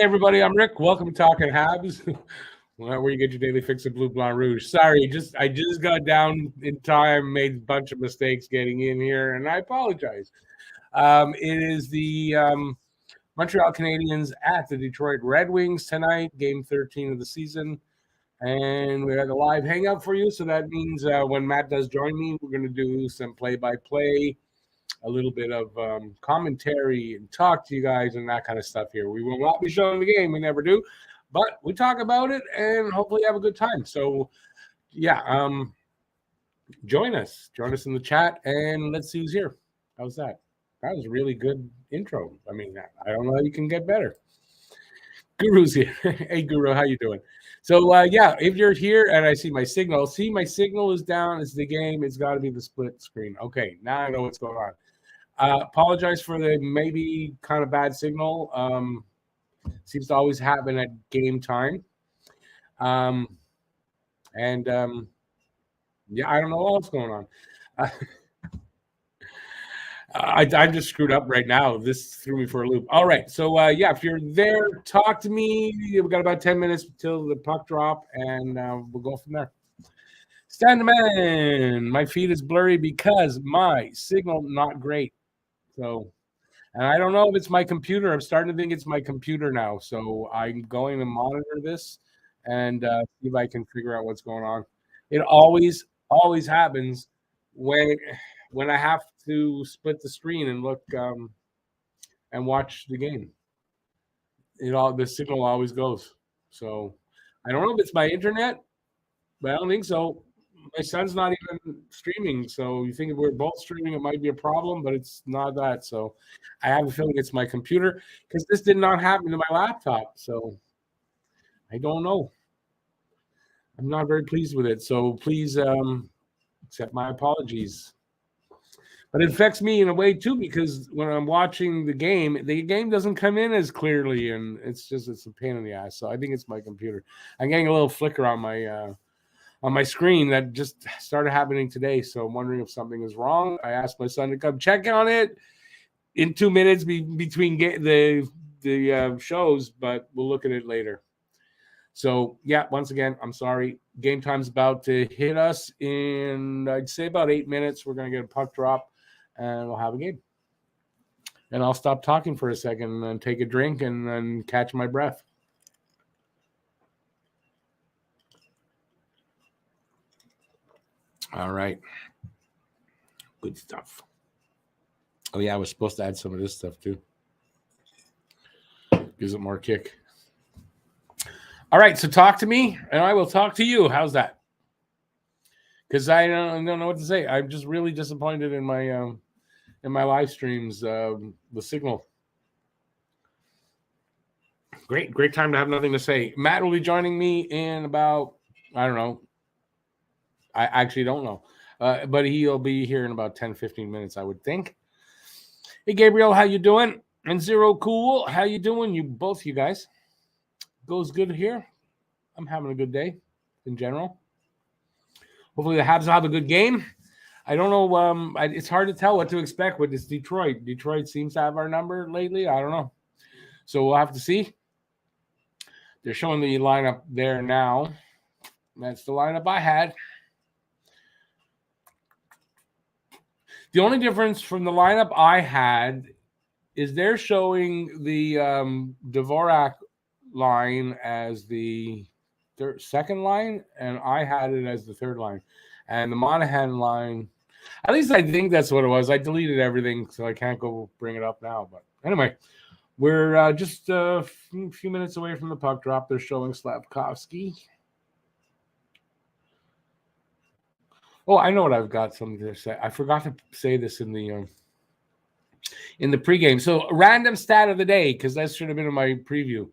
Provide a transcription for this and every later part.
everybody, I'm Rick. Welcome to Talking Habs, where you get your daily fix of Blue, Blanc, Rouge. Sorry, I just got down in time, made a bunch of mistakes getting in here, and I apologize. It is the Montreal Canadiens at the Detroit Red Wings tonight, Game 13 of the season, and we have a live hangout for you. So that means when Matt does join me, we're going to do some play-by-play, a little bit of commentary and talk to you guys and that kind of stuff here. We will not be showing the game. We never do. But we talk about it and hopefully have a good time. So, yeah, join us. Join us in the chat and let's see who's here. How's that? That was a really good intro. I mean, I don't know how you can get better. Guru's here. Hey, Guru, how you doing? So, yeah, if you're here and I see my signal is down. It's the game. It's got to be the split screen. Okay, now I know what's going on. Apologize for the maybe kind of bad signal. Seems to always happen at game time. Yeah, I don't know what's going on. I'm just screwed up right now. This threw me for a loop. All right. So, yeah, if you're there, talk to me. We've got about 10 minutes till the puck drop, and we'll go from there. Stand man, my feed is blurry because my signal not great. So, and I don't know if it's my computer. I'm starting to think it's my computer now. So I'm going to monitor this and see if I can figure out what's going on. It always happens when I have to split the screen and look and watch the game. The signal always goes. So I don't know if it's my internet, but I don't think so. My son's not even streaming, so you think if we're both streaming, it might be a problem, but it's not that. So I have a feeling it's my computer because this did not happen to my laptop. So I don't know. I'm not very pleased with it. So please accept my apologies. But it affects me in a way too because when I'm watching the game doesn't come in as clearly, and it's a pain in the ass. So I think it's my computer. I'm getting a little flicker on my screen that just started happening today. So I'm wondering if something is wrong. I asked my son to come check on it in 2 minutes between the shows, but we'll look at it later. So, yeah, once again, I'm sorry. Game time's about to hit us in, I'd say, about 8 minutes. We're going to get a puck drop, and we'll have a game. And I'll stop talking for a second and take a drink and then catch my breath. All right. Good stuff. Oh, yeah, I was supposed to add some of this stuff, too. Gives it more kick. All right, so talk to me, and I will talk to you. How's that? Because I don't know what to say. I'm just really disappointed in my live streams, the signal. Great time to have nothing to say. Matt will be joining me in about, I don't know. I actually don't know. But he'll be here in about 10, 15 minutes, I would think. Hey, Gabriel, how you doing? And Zero Cool, how you doing? Both you guys. Goes good here. I'm having a good day in general. Hopefully the Habs will have a good game. I don't know. It's hard to tell what to expect with this Detroit. Detroit seems to have our number lately. I don't know. So we'll have to see. They're showing the lineup there now. That's the lineup I had. The only difference from the lineup I had is they're showing the Dvorak line as the second line, and I had it as the third line. And the Monahan line, at least I think that's what it was. I deleted everything, so I can't go bring it up now. But anyway, we're just a few minutes away from the puck drop. They're showing Slafkovsky. Oh, I know what I've got something to say. I forgot to say this in the pregame. So random stat of the day, because that should have been in my preview.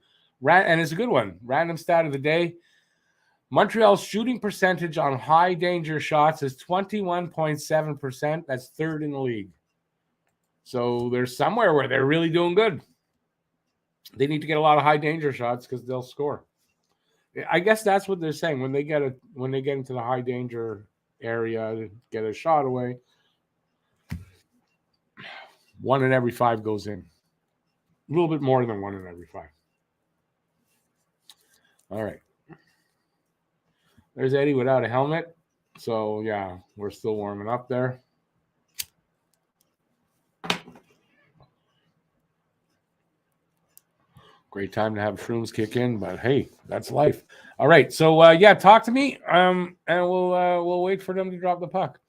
And it's a good one. Random stat of the day. Montreal's shooting percentage on high danger shots is 21.7%. That's third in the league. So there's somewhere where they're really doing good. They need to get a lot of high danger shots because they'll score. I guess that's what they're saying. When they get into the high danger area to get a shot away, 1 in every 5 goes in. A little bit more than 1 in every 5. All right. There's Eddie without a helmet. So, yeah, we're still warming up there. Great time to have shrooms kick in, but hey, that's life. All right. So, yeah, talk to me, and we'll wait for them to drop the puck.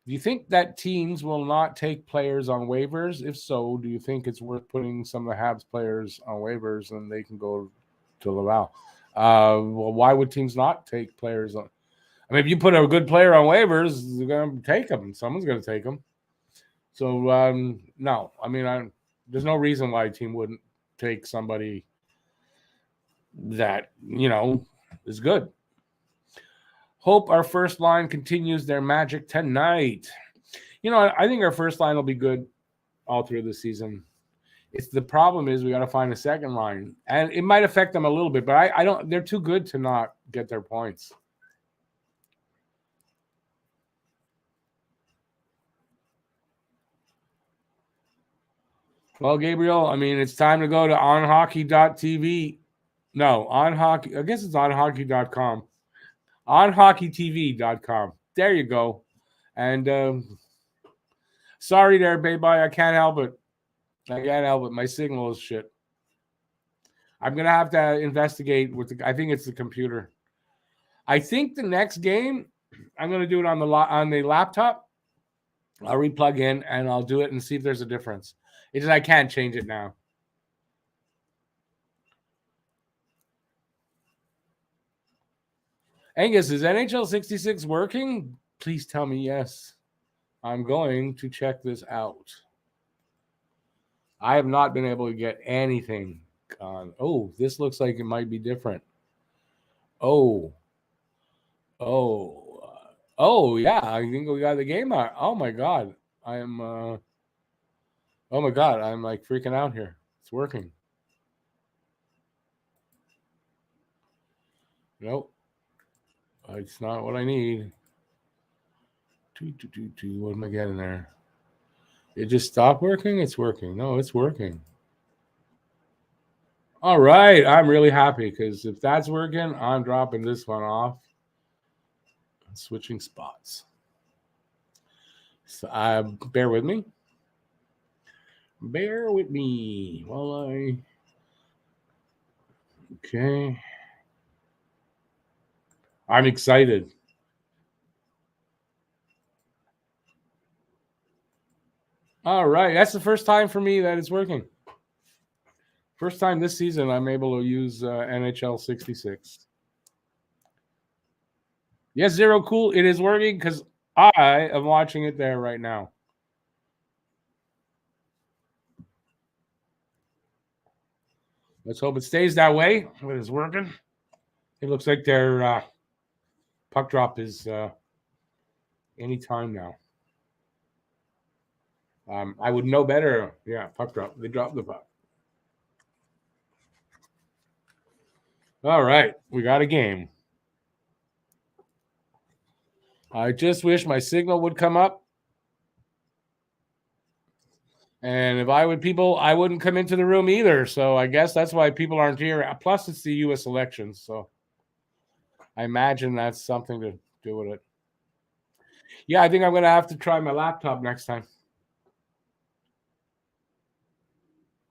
Do you think that teams will not take players on waivers? If so, do you think it's worth putting some of the Habs players on waivers and they can go to Laval? Well, why would teams not take players on? I mean, if you put a good player on waivers, they're going to take them. Someone's going to take them. So, no. I mean, there's no reason why a team wouldn't take somebody that, is good. Hope our first line continues their magic tonight. I think our first line will be good all through the season. It's the problem is we got to find a second line, and it might affect them a little bit, but I don't. They're too good to not get their points. Well, Gabriel, I mean, it's time to go to onhockey.tv. No, on hockey. I guess it's onhockey.com. Onhockeytv.com. There you go. And sorry there, baby. I can't help it. I can't help it. My signal is shit. I'm gonna have to investigate with I think it's the computer. I think the next game I'm gonna do it on the laptop. I'll replug in and I'll do it and see if there's a difference. It's just I can't change it now. Angus, is NHL 66 working? Please tell me yes. I'm going to check this out. I have not been able to get anything on. Oh, this looks like it might be different. Oh, yeah. I think we got the game out. Oh my god, I'm. Oh my god, I'm like freaking out here. It's working. Nope, it's not what I need. What am I getting there? It just stopped working. It's working. No, it's working. All right, I'm really happy because if that's working, I'm dropping this one off. Switching spots. So, bear with me. Bear with me while I. Okay. I'm excited. All right. That's the first time for me that it's working. First time this season I'm able to use NHL 66. Yes, Zero Cool. It is working because I am watching it there right now. Let's hope it stays that way. It is working. It looks like their puck drop is any time now. I would know better. Yeah, puck drop. They dropped the puck. All right, we got a game. I just wish my signal would come up. And if I would people, I wouldn't come into the room either. So I guess that's why people aren't here. Plus, it's the U.S. elections. So I imagine that's something to do with it. Yeah, I think I'm going to have to try my laptop next time.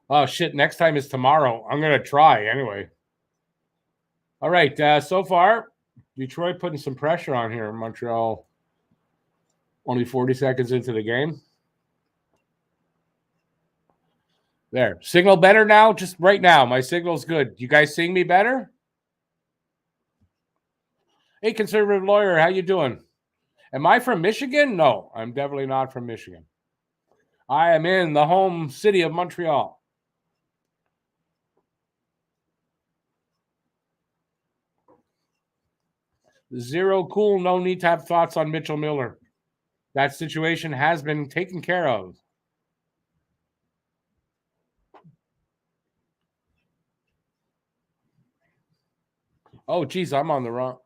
Oh, shit. Next time is tomorrow. I'm going to try anyway. All right. So far, Detroit putting some pressure on here. Montreal only 40 seconds into the game. There. Signal better now? Just right now. My signal's good. You guys seeing me better? Hey, conservative lawyer, how you doing? Am I from Michigan? No, I'm definitely not from Michigan. I am in the home city of Montreal. Zero Cool, no need to have thoughts on Mitchell Miller. That situation has been taken care of. Oh, geez, I'm on the wrong.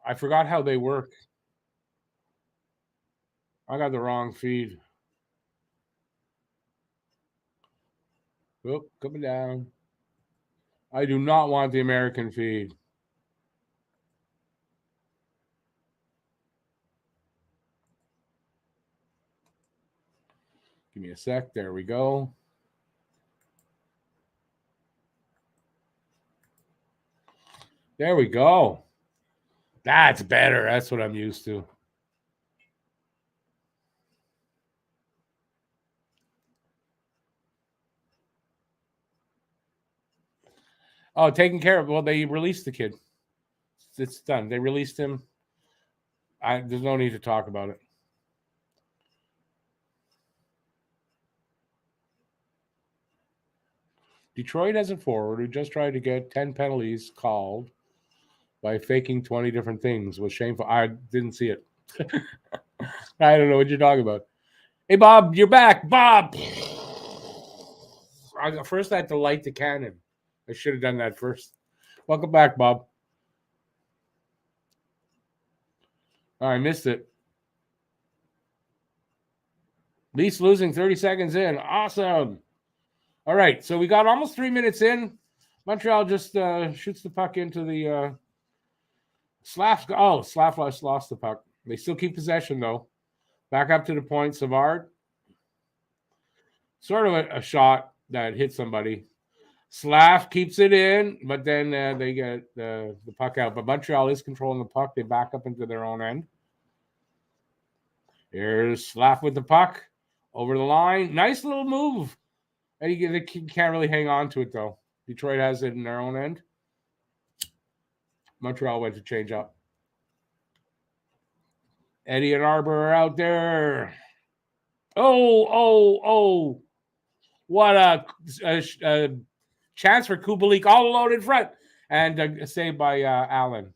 I forgot how they work. I got the wrong feed. Oop, coming down. I do not want the American feed. Give me a sec. There we go. There we go. That's better. That's what I'm used to. Oh, taken care of. Well, they released the kid. It's done. They released him. There's no need to talk about it. Detroit has a forward who just tried to get 10 penalties called by faking 20 different things. Was shameful. I didn't see it. I don't know what you're talking about. Hey, Bob, you're back. Bob! First, I had to light the cannon. I should have done that first. Welcome back, Bob. Oh, I missed it. Leafs losing 30 seconds in. Awesome. All right, so we got almost 3 minutes in. Montreal just shoots the puck into the Slav lost the puck. They still keep possession, though. Back up to the point. Savard. Sort of a shot that hit somebody. Slav keeps it in, but then they get the puck out. But Montreal is controlling the puck. They back up into their own end. Here's Slav with the puck. Over the line. Nice little move. And they can't really hang on to it, though. Detroit has it in their own end. Montreal went to change up. Eddie and Arbor are out there. Oh. What a chance for Kubalik all alone in front. And saved by Allen.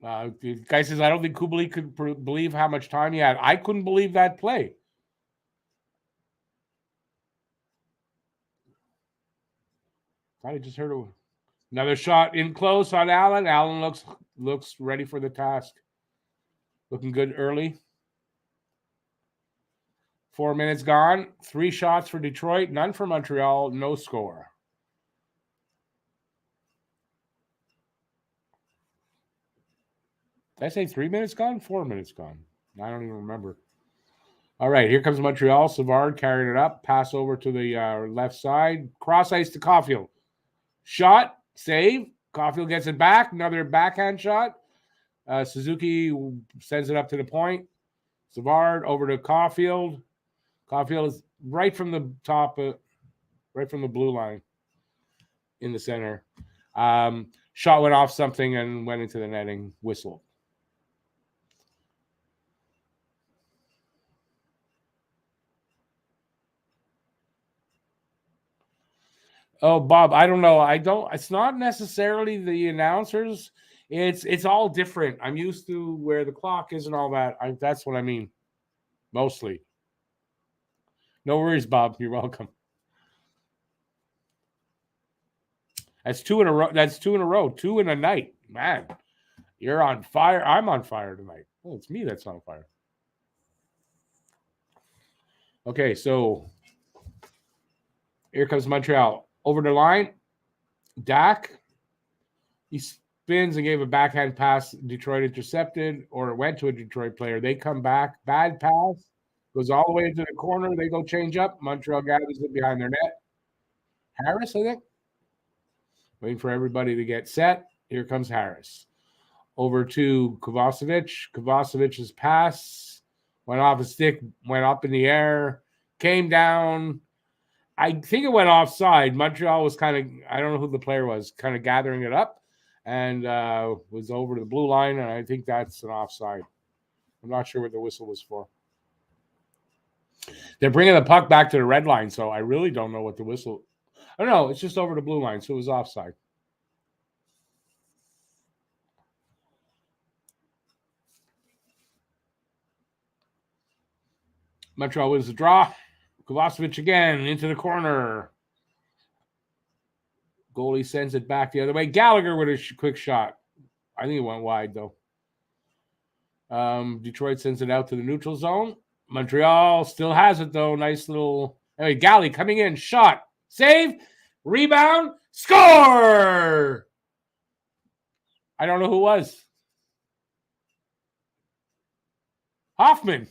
The guy says, I don't think Kubalik could believe how much time he had. I couldn't believe that play. I just heard another shot in close on Allen. Allen looks ready for the task. Looking good early. 4 minutes gone. 3 shots for Detroit. None for Montreal. No score. Did I say 3 minutes gone? 4 minutes gone. I don't even remember. All right, here comes Montreal. Savard carrying it up. Pass over to the left side. Cross ice to Caulfield. Shot. Save. Caulfield gets it back. Another backhand shot. Suzuki sends it up to the point. Savard over to Caulfield. Caulfield is right from the top, right from the blue line in the center. Shot went off something and went into the netting. Whistle. Oh, Bob, I don't know. It's not necessarily the announcers. It's all different. I'm used to where the clock is and all that. That's what I mean. Mostly. No worries, Bob. You're welcome. That's 2 in a row. That's 2 in a row. 2 in a night. Man, you're on fire. I'm on fire tonight. Oh, it's me that's on fire. Okay, so here comes Montreal. Over the line. Dak. He spins and gave a backhand pass. Detroit intercepted, or it went to a Detroit player. They come back. Bad pass. Goes all the way into the corner. They go change up. Montreal gathers it behind their net. Harris, I think. Waiting for everybody to get set. Here comes Harris. Over to Kovacevic. Kovacevic's pass went off a stick, went up in the air, came down. I think it went offside. Montreal was kind of, I don't know who the player was, kind of gathering it up and was over to the blue line, and I think that's an offside. I'm not sure what the whistle was for. They're bringing the puck back to the red line, so I really don't know what the whistle. I don't know. It's just over the blue line, so it was offside. Montreal wins the draw. Kovacevic again into the corner. Goalie sends it back the other way. Gallagher with a quick shot. I think it went wide, though. Detroit sends it out to the neutral zone. Montreal still has it, though. Nice little Anyway, Galley coming in, shot, save, rebound, score! I don't know who it was. Hoffman.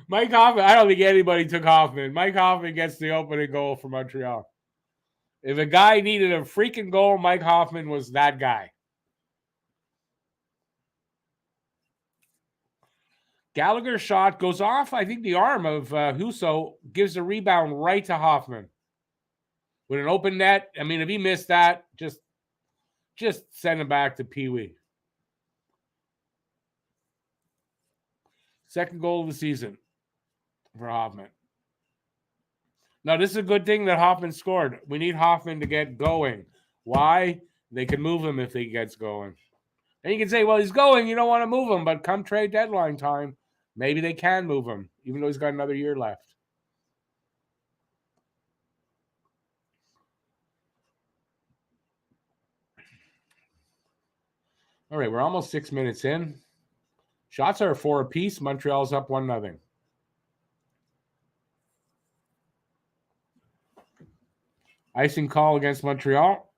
Mike Hoffman. I don't think anybody took Hoffman. Mike Hoffman gets the opening goal for Montreal. If a guy needed a freaking goal, Mike Hoffman was that guy. Gallagher shot goes off. I think the arm of Husso gives a rebound right to Hoffman. With an open net. I mean, if he missed that, just send him back to Pee Wee. Second goal of the season for Hoffman. Now, this is a good thing that Hoffman scored. We need Hoffman to get going. Why? They can move him if he gets going. And you can say, well, he's going. You don't want to move him. But come trade deadline time, maybe they can move him, even though he's got another year left. All right, we're almost 6 minutes in. Shots are 4 apiece. Montreal's up 1-0. Icing call against Montreal.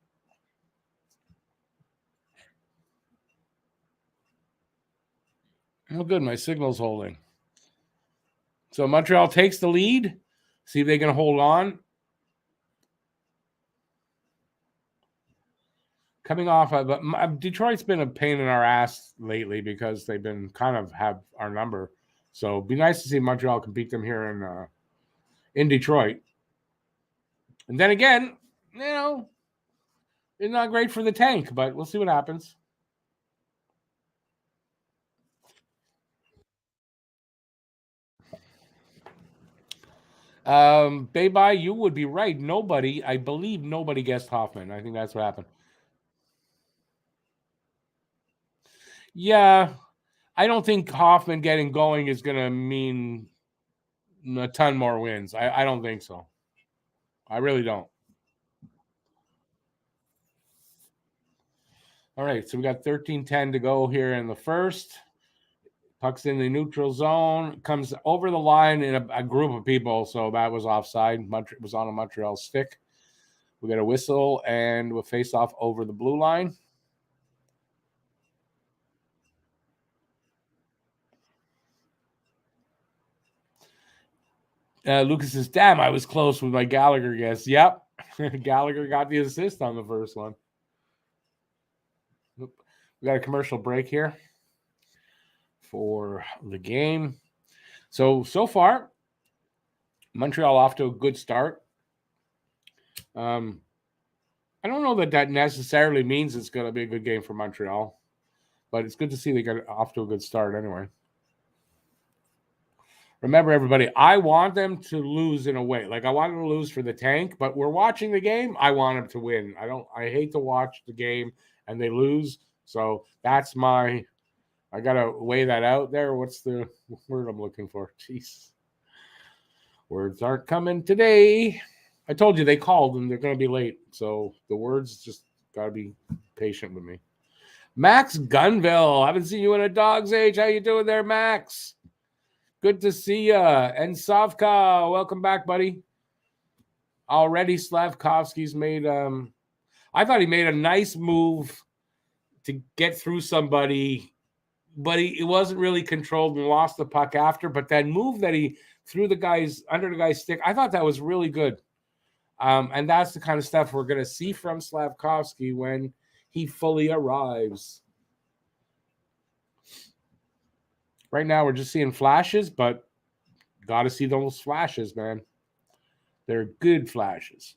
Oh, good. My signal's holding. So Montreal takes the lead. See if they can hold on. Coming off of Detroit's been a pain in our ass lately because they've been kind of have our number. So it'd be nice to see Montreal can beat them here in Detroit. And then again, it's not great for the tank, but we'll see what happens. Bay, you would be right. I believe nobody guessed Hoffman. I think that's what happened. Yeah, I don't think Hoffman getting going is going to mean a ton more wins. I don't think so. I really don't. All right, so we got 13-10 to go here in the first. Puck's in the neutral zone, comes over the line in a group of people, so that was offside. It was on a Montreal stick. We got a whistle, and we'll face off over the blue line. Lucas says, damn, I was close with my Gallagher guess. Yep, Gallagher got the assist on the first one. We got a commercial break here for the game. So far, Montreal off to a good start. I don't know that necessarily means it's going to be a good game for Montreal, but it's good to see they got off to a good start anyway. Remember, everybody, I want them to lose in a way. Like, I want them to lose for the tank, but we're watching the game. I want them to win. I hate to watch the game and they lose. So that's I got to weigh that out there. What's the word I'm looking for? Jeez. Words aren't coming today. I told you they called and they're going to be late. So the words just got to be patient with me. Max Gunville. I haven't seen you in a dog's age. How you doing there, Max? Good to see you. And Savka, welcome back, buddy. Already Slavkovsky's made I thought he made a nice move to get through somebody, but it wasn't really controlled and lost the puck after. But that move that he threw under the guy's stick, I thought that was really good. And that's the kind of stuff we're going to see from Slavkovsky when he fully arrives. Right now, we're just seeing flashes, but got to see those flashes, man. They're good flashes.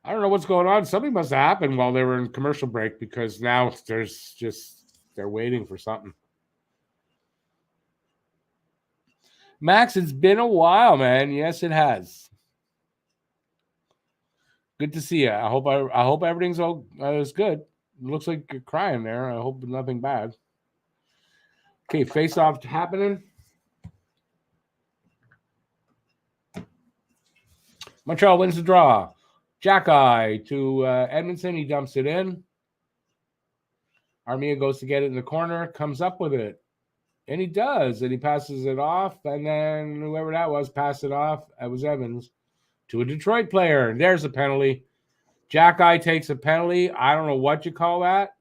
I don't know what's going on. Something must have happened while they were in commercial break because now they're waiting for something. Max, it's been a while, man. Yes, it has. Good to see you. I hope everything's all is good. It looks like you're crying there. I hope nothing bad. Okay, face off happening. Montreal wins the draw. Jack Eye to Edmondson. He dumps it in. Armia goes to get it in the corner, comes up with it. And he does. And he passes it off. And then whoever that was passed it off. That was Evans to a Detroit player. And there's a penalty. Jack Eye takes a penalty. I don't know what you call that.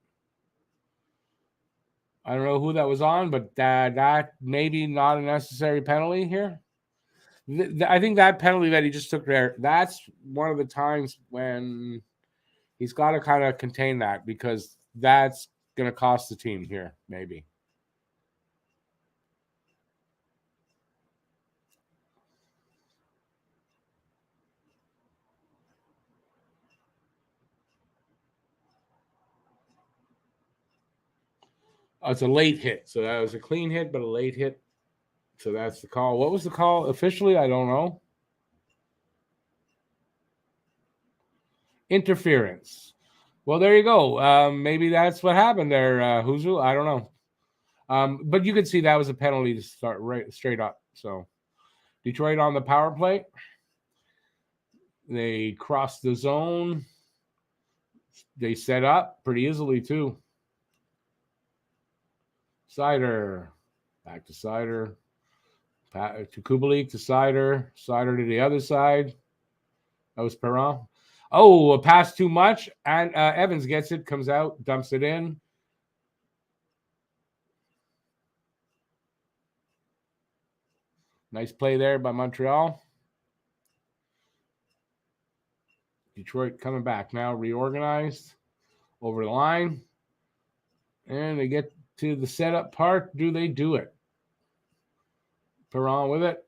I don't know who that was on, but that maybe not a necessary penalty here. I think that penalty that he just took there, that's one of the times when he's got to kind of contain that, because that's going to cost the team here, maybe. Oh, it's a late hit. So that was a clean hit, but a late hit. So that's the call. What was the call officially? I don't know. Interference. Well, there you go. Maybe that's what happened there, Huzu. I don't know. But you could see that was a penalty to start right straight up. So Detroit on the power play. They cross the zone. They set up pretty easily, too. Sider. Back to Sider. To Kubalik, to Sider. Sider to the other side. That was Perron. Oh, a pass too much. And Evans gets it, comes out, dumps it in. Nice play there by Montreal. Detroit coming back now, reorganized over the line. And they get to the setup part. Do they do it? Perron with it.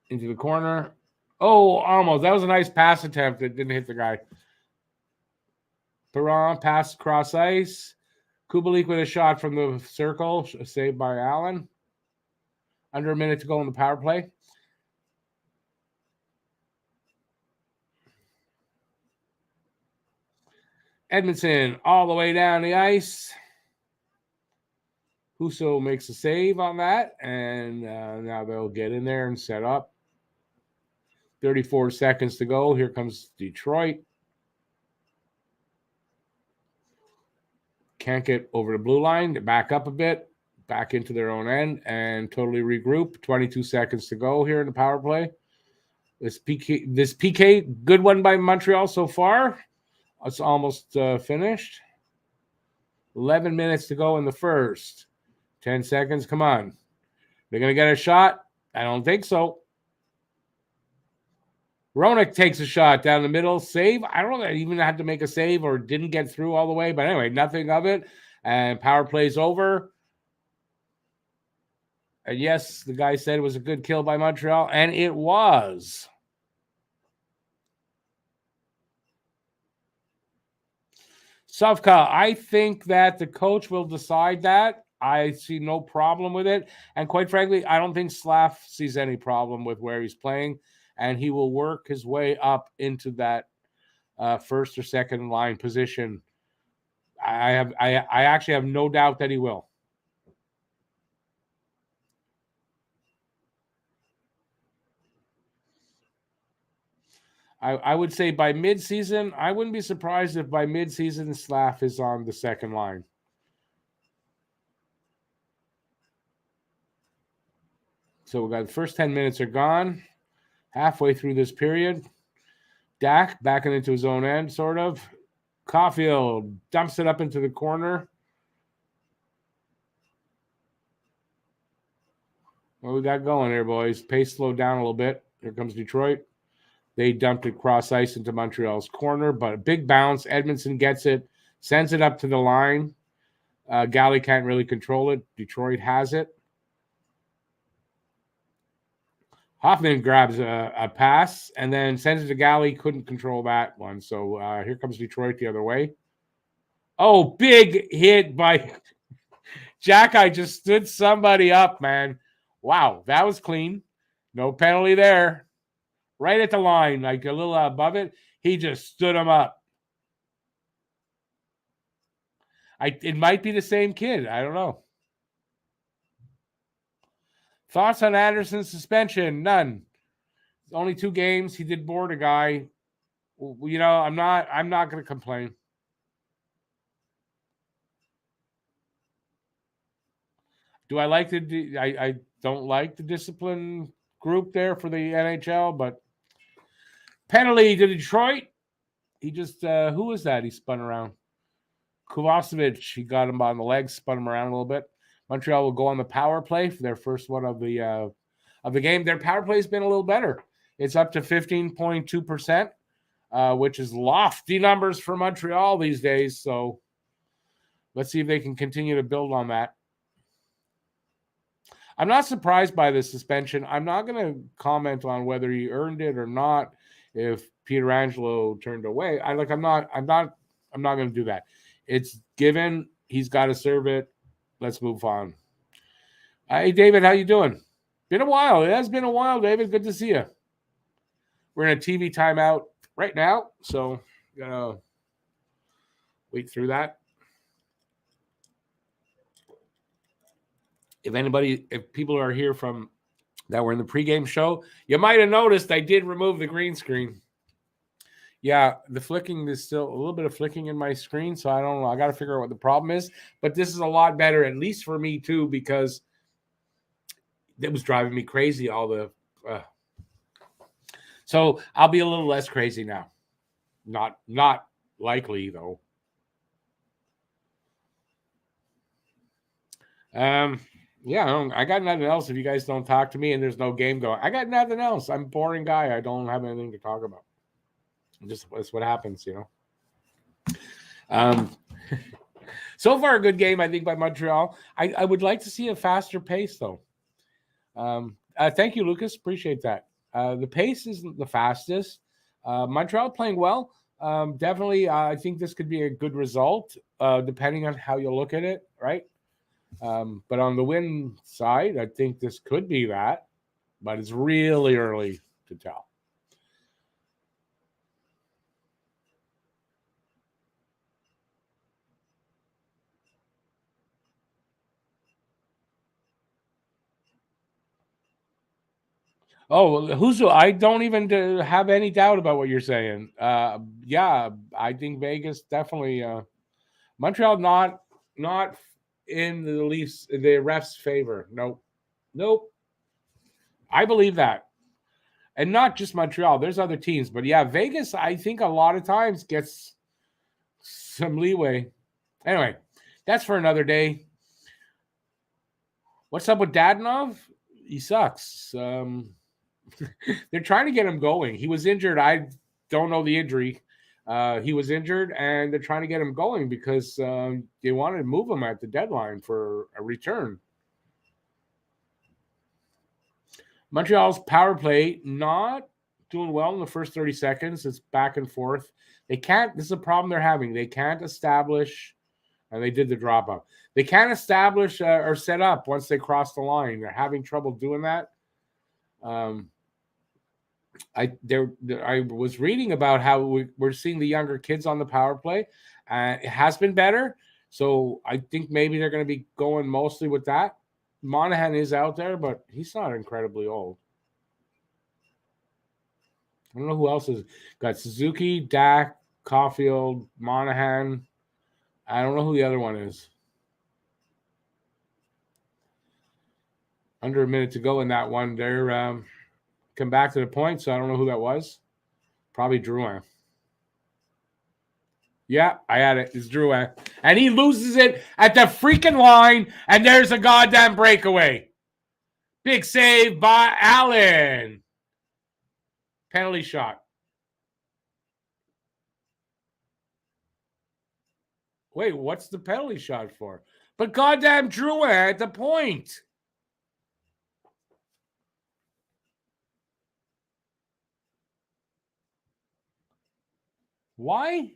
Into the corner. Oh, almost. That was a nice pass attempt that didn't hit the guy. Perron pass cross ice. Kubalik with a shot from the circle, saved by Allen. Under a minute to go in the power play. Edmondson all the way down the ice. Husso makes a save on that, and now they'll get in there and set up. 34 seconds to go. Here comes Detroit. Can't get over the blue line. They back up a bit, back into their own end, and totally regroup. 22 seconds to go here in the power play. This PK, good one by Montreal so far. It's almost finished. 11 minutes to go in the first. 10 seconds. Come on. They're going to get a shot? I don't think so. Roenick takes a shot down the middle. Save. I don't know that he even had to make a save or didn't get through all the way. But anyway, nothing of it. And power play's over. And yes, the guy said it was a good kill by Montreal. And it was. Sufka, I think that the coach will decide that. I see no problem with it. And quite frankly, I don't think Slav sees any problem with where he's playing. And he will work his way up into that first or second line position. I actually have no doubt that he will. I would say by midseason, I wouldn't be surprised if by midseason Slav is on the second line. So we got the first 10 minutes are gone. Halfway through this period. Dak backing into his own end, sort of. Caulfield dumps it up into the corner. What we got going here, boys? Pace slowed down a little bit. Here comes Detroit. They dumped it cross ice into Montreal's corner, but a big bounce. Edmondson gets it, sends it up to the line. Galley can't really control it. Detroit has it. Hoffman grabs a pass and then sends it to Galley. Couldn't control that one. So here comes Detroit the other way. Oh, big hit by Jack. I just stood somebody up, man. Wow, that was clean. No penalty there. Right at the line, like a little above it. He just stood him up. It might be the same kid. I don't know. Thoughts on Anderson's suspension? None. Only 2 games. He did board a guy. You know, I'm not going to complain. Do I like I don't like the discipline group there for the NHL, but penalty to Detroit. He just who was that? He spun around. Kovacevic, he got him on the legs, spun him around a little bit. Montreal will go on the power play for their first one of the game. Their power play has been a little better. It's up to 15.2%, which is lofty numbers for Montreal these days. So let's see if they can continue to build on that. I'm not surprised by the suspension. I'm not going to comment on whether he earned it or not. If Pietrangelo turned away, I'm not going to do that. It's given. He's got to serve it. Let's move on. Hey, David, how you doing? Been a while. It has been a while, David. Good to see you. We're in a TV timeout right now, so gonna wait through that. If people are here from that were in the pregame show, you might have noticed I did remove the green screen. Yeah, the flicking is still a little bit of flicking in my screen, so I don't know. I got to figure out what the problem is. But this is a lot better, at least for me too, because it was driving me crazy. So I'll be a little less crazy now. Not likely though. Yeah, I got nothing else. If you guys don't talk to me and there's no game going, I got nothing else. I'm a boring guy. I don't have anything to talk about. That's what happens, you know. So far, a good game, I think, by Montreal. I would like to see a faster pace, though. Thank you, Lucas. Appreciate that. The pace isn't the fastest. Montreal playing well. Definitely, I think this could be a good result, depending on how you look at it, right? But on the win side, I think this could be that, but it's really early to tell. Oh, I don't even have any doubt about what you're saying. Yeah, I think Vegas definitely. Montreal not in the Leafs, the refs' favor. Nope. I believe that, and not just Montreal. There's other teams, but yeah, Vegas. I think a lot of times gets some leeway. Anyway, that's for another day. What's up with Dadonov? He sucks. They're trying to get him going. He was injured. I don't know the injury. He was injured, and they're trying to get him going because they wanted to move him at the deadline for a return. Montreal's power play not doing well in the first 30 seconds. It's back and forth. They can't. This is a problem they're having. They can't establish, and they did the drop up. They can't establish or set up once they cross the line. They're having trouble doing that. I was reading about how we're seeing the younger kids on the power play. It has been better, so I think maybe they're going to be going mostly with that. Monahan is out there, but he's not incredibly old. I don't know who else is got Suzuki, Dak, Caulfield, Monahan. I don't know who the other one is. Under a minute to go in that one. They're come back to the point, so I don't know who that was. Probably Drouin. Yeah, I had it. It's Drouin. And he loses it at the freaking line, and there's a goddamn breakaway. Big save by Allen. Penalty shot. Wait, what's the penalty shot for? But goddamn Drouin at the point. Why?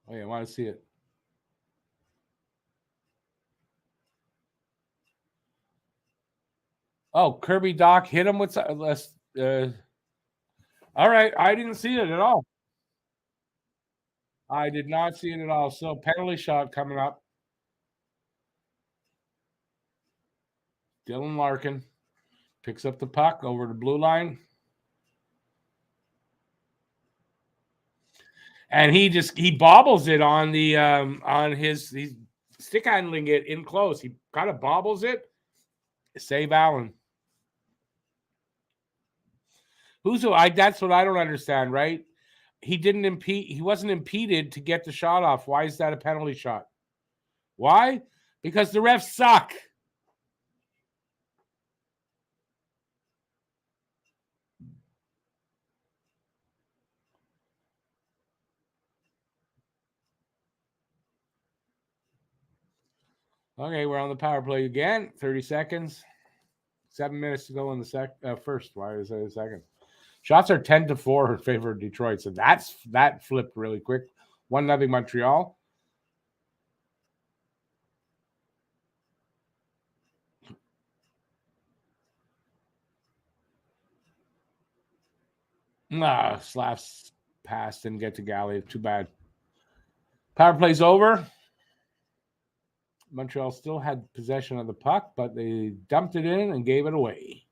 Oh, yeah, I want to see it. Oh, Kirby Doc hit him with less. All right, I didn't see it at all. I did not see it at all. So penalty shot coming up. Dylan Larkin picks up the puck over the blue line. And he bobbles it on the on he's stick handling it in close. He kind of bobbles it. Save Allen. That's what I don't understand, right? He didn't impede, he wasn't impeded to get the shot off. Why is that a penalty shot? Why? Because the refs suck. Okay, we're on the power play again. 30 seconds. 7 minutes to go in the first. Why is it a second? Shots are 10-4 in favor of Detroit. So that flipped really quick. 1-0 Montreal. Slav's pass didn't get to Galley. Too bad. Power play's over. Montreal still had possession of the puck, but they dumped it in and gave it away.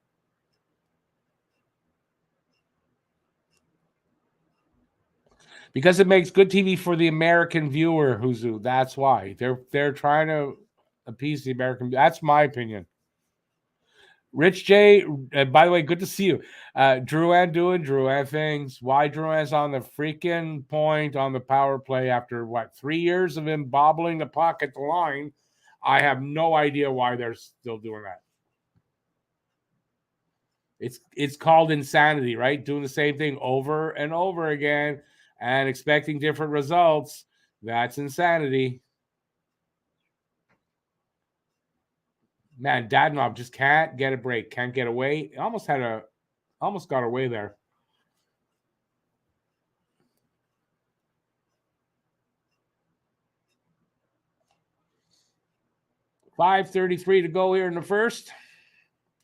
Because it makes good TV for the American viewer, Huzu. That's why. They're trying to appease the American. That's my opinion. Rich J, by the way, good to see you. Drouin doing Drouin things. Why Drouin's on the freaking point on the power play after 3 years of him bobbling the puck at the line? I have no idea why they're still doing that. It's called insanity, right? Doing the same thing over and over again and expecting different results. That's insanity. Man, Dadonov just can't get a break, can't get away. Almost got away there. $5:33 to go here in the first.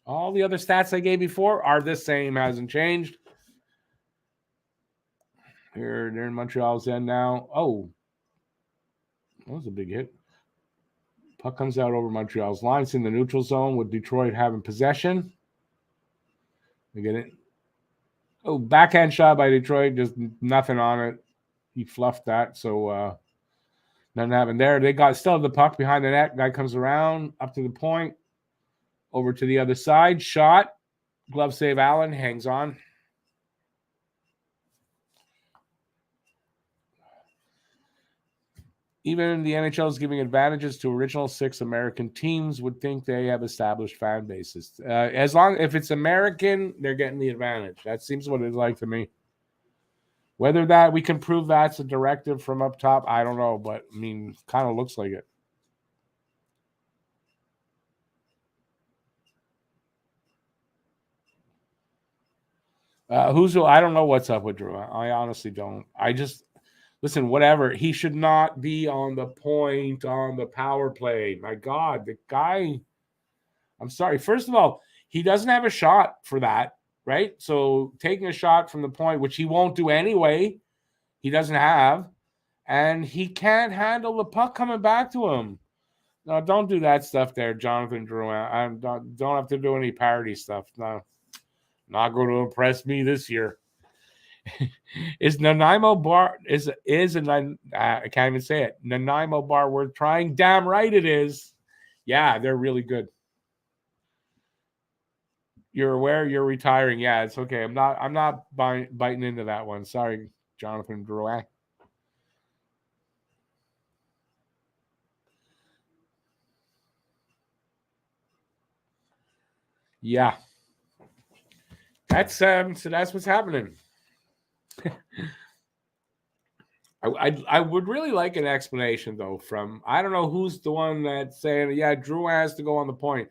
All the other stats I gave before are the same, hasn't changed. Here, they're in Montreal's end now. Oh, that was a big hit. Puck comes out over Montreal's line. It's in the neutral zone with Detroit having possession. They get it. Oh, backhand shot by Detroit. Just nothing on it. He fluffed that, so nothing happened there. They still have the puck behind the net. Guy comes around up to the point, over to the other side. Shot. Glove save. Allen hangs on. Even the NHL is giving advantages to original 6 American teams. Would think they have established fan bases. If it's American, they're getting the advantage. That seems what it's like to me. Whether that we can prove that's a directive from up top, I don't know, but I mean, kind of looks like it. I don't know what's up with Drew. I honestly don't. I just listen, whatever. He should not be on the point on the power play. My God, the guy. I'm sorry. First of all, he doesn't have a shot for that, right? So taking a shot from the point, which he won't do anyway, he doesn't have, and he can't handle the puck coming back to him. No, don't do that stuff there, Jonathan Drouin. I don't have to do any parody stuff. No, not going to impress me this year. Is Nanaimo Bar I can't even say it. Nanaimo Bar worth trying? Damn right it is. Yeah, they're really good. You're aware you're retiring. Yeah, it's okay. I'm not biting into that one. Sorry, Jonathan Drouin. Yeah. That's what's happening. I would really like an explanation though from I don't know who's the one that's saying Drew has to go on the point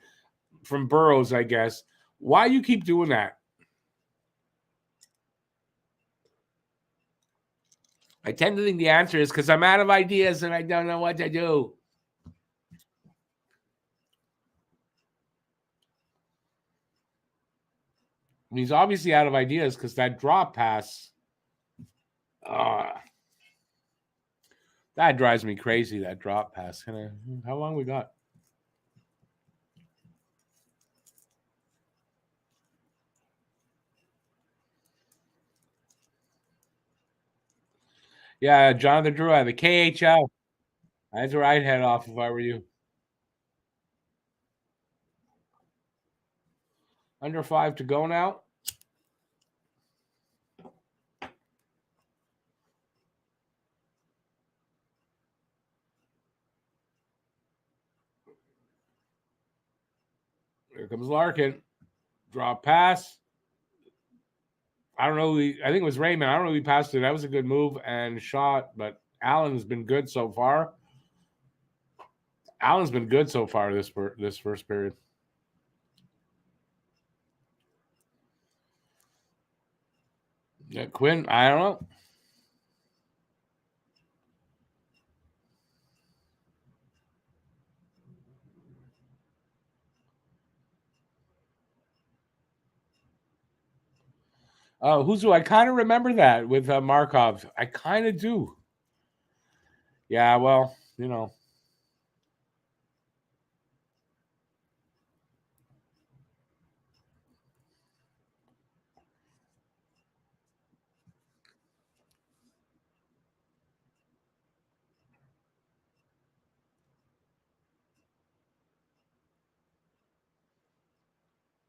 from Burroughs, I guess. Why you keep doing that? I tend to think the answer is because I'm out of ideas and I don't know what to do. He's obviously out of ideas because that drop pass. That drives me crazy, that drop pass. How long we got? Yeah, Jonathan Drew, the KHL. That's where I'd head off if I were you. Under 5 to go now. Here comes Larkin. Drop pass. I don't know. I think it was Raymond. I don't know who he passed it. That was a good move and shot, but Allen's been good so far. Allen's been good so far this first period. Yeah, Quinn, I don't know. Who's who? I kind of remember that with Markov. I kind of do. Yeah, well, you know.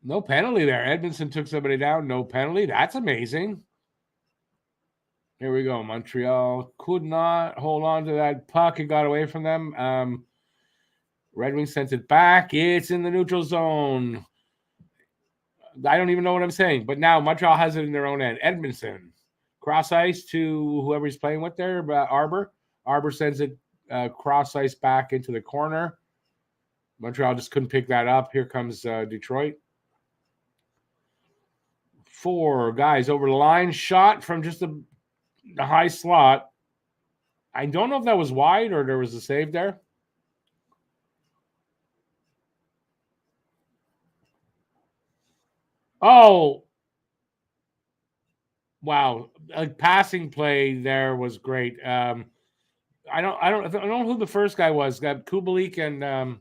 No penalty there. Edmondson took somebody down. No penalty. That's amazing. Here we go. Montreal could not hold on to that puck. It got away from them. Red Wings sent it back. It's in the neutral zone. I don't even know what I'm saying. But now Montreal has it in their own end. Edmondson. Cross ice to whoever he's playing with there. Arbor. Arbor sends it cross ice back into the corner. Montreal just couldn't pick that up. Here comes Detroit. 4 guys over the line. Shot from just the high slot. I don't know if that was wide or there was a save there. Oh, wow! A passing play there was great. I don't know who the first guy was. Got Kubalik and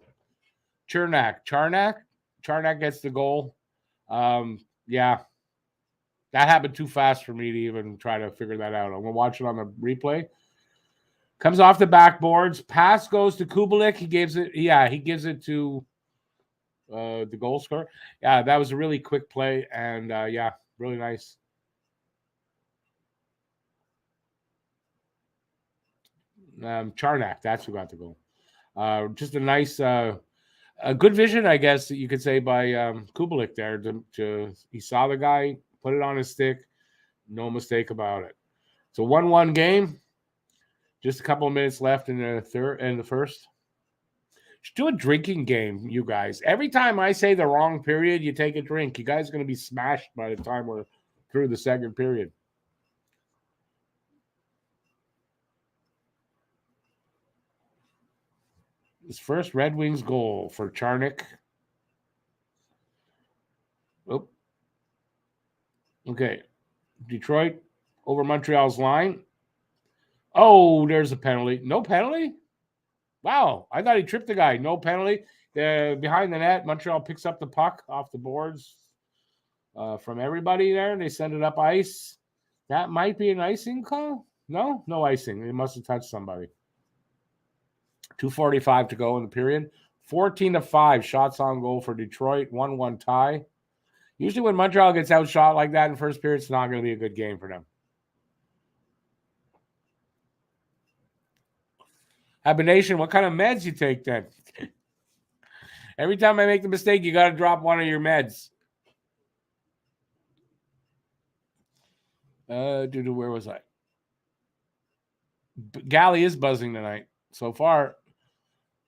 Charnak gets the goal. Yeah, that happened too fast for me to even try to figure that out. I'm gonna watch it on the replay. Comes off the backboards. Pass goes to Kubalik. He gives it. Yeah, he gives it to the goal scorer. Yeah, that was a really quick play, and yeah, really nice. Charnak, that's who got the goal. Just a nice, a good vision, I guess you could say, by Kubalik there. He saw the guy, put it on his stick, no mistake about it. It's a 1-1 game. Just a couple of minutes left in the first. Just do a drinking game, you guys. Every time I say the wrong period, you take a drink. You guys are going to be smashed by the time we're through the second period. His first Red Wings goal for Charnik. Oh. Okay. Detroit over Montreal's line. Oh, there's a penalty. No penalty? Wow. I thought he tripped the guy. No penalty. Behind the net, Montreal picks up the puck off the boards from everybody there. They send it up ice. That might be an icing call. No icing. They must have touched somebody. 2:45 to go in the period. 14-5 shots on goal for Detroit. 1-1 tie. Usually when Montreal gets outshot like that in first period, it's not going to be a good game for them. Habination, what kind of meds you take then? Every time I make the mistake, you got to drop one of your meds. Where was I? Galley is buzzing tonight. So far,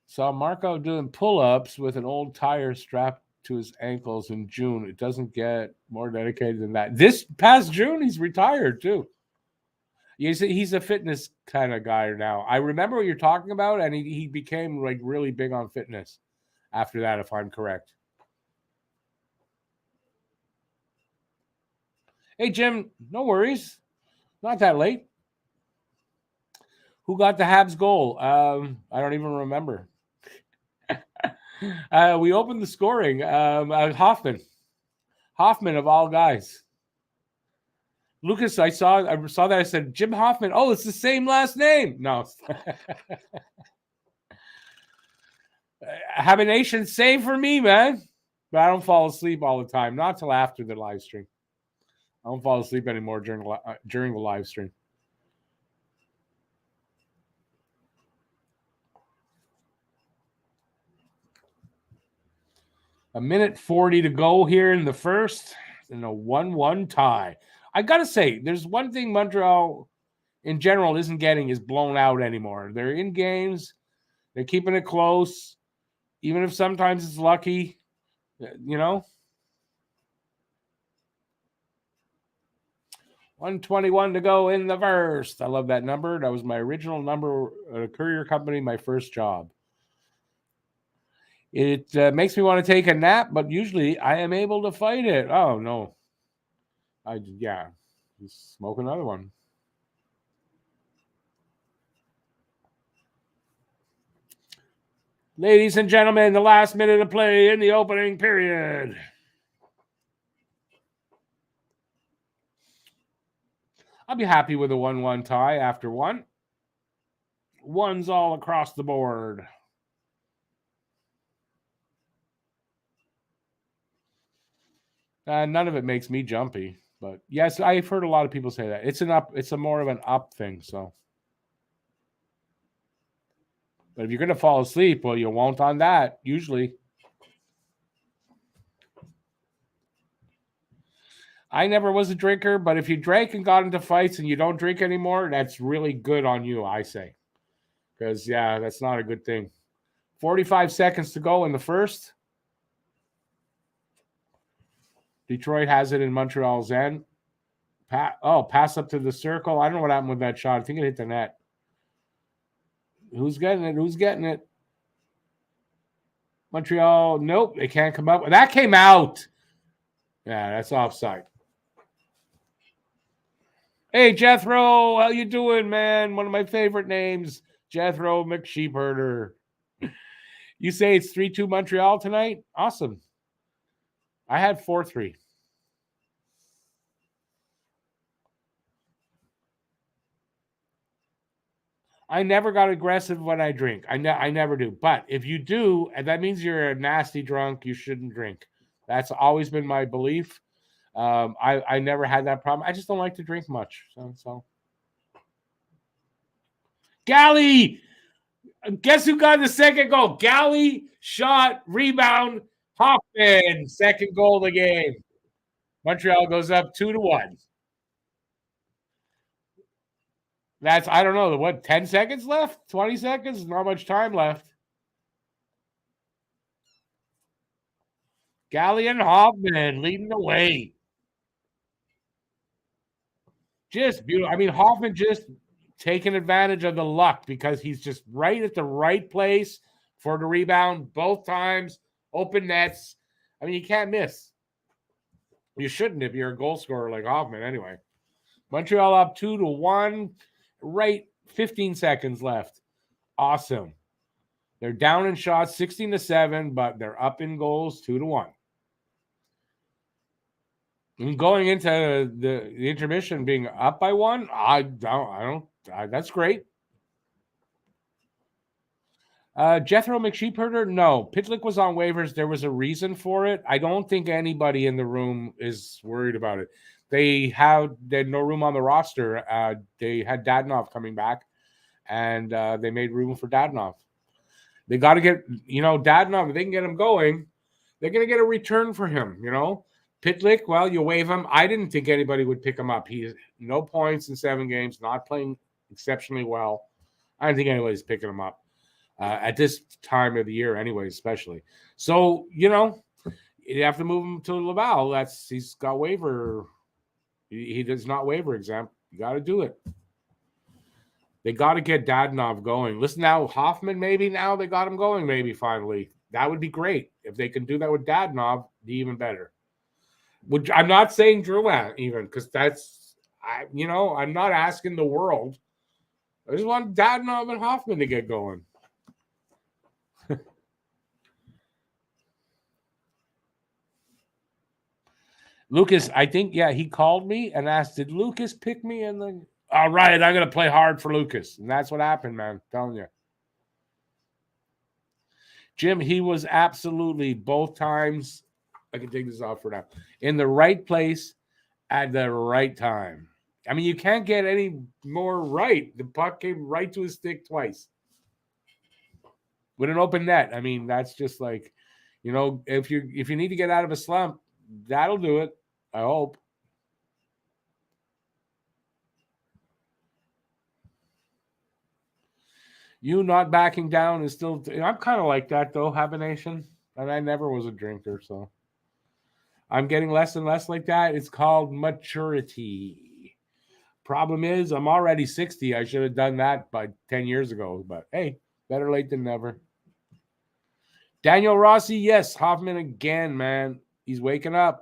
saw Marco doing pull-ups with an old tire strapped to his ankles in June. It doesn't get more dedicated than that. This past June, he's retired too. He's a fitness kind of guy now. I remember what you're talking about, and he became like really big on fitness after that, if I'm correct. Hey, Jim, no worries. Not that late. Who got the Habs goal? I don't even remember. We opened the scoring. Hoffman. Hoffman, of all guys. Lucas, I saw that. I said, Jim Hoffman. Oh, it's the same last name. No. Habination, same for me, man. But I don't fall asleep all the time. Not till after the live stream. I don't fall asleep anymore during the live stream. A minute 40 to go here in the first, and a 1-1 tie. I gotta say, there's one thing Montreal in general isn't getting is blown out anymore. They're in games, they're keeping it close, even if sometimes it's lucky, you know. 1:21 to go in the first. I love that number. That was my original number at a courier company, my first job. It makes me want to take a nap, but usually I am able to fight it. Oh, no. Just smoke another one. Ladies and gentlemen, the last minute of play in the opening period. I'll be happy with a 1-1 tie after one. Ones all across the board. None of it makes me jumpy, but yes, I've heard a lot of people say that. It's a more of an up thing, so. But if you're going to fall asleep, well, you won't on that, usually. I never was a drinker, but if you drank and got into fights and you don't drink anymore, that's really good on you, I say. Because, yeah, that's not a good thing. 45 seconds to go in the first. Detroit has it in Montreal's end. Pass up to the circle. I don't know what happened with that shot. I think it hit the net. Who's getting it? Montreal, nope, they can't come up. That came out. Yeah, that's offside. Hey, Jethro, how you doing, man? One of my favorite names, Jethro McSheepherder. You say it's 3-2 Montreal tonight? Awesome. I had 4-3. I never got aggressive when I drink. I never do. But if you do, and that means you're a nasty drunk, you shouldn't drink. That's always been my belief. I never had that problem. I just don't like to drink much. So. Galley! Guess who got the second goal? Galley, shot, rebound, Hoffman, second goal of the game. Montreal goes up 2-1. That's, I don't know, what, 10 seconds left? 20 seconds? Not much time left. Galley and Hoffman leading the way. Just beautiful. I mean, Hoffman just taking advantage of the luck because he's just right at the right place for the rebound both times. Open nets. I mean, you can't miss. You shouldn't if you're a goal scorer like Hoffman anyway. Montreal up 2-1. Right, 15 seconds left. Awesome. They're down in shots 16-7, but they're up in goals 2-1. And going into the intermission being up by one, that's great. Jethro McSheepherder, no. Pitlick was on waivers. There was a reason for it. I don't think anybody in the room is worried about it. They had no room on the roster. They had Dadonov coming back, and they made room for Dadonov. They got to get, Dadonov, if they can get him going, they're going to get a return for him, Pitlick, well, you waive him. I didn't think anybody would pick him up. He's no points in 7 games, not playing exceptionally well. I don't think anybody's picking him up at this time of the year anyway, especially. So, you have to move him to Laval. He's got waiver. He does not waiver exempt. You got to do it. They got to get Dadonov going. Listen now, Hoffman, maybe now they got him going, maybe finally. That would be great. If they can do that with Dadonov, be even better. I'm not saying Drouin even, because I'm not asking the world. I just want Dadonov and Hoffman to get going. Lucas, I think, yeah, he called me and asked, did Lucas pick me? And then, all right, I'm going to play hard for Lucas. And that's what happened, man. I'm telling you. Jim, he was absolutely both times. I can take this off for now. In the right place at the right time. I mean, you can't get any more right. The puck came right to his stick twice with an open net. I mean, that's just like, if you need to get out of a slump, that'll do it. I hope. You not backing down is still. I'm kind of like that though, Habination, and I never was a drinker, so I'm getting less and less like that. It's called maturity. Problem is, I'm already 60. I should have done that by 10 years ago, but hey, better late than never. Daniel Rossi, yes, Hoffman again, man. He's waking up.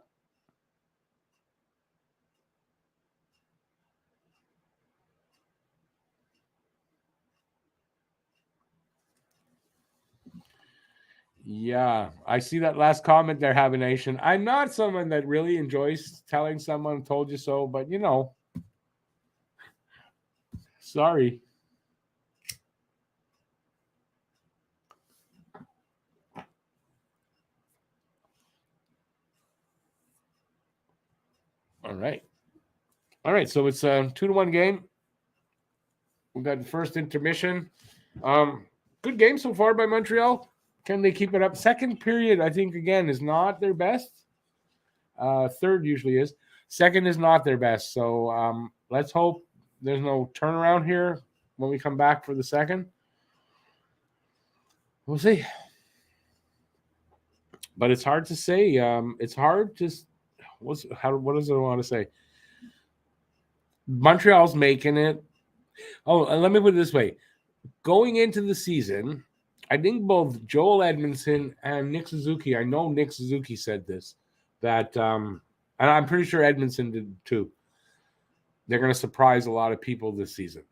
Yeah, I see that last comment there, Habination. I'm not someone that really enjoys telling someone told you so, but sorry. All right. All right, so it's a 2-1 game. We got the first intermission. Good game so far by Montreal. Can they keep it up? Second period, I think, again, is not their best. Third usually is. Second is not their best. So let's hope there's no turnaround here when we come back for the second. We'll see. But it's hard to say. It's hard to. What does I want to say? Montreal's making it. Oh, and let me put it this way. Going into the season, I think both Joel Edmondson and Nick Suzuki, I know Nick Suzuki said this, that, and I'm pretty sure Edmondson did too, they're going to surprise a lot of people this season.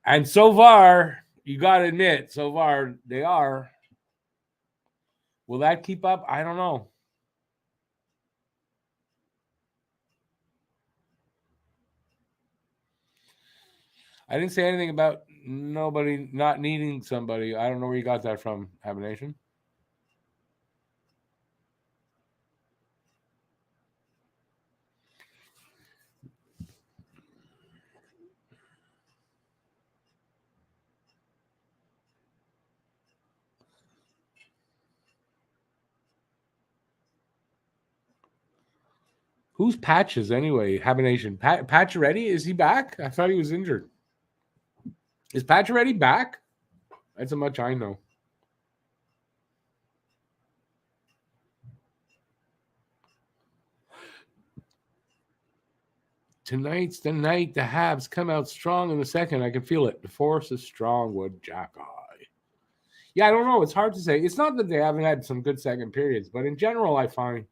And so far, you got to admit, so far they are. Will that keep up? I don't know. I didn't say anything about nobody not needing somebody. I don't know where you got that from, Habination. Who's Patches anyway? Habination. Pacioretty, is he back? I thought he was injured. Is Pacioretty back? That's how much I know. Tonight's the night the Habs come out strong in the second. I can feel it. The force is strong with Jack Eye. Yeah, I don't know. It's hard to say. It's not that they haven't had some good second periods, but in general, I find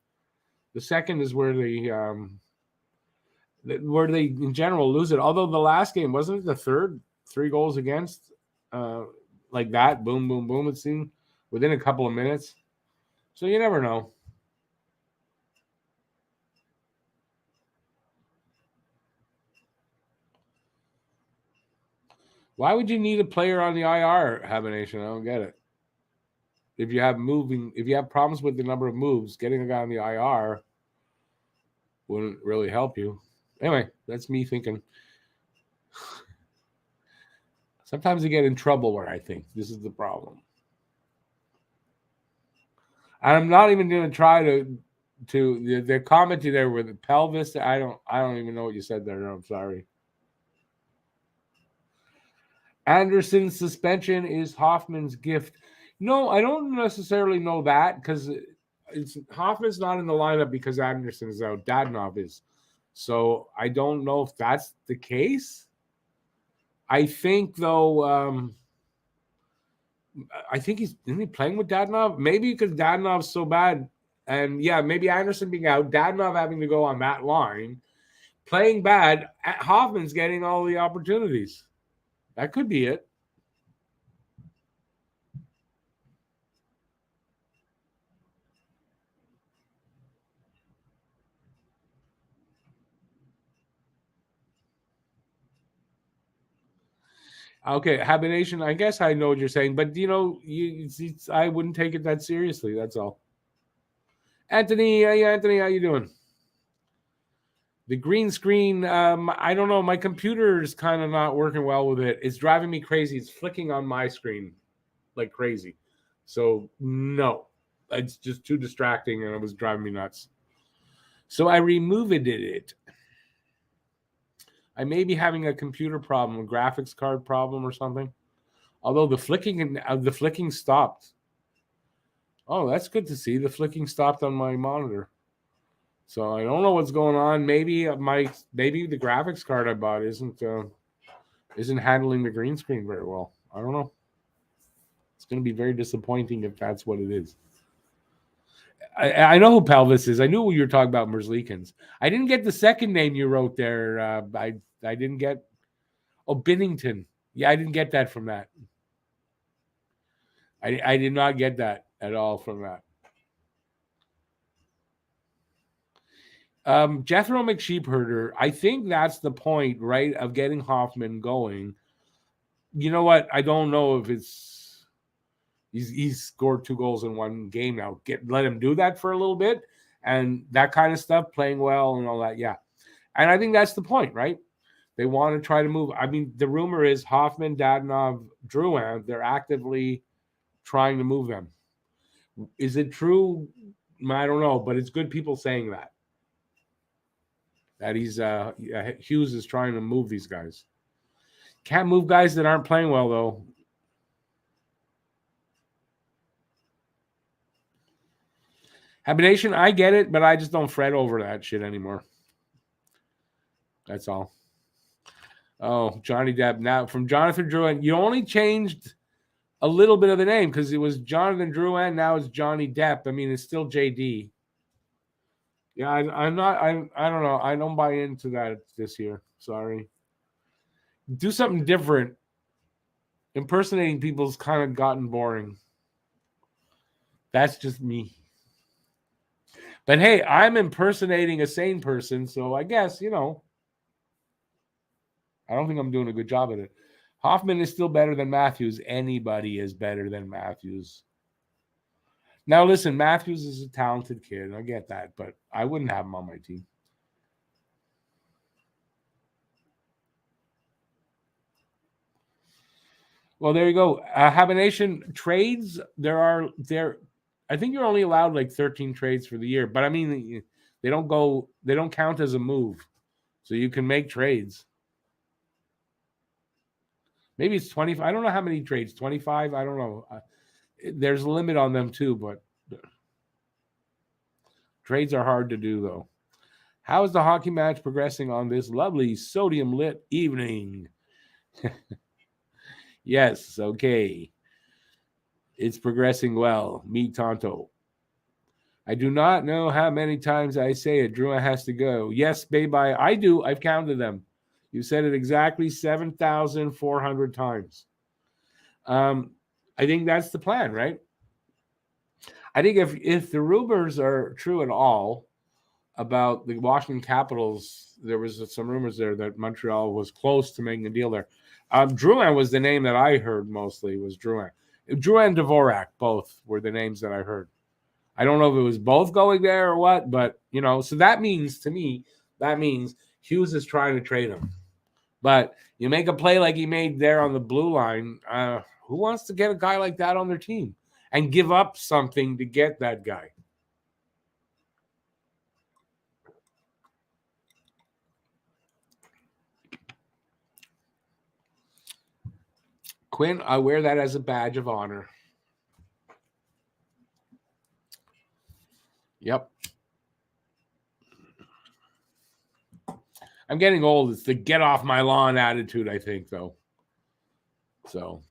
the second is where they in general lose it. Although the last game wasn't it the third, 3 goals against, like that, boom, boom, boom. It seemed within a couple of minutes. So you never know. Why would you need a player on the IR, Habination? I don't get it. If you have problems with the number of moves, getting a guy on the IR wouldn't really help you. Anyway, that's me thinking. Sometimes I get in trouble where I think this is the problem. And I'm not even going to try to the comment there with the pelvis. I don't even know what you said there. No, I'm sorry. Anderson's suspension is Hoffman's gift. No, I don't necessarily know that because Hoffman's not in the lineup because Anderson is out. Dadonov is. So I don't know if that's the case. I think though, I think isn't he playing with Dadonov? Maybe because Dadonov's so bad, and yeah, maybe Anderson being out, Dadonov having to go on that line, playing bad. Hoffman's getting all the opportunities. That could be it. Okay, Habination. I guess I know what you're saying, but I wouldn't take it that seriously. That's all. Anthony, hey, Anthony, how you doing? The green screen. I don't know. My computer is kind of not working well with it. It's driving me crazy. It's flicking on my screen like crazy. So no, it's just too distracting, and it was driving me nuts. So I removed it. I may be having a computer problem, a graphics card problem, or something. Although the flicking stopped. Oh, that's good to see. The flicking stopped on my monitor. So I don't know what's going on. Maybe the graphics card I bought isn't handling the green screen very well. I don't know. It's going to be very disappointing if that's what it is. I know who Pelvis is. I knew you were talking about Merzlikins. I didn't get the second name you wrote there. I didn't get. Oh, Binnington. Yeah, I didn't get that from that. I did not get that at all from that. Jethro McSheepherder, I think that's the point, right, of getting Hoffman going. You know what? I don't know if he's scored 2 goals in one game now. Let him do that for a little bit and that kind of stuff, playing well and all that. Yeah. And I think that's the point, right? They want to try to move. I mean, the rumor is Hoffman, Dadonov, Drouin, they're actively trying to move them. Is it true? I don't know, but it's good people saying that. That Hughes is trying to move these guys. Can't move guys that aren't playing well, though. Habitation, I get it, but I just don't fret over that shit anymore. That's all. Oh, Johnny Depp. Now, from Jonathan Drouin, you only changed a little bit of the name because it was Jonathan Drouin. Now it's Johnny Depp. I mean, it's still JD. Yeah, I'm not. I don't know. I don't buy into that this year. Sorry. Do something different. Impersonating people's kind of gotten boring. That's just me. But hey, I'm impersonating a sane person, so I guess, I don't think I'm doing a good job at it. Hoffman is still better than Matthews. Anybody is better than Matthews. Now, listen, Matthews is a talented kid. I get that, but I wouldn't have him on my team. Well, there you go. Habination trades. I think you're only allowed like 13 trades for the year, but I mean, they don't count as a move. So you can make trades. Maybe it's 25. I don't know how many trades. 25. I don't know. There's a limit on them too, but trades are hard to do though. How is the hockey match progressing on this lovely sodium lit evening? Yes. Okay. It's progressing well. Me Tonto. I do not know how many times I say it. Drew has to go. Yes, babe. I do. I've counted them. You said it exactly 7,400 times. I think that's the plan, right? I think if the rumors are true at all about the Washington Capitals, there was some rumors there that Montreal was close to making a deal there. Drouin was the name that I heard mostly, was Drouin. Drouin and Dvorak, both were the names that I heard. I don't know if it was both going there or what, but, so that means, to me, Hughes is trying to trade him. But you make a play like he made there on the blue line, who wants to get a guy like that on their team and give up something to get that guy? Quinn, I wear that as a badge of honor. Yep. I'm getting old. It's the get off my lawn attitude, I think, though. So,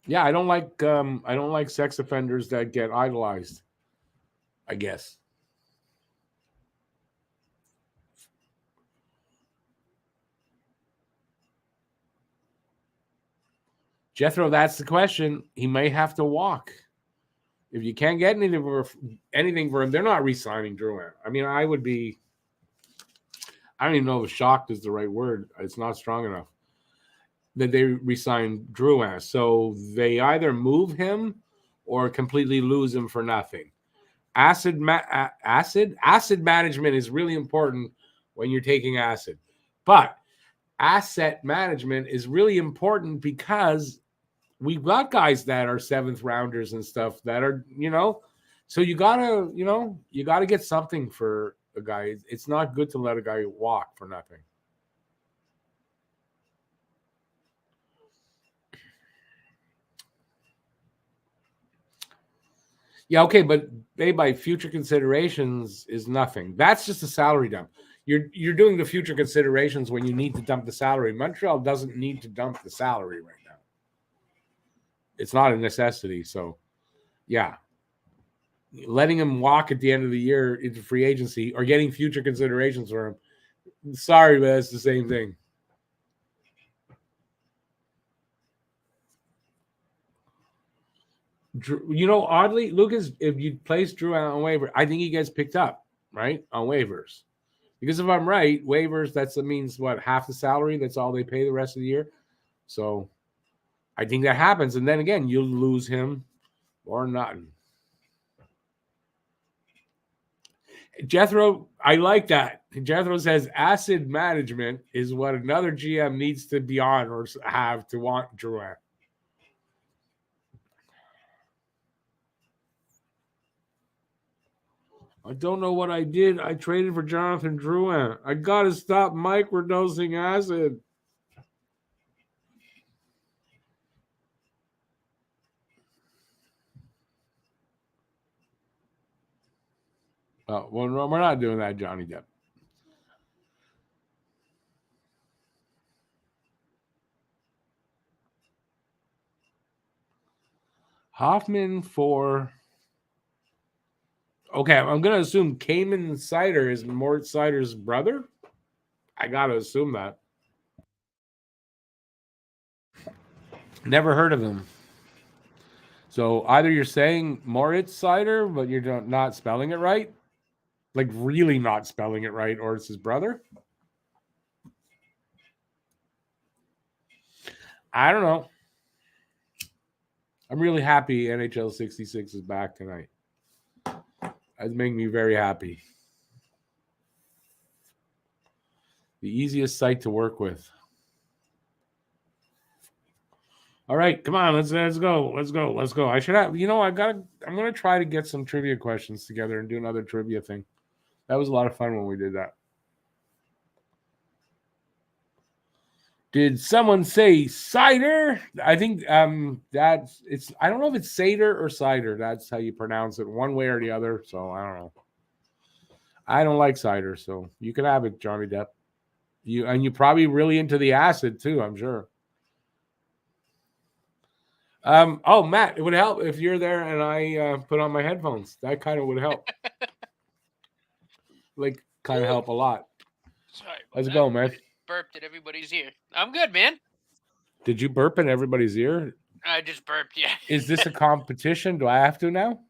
yeah, I don't like sex offenders that get idolized, I guess. Jethro, that's the question. He may have to walk. If you can't get anything for him, they're not re-signing Drouin. I mean, I would be. I don't even know if shocked is the right word. It's not strong enough. that they re-signed Drouin. So they either move him or completely lose him for nothing. Acid management is really important when you're taking acid, but asset management is really important because we've got guys that are seventh rounders and stuff that are, so you gotta get something for a guy. It's not good to let a guy walk for nothing. Yeah, okay, but pay by future considerations is nothing. That's just a salary dump. You're doing the future considerations when you need to dump the salary. Montreal doesn't need to dump the salary right now. It's not a necessity. So, yeah, letting him walk at the end of the year into free agency or getting future considerations for him. Sorry, but it's the same thing. Oddly, Lucas, if you place Drew on waiver, I think he gets picked up, right, on waivers. Because if I'm right, waivers, that means what, half the salary? That's all they pay the rest of the year. So I think that happens. And then again, you'll lose him or nothing. Jethro, I like that. Jethro says acid management is what another GM needs to be on or have to want Drouin. I don't know what I did. I traded for Jonathan Drouin. I got to stop microdosing acid. Well, we're not doing that, Johnny Depp. Hoffman for... Okay, I'm going to assume Cayman Cider is Mort Cider's brother. I got to assume that. Never heard of him. So either you're saying Moritz Cider, but you're not spelling it right, like really not spelling it right, or it's his brother. I don't know. I'm really happy NHL 66 is back tonight. That's making me very happy. The easiest site to work with. All right, come on, let's go. I should have, I'm gonna try to get some trivia questions together and do another trivia thing. That was a lot of fun when we did that. Did someone say cider? I think that's it's. I don't know if it's cider or cider. That's how you pronounce it, one way or the other. So I don't know. I don't like cider, so you can have it, Johnny Depp. You're probably really into the acid too, I'm sure. Oh, Matt, it would help if you're there and I put on my headphones. That kind of would help. Like, kind of help a lot. Sorry. Let's go, man. Burped at everybody's ear. I'm good, man. Did you burp in everybody's ear? I just burped, yeah. Is this a competition? Do I have to now?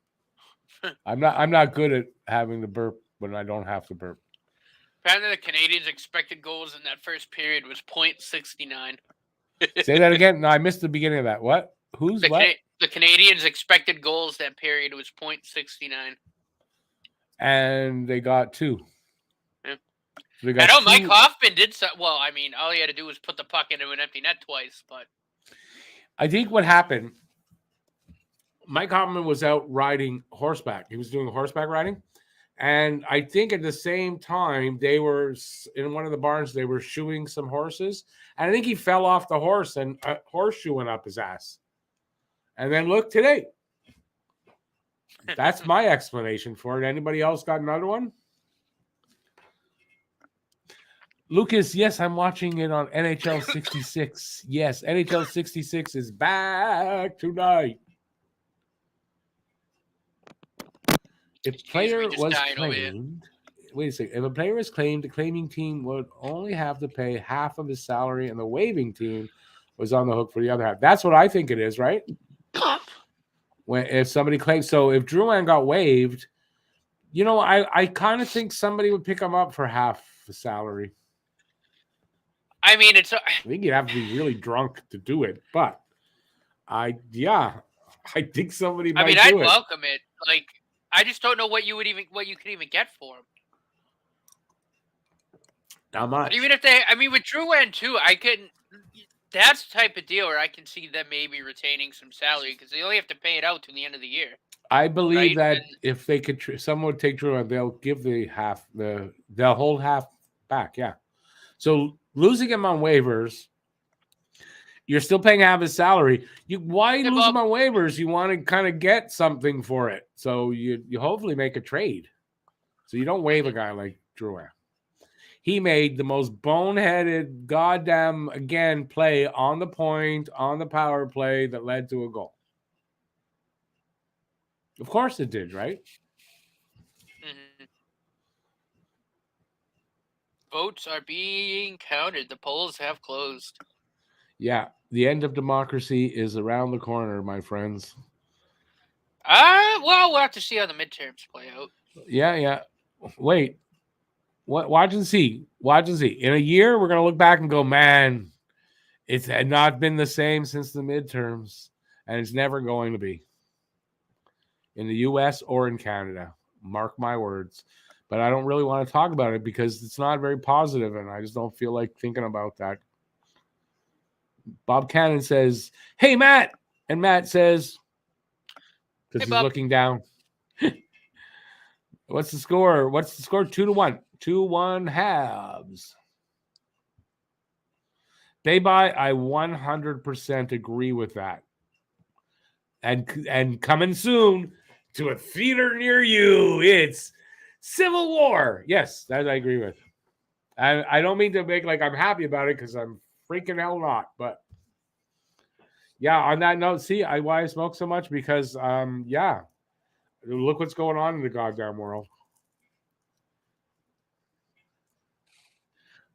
I'm not good at having to burp when I don't have to burp. Apparently the Canadiens' expected goals in that first period was .69. Say that again. No, I missed the beginning of that. What? Who's what? The Canadiens' expected goals that period was .69. And they got 2. Yeah. So I know Mike Hoffman did so. Well, I mean, all he had to do was put the puck into an empty net twice. But I think what happened, Mike Hoffman was out riding horseback. He was doing horseback riding. And I think at the same time, they were in one of the barns, they were shoeing some horses. And I think he fell off the horse and a horseshoe went up his ass. And then look today. That's my explanation for it. Anybody else got another one? Lucas, yes, I'm watching it on NHL 66. Yes, NHL 66 is back tonight. If a player was claimed, wait a second. If a player is claimed, the claiming team would only have to pay half of his salary, and the waiving team was on the hook for the other half. That's what I think it is, right? If somebody claims, so if Drouin got waived, I kind of think somebody would pick him up for half the salary. I mean, it's. I think you'd have to be really drunk to do it, but I think somebody might I'd do it. welcome it. Like, I just don't know what you could even get for him. Not much. Even if with Drouin too, I couldn't. That's the type of deal where I can see them maybe retaining some salary because they only have to pay it out to the end of the year. I believe right? that if they could, someone would take Drouin, they'll give they'll hold half back. Yeah. So losing him on waivers, you're still paying half his salary. Why lose him on waivers? You want to kind of get something for it. So you hopefully make a trade. So you don't waive a guy like Drouin. He made the most boneheaded goddamn play on the point, on the power play that led to a goal. Of course it did, right? Mm-hmm. Votes are being counted. The polls have closed. Yeah, the end of democracy is around the corner, my friends. Well, we'll have to see how the midterms play out. Yeah. Wait. Watch and see. In a year, we're going to look back and go, man, it's not been the same since the midterms, and it's never going to be. In the U.S. or in Canada. Mark my words. But I don't really want to talk about it because it's not very positive, and I just don't feel like thinking about that. Bob Cannon says, "Hey, Matt." And Matt says, because he's looking down. What's the score? 2-1. 2-1 Habs. I 100% agree with that. And coming soon to a theater near you, it's Civil War. Yes, that I agree with. I don't mean to make like I'm happy about it because I'm freaking hell not. But yeah, on that note, see, why I smoke so much because look what's going on in the goddamn world.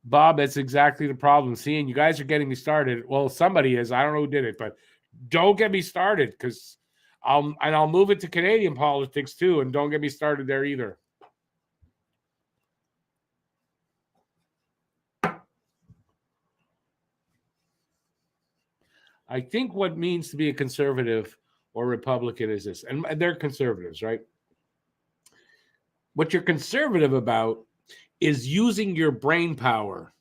Bob, that's exactly the problem. Seeing you guys are getting me started. Well, somebody is. I don't know who did it, but don't get me started because I'll move it to Canadian politics too, and don't get me started there either. I think what means to be a conservative or Republican is this, and they're conservatives, right? What you're conservative about is using your brain power.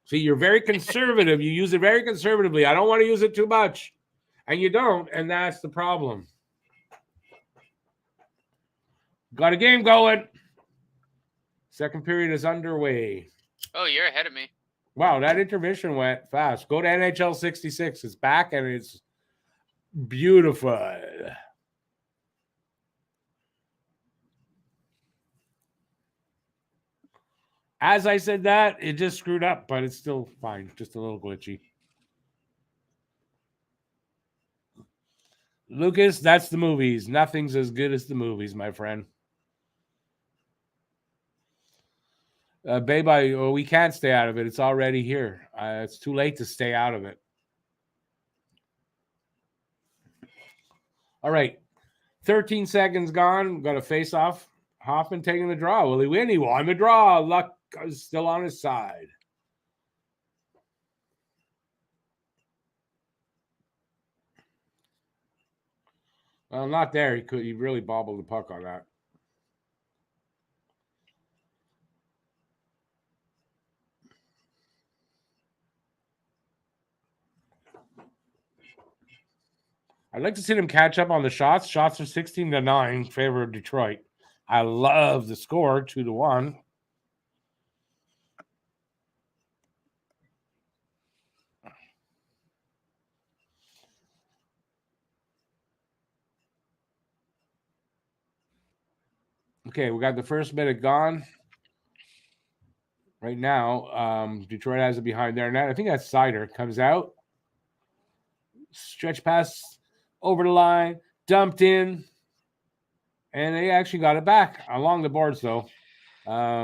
See, you're very conservative. You use it very conservatively. I don't want to use it too much. And you don't, and that's the problem. Got a game going. Second period is underway. Oh, you're ahead of me. Wow, that intermission went fast. Go to NHL 66. It's back, and it's beautiful. As I said that, it just screwed up, but it's still fine. Just a little glitchy. Lucas, that's the movies. Nothing's as good as the movies, my friend. Baby, we can't stay out of it. It's already here. It's too late to stay out of it. All right. 13 seconds gone. Got a face off. Hoffman taking the draw. Will he win? He won the draw. Luck is still on his side. Well, not there. He really bobbled the puck on that. I'd like to see them catch up on the shots. Shots are 16-9 in favor of Detroit. I love the score, 2-1. Okay, we got the first minute gone. Right now, Detroit has it behind their net. I think that's Sider. Comes out. Stretch pass over the line. Dumped in. And they actually got it back along the boards, though.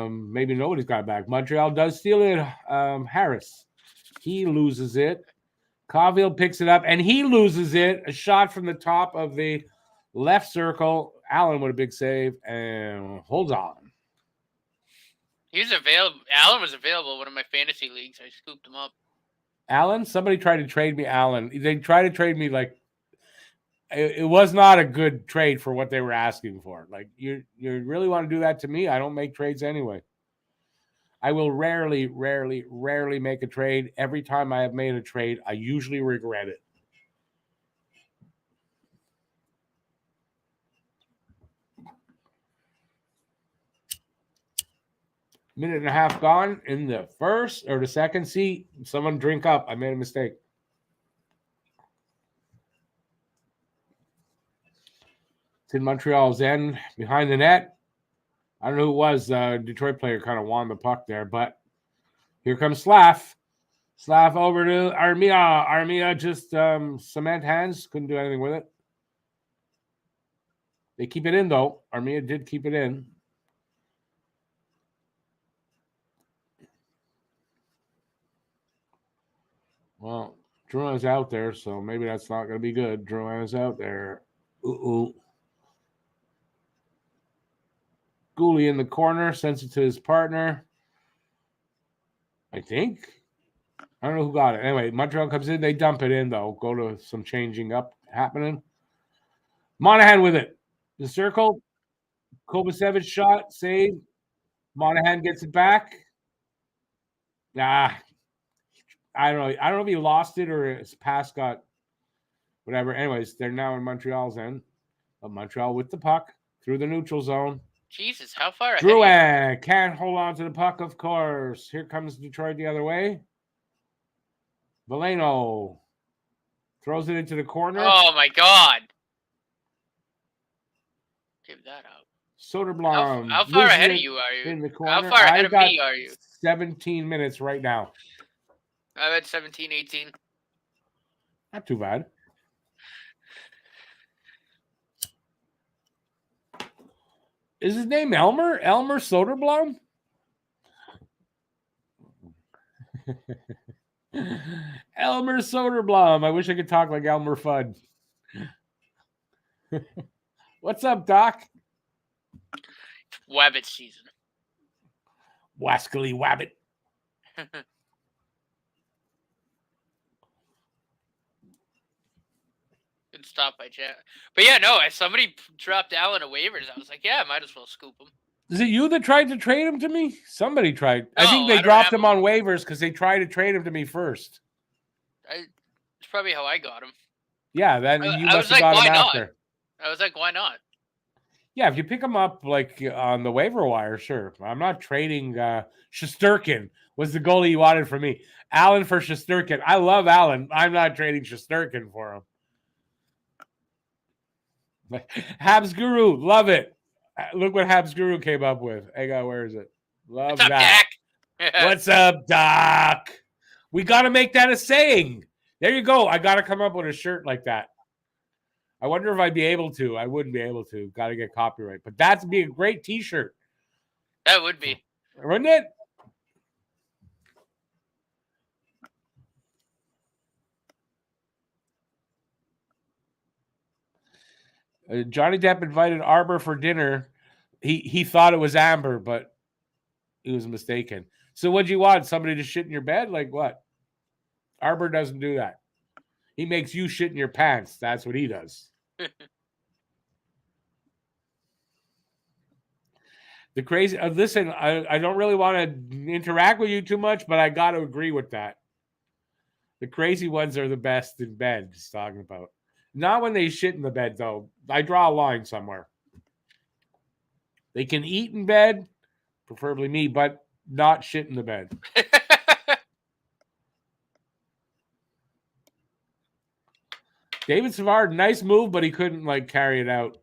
Maybe nobody's got it back. Montreal does steal it. Harris. He loses it. Caulfield picks it up, and he loses it. A shot from the top of the left circle. Allen with a big save and holds on. He was available. Allen was available in one of my fantasy leagues. I scooped him up. Allen? Somebody tried to trade me Allen. They tried to trade me like it was not a good trade for what they were asking for. Like you really want to do that to me? I don't make trades anyway. I will rarely make a trade. Every time I have made a trade, I usually regret it. Minute and a half gone in the first or the second seat. Someone drink up. I made a mistake. It's in Montreal's end behind the net. I don't know who it was. Detroit player kind of won the puck there, but here comes Slav. Slav over to Armia. Armia just cement hands. Couldn't do anything with it. They keep it in, though. Armia did keep it in. Well, Drouin's out there, so maybe that's not going to be good. Drouin's out there. Ooh. Gooley in the corner, sends it to his partner. I think. I don't know who got it. Anyway, Montreal comes in. They dump it in, though. Go to some changing up happening. Monahan with it. The circle. Kovacevic shot. Save. Monahan gets it back. I don't know. I don't know if he lost it or his pass got whatever. Anyways, they're now in Montreal's end. But Montreal with the puck through the neutral zone. Jesus, how far ahead? Drouin can't hold on to the puck, of course. Here comes Detroit the other way. Veleno throws it into the corner. Oh, my God. Give that out. Soderblom. How far ahead of you are you? In the corner. How far ahead of me are you? 17 minutes right now. I'm at 17, 18. Not too bad. Is his name Elmer? Elmer Soderblom? Elmer Soderblom. I wish I could talk like Elmer Fudd. What's up, Doc? Wabbit season. Wascally Wabbit. Good stop by Jack. But yeah, no, somebody dropped Allen to waivers. I was like, yeah, I might as well scoop him. Is it you that tried to trade him to me? Somebody tried. No, I think they dropped him on waivers because they tried to trade him to me first. It's probably how I got him. Yeah, then you must have got him after. I was like, why not? Yeah, if you pick him up like on the waiver wire, sure. I'm not trading Shesterkin was the goalie you wanted from me. Allen for Shesterkin. I love Allen. I'm not trading Shesterkin for him. Habs Guru, love it. Look what Habs Guru came up with. Hey, God, where is it? Love What's that. Up, Doc? What's up, Doc? We got to make that a saying. There you go. I got to come up with a shirt like that. I wonder if I'd be able to. I wouldn't be able to. Got to get copyright. But that'd be a great T-shirt. That would be. Wouldn't it? Johnny Depp invited Arbor for dinner. He thought it was Amber, but he was mistaken. So what'd you want? Somebody to shit in your bed? Like what? Arbor doesn't do that. He makes you shit in your pants. That's what he does. The crazy, listen, I don't really want to interact with you too much, but I got to agree with that. The crazy ones are the best in bed, just talking about. Not when they shit in the bed, though. I draw a line somewhere. They can eat in bed, preferably me, but not shit in the bed. David Savard, nice move, but he couldn't carry it out.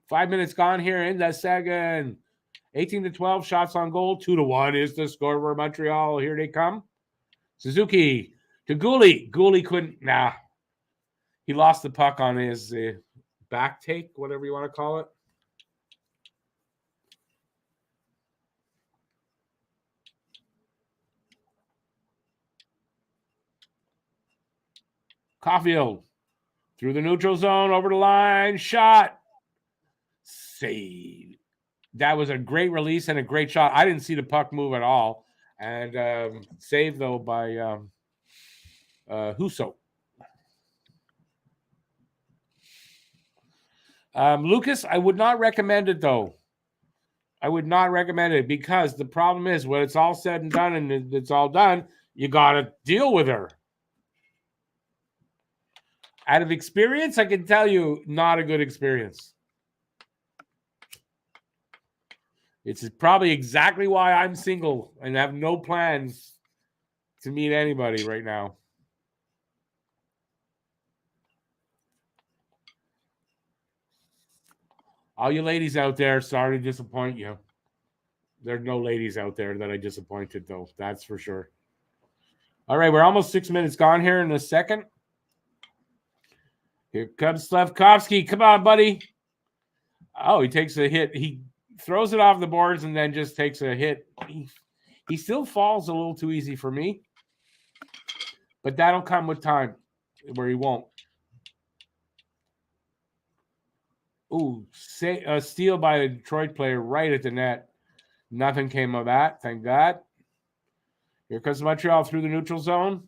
5 minutes gone here in the second. 18-12 shots on goal. 2-1 is the score for Montreal. Here they come. Suzuki to Gooley. Gooley couldn't. Nah. He lost the puck on his back take, whatever you want to call it. Caulfield through the neutral zone, over the line, shot. Save. That was a great release and a great shot. I didn't see the puck move at all. And saved, though, by Husso. Lucas, I would not recommend it, though. I would not recommend it because the problem is when it's all said and done and it's all done, you got to deal with her. Out of experience, I can tell you, not a good experience. It's probably exactly why I'm single and have no plans to meet anybody right now. All you ladies out there, sorry to disappoint you. There's no ladies out there that I disappointed, though. That's for sure. All right, we're almost 6 minutes gone here in a second. Here comes Slavkovsky. Come on, buddy. Oh, he takes a hit. He throws it off the boards and then just takes a hit. He still falls a little too easy for me. But that'll come with time where he won't. Ooh, steal by a Detroit player right at the net. Nothing came of that, thank God. Here comes Montreal through the neutral zone.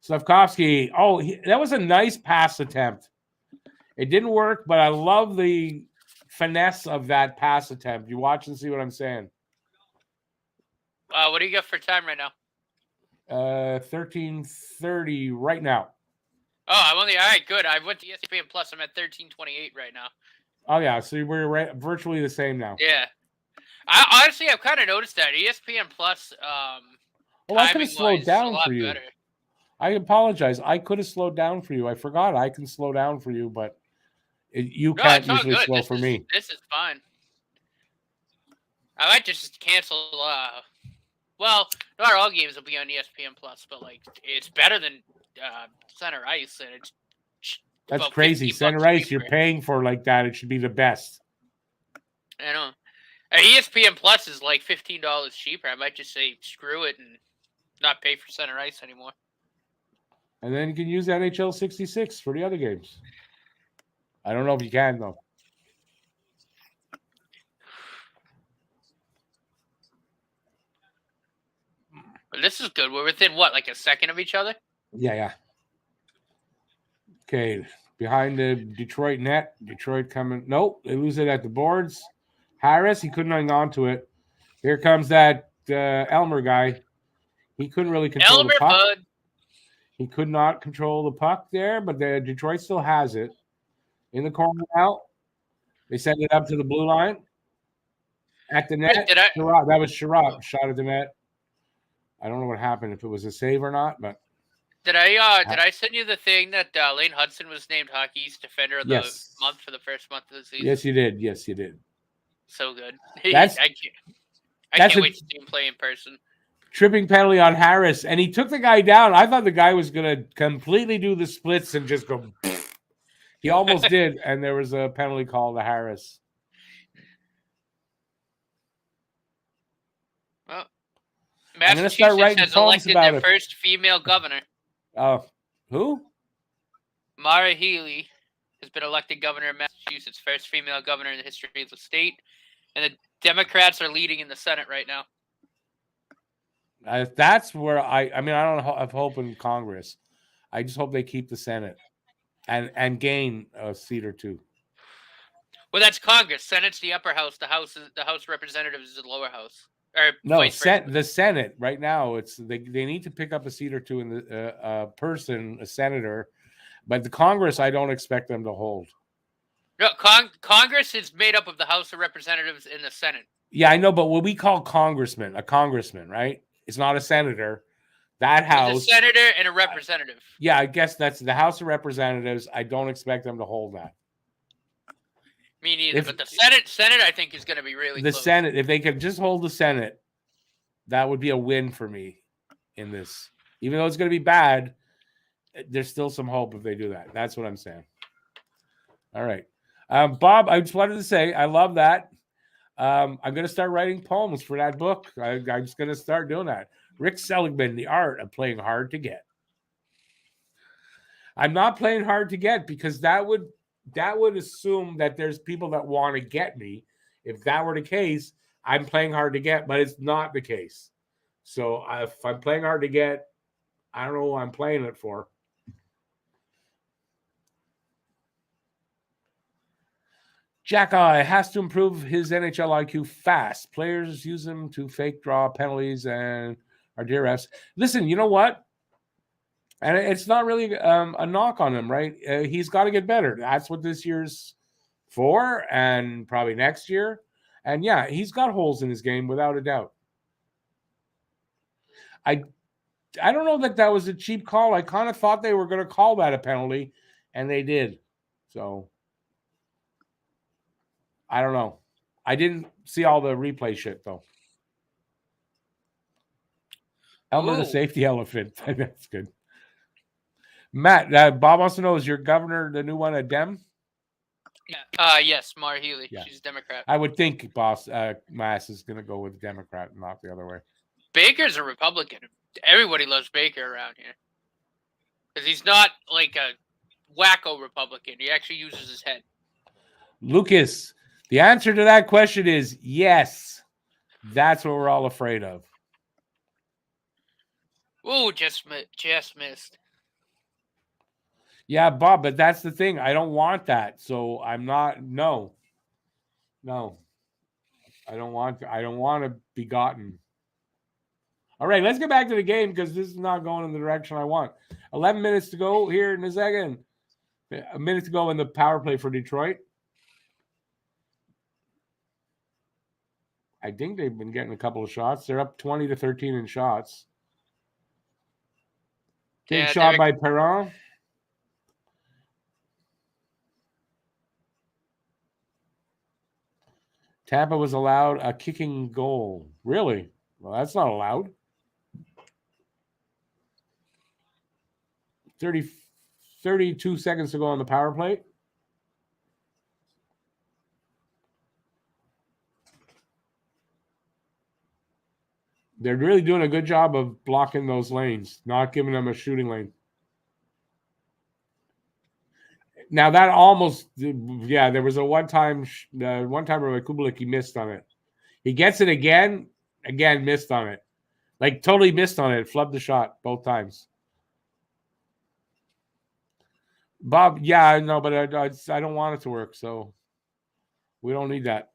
Slavkovsky. Oh, that was a nice pass attempt. It didn't work, but I love the finesse of that pass attempt. You watch and see what I'm saying. What do you got for time right now? 13:30 right now. Oh, I'm only all right. Good. I went to ESPN Plus. I'm at 13:28 right now. Oh yeah, so we're virtually the same now. Yeah. I've kind of noticed that ESPN Plus. I could have slowed down for you. Better. I apologize. I could have slowed down for you. I forgot I can slow down for you, but you can't usually slow for me. This is fine. I might just cancel. Well, not all games will be on ESPN Plus, but like it's better than Center Ice, and it's that's crazy. Center Ice, you're paying for like that. It should be the best. I know. ESPN Plus is like $15 cheaper. I might just say screw it and not pay for Center Ice anymore. And then you can use NHL 66 for the other games. I don't know if you can, though. But this is good. We're within, what, like a second of each other? Yeah. Okay, behind the Detroit net. Detroit coming. Nope, they lose it at the boards. Harris, he couldn't hang on to it. Here comes that Elmer guy. He couldn't really control the puck. Bud. He could not control the puck there, but Detroit still has it. In the corner now. They send it up to the blue line. At the net. That was Sherrod shot at the net. I don't know what happened, if it was a save or not, but did I send you the thing that Lane Hudson was named Hockey East Defender of the month for the first month of the season? Yes, you did. So good. I can't wait to see him play in person. Tripping penalty on Harris, and he took the guy down. I thought the guy was going to completely do the splits and just go. He almost did, and there was a penalty call to Harris. Well, Massachusetts has elected their first female governor. Who? Mara Healey has been elected governor of Massachusetts, first female governor in the history of the state, and the Democrats are leading in the Senate right now. That's where I don't have hope in Congress. I just hope they keep the Senate and gain a seat or two. Well, that's Congress. Senate's the upper house. The House of Representatives is the lower house. The Senate right now. They need to pick up a seat or two in the a senator, but the Congress I don't expect them to hold. No, Congress is made up of the House of Representatives and the Senate. Yeah, I know, but what we call a congressman, right? It's not a senator. That house, a senator and a representative. Yeah, I guess that's the House of Representatives. I don't expect them to hold that. Me neither. But the Senate, I think, is going to be really close. The Senate, if they could just hold the Senate, that would be a win for me in this. Even though it's going to be bad, there's still some hope if they do that. That's what I'm saying. All right. Bob, I just wanted to say I love that. I'm going to start writing poems for that book. I'm just going to start doing that. Rick Seligman, The Art of Playing Hard to Get. I'm not playing hard to get because that would assume that there's people that want to get me If that were the case, I'm playing hard to get, but it's not the case. So if I'm playing hard to get, I don't know what I'm playing it for. Jack Eye has to improve his NHL IQ fast. Players use him to fake draw penalties and are dear refs. Listen, you know what? And it's not really a knock on him, right? He's got to get better. That's what this year's for, and probably next year. And yeah, he's got holes in his game without a doubt. I don't know that was a cheap call. I kind of thought they were going to call that a penalty, and they did. So I don't know. I didn't see all the replay shit, though. Elmer the safety elephant. That's good. Matt, Bob wants to know, is your governor the new one a Dem? Yeah. Yes, Mara Healy. Yeah. She's a Democrat. I would think Mass is going to go with the Democrat, not the other way. Baker's a Republican. Everybody loves Baker around here. Because he's not like a wacko Republican. He actually uses his head. Lucas, the answer to that question is yes. That's what we're all afraid of. Ooh, just missed. Yeah, Bob, but that's the thing. I don't want that. So I'm not. No. I don't want to be gotten. All right, let's get back to the game because this is not going in the direction I want. 11 minutes to go here in a second. A minute to go in the power play for Detroit. I think they've been getting a couple of shots. They're up 20-13 in shots. Big shot by Perron. Tampa was allowed a kicking goal. Really? Well, that's not allowed. 32 seconds to go on the power play. They're really doing a good job of blocking those lanes, not giving them a shooting lane. Now that almost, there was a one-timer by Kubalik, he missed on it. He gets it again, missed on it. Like totally missed on it, flubbed the shot both times. Bob, yeah, I know, but I don't want it to work, so we don't need that.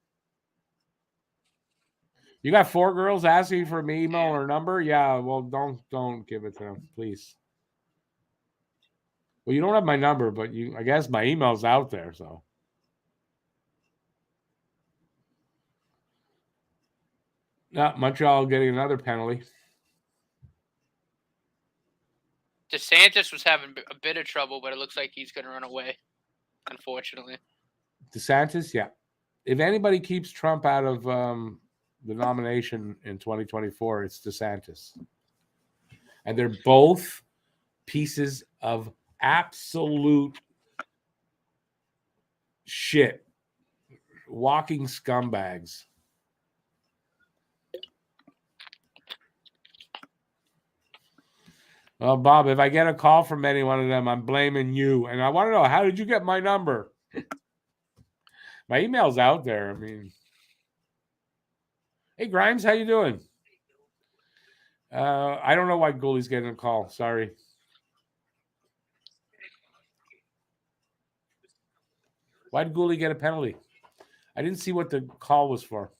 You got 4 girls asking for me email or number? Yeah, well, don't give it to them, please. Well, you don't have my number, but I guess my email's out there, so. No, Montreal getting another penalty. DeSantis was having a bit of trouble, but it looks like he's going to run away, unfortunately. DeSantis, yeah. If anybody keeps Trump out of the nomination in 2024, it's DeSantis. And they're both pieces of absolute shit. Walking scumbags. Well, Bob, if I get a call from any one of them, I'm blaming you. And I want to know, how did you get my number? My email's out there. I mean, hey, Grimes, how you doing? I don't know why goalie's getting a call. Sorry. Why did Goalie get a penalty? I didn't see what the call was for.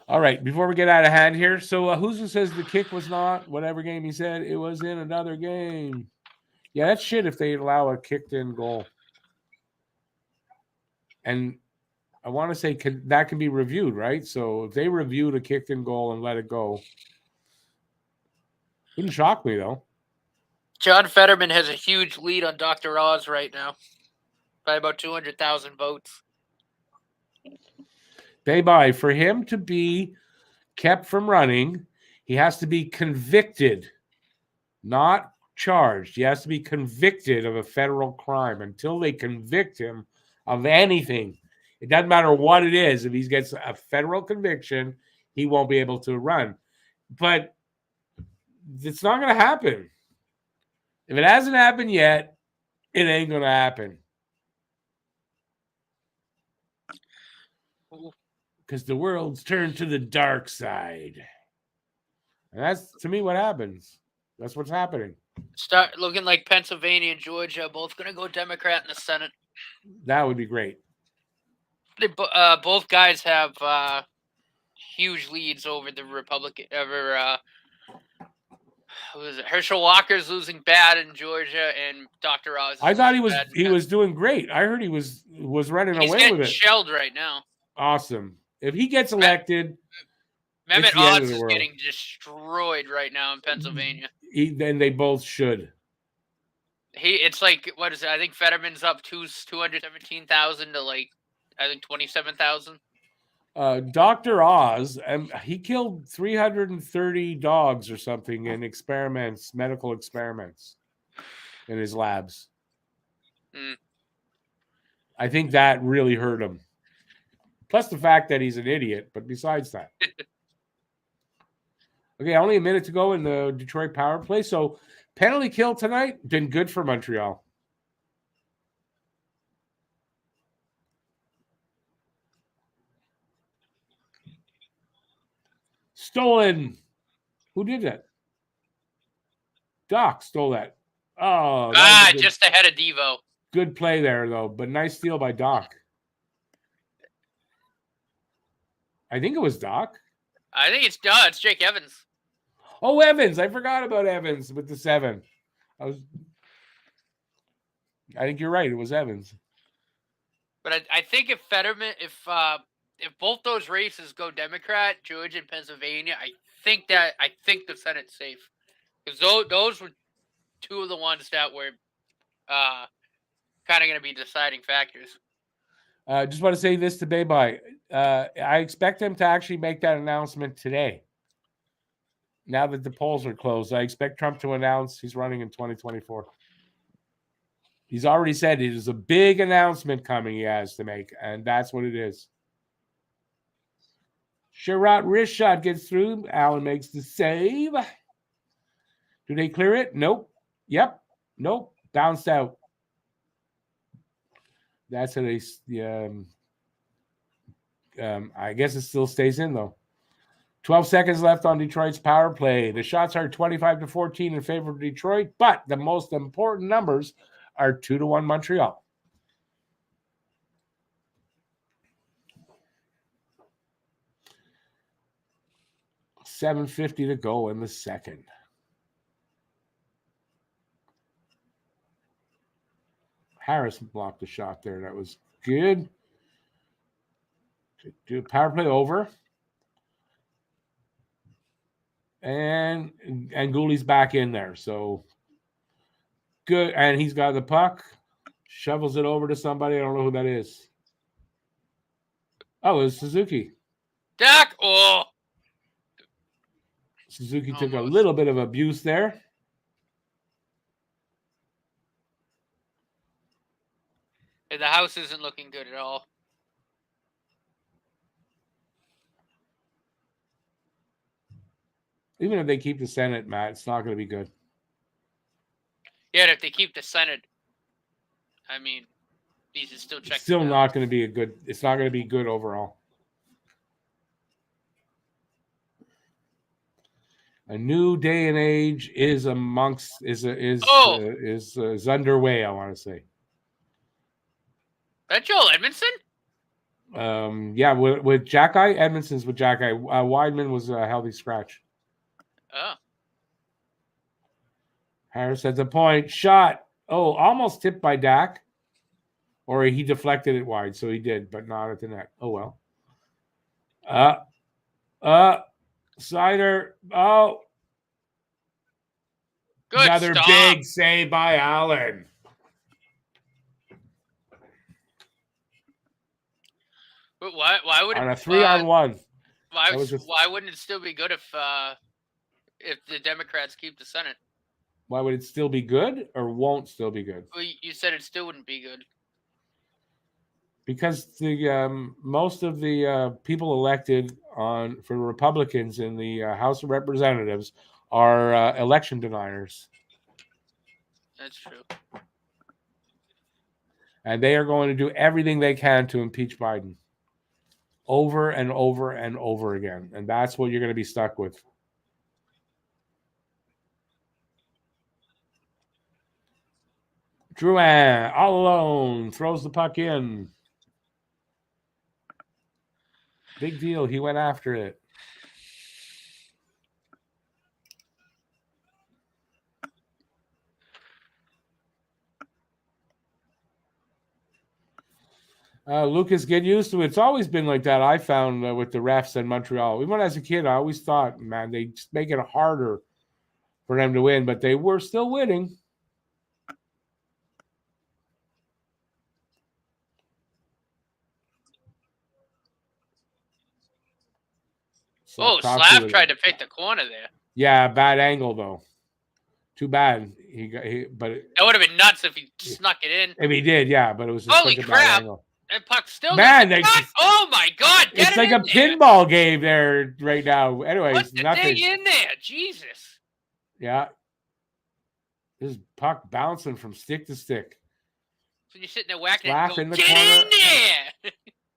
All right, before we get out of hand here, so Huzo says the kick was not whatever game he said. It was in another game. Yeah, that's shit if they allow a kicked-in goal. And I want to say that can be reviewed, right? So if they reviewed a kicked-in goal and let it go, wouldn't shock me, though. John Fetterman has a huge lead on Dr. Oz right now by about 200,000 votes. Bye-bye. For him to be kept from running, he has to be convicted, not charged. He has to be convicted of a federal crime. Until they convict him of anything, it doesn't matter what it is. If he gets a federal conviction, he won't be able to run. But it's not going to happen. If it hasn't happened yet, it ain't going to happen. Because the world's turned to the dark side. And that's, to me, what happens. That's what's happening. Start looking like Pennsylvania and Georgia both going to go Democrat in the Senate. That would be great. Both guys have huge leads over the Republican. Who is it? Herschel Walker's losing bad in Georgia, and Dr. Oz. I thought he was doing great. I heard he was running away with it. He's getting shelled right now. Awesome. If he gets elected, Mehmet Oz is getting destroyed right now in Pennsylvania. Then they both should. It's like, what is it? I think Fetterman's up 217,000 to like, I think 27,000. Dr. Oz, he killed 330 dogs or something in experiments, medical experiments in his labs. I think that really hurt him. Plus the fact that he's an idiot, but besides that. Okay, only a minute to go in the Detroit power play. So penalty kill tonight, been good for Montreal. Stolen. Who did that? Doc stole that. Oh, just ahead of Devo. Good play there, though, but nice steal by Doc. I think it was Doc. I think it's Jake Evans. Oh, Evans. I forgot about Evans with the 7. I think you're right. It was Evans. But I think if Fetterman, if both those races go Democrat, Georgia and Pennsylvania, I think the Senate's safe. Because those were two of the ones that were kind of going to be deciding factors. Just want to say this to Baby. I expect him to actually make that announcement today. Now that the polls are closed, I expect Trump to announce he's running in 2024. He's already said it is a big announcement coming he has to make, and that's what it is. Sherrod wrist shot gets through. Allen makes the save. Do they clear it? Nope. Yep. Nope. Bounced out. That's how they. I guess it still stays in though. 12 seconds left on Detroit's power play. The shots are 25-14 in favor of Detroit, but the most important numbers are 2-1 Montreal. $7:50 to go in the second. Harris blocked the shot there. That was good. Do power play over. And Gooley's back in there. So good. And he's got the puck. Shovels it over to somebody. I don't know who that is. Oh, it's Suzuki. Dak. Oh. Suzuki took a little bit of abuse there. The house isn't looking good at all. Even if they keep the Senate, Matt, it's not going to be good. Yeah, if they keep the Senate, I mean, these are still checking. Still not going to be a good. It's not going to be good overall. A new day and age is amongst is underway. I want to say. That Joel Edmondson? Yeah, with Jack Eye. Edmondson's with Jack Eye. Weidman was a healthy scratch. Oh. Harris has a point. Shot. Oh, almost tipped by Dak. Or he deflected it wide, so he did, but not at the net. Oh, well. Sider. Oh. Good Another stop. Big save by Allen. But why would on a 3-on-1? Why wouldn't it still be good if the Democrats keep the Senate? Why would it still be good or won't still be good? Well, you said it still wouldn't be good. because the most of the people elected for Republicans in the House of Representatives are election deniers, That's true. and they are going to do everything they can to impeach Biden over and over and over again, and that's what you're going to be stuck with. Drouin, all alone, throws the puck in. Big deal. He went after it. Lucas, get used to it. It's always been like that. I found with the refs in Montreal. Even as a kid, I always thought, man, they just make it harder for them to win, but they were still winning. Slav tried to pick the corner there. Yeah, bad angle though. Too bad. But that would have been nuts if he snuck it in. If he did, yeah, but it was just holy such a crap! Bad angle. That puck still. Man, oh my god! It's like a pinball game there right now. Anyways, put the thing in there, Jesus. Yeah. This puck bouncing from stick to stick. So you're sitting there whacking Slap it in the Get corner. in there!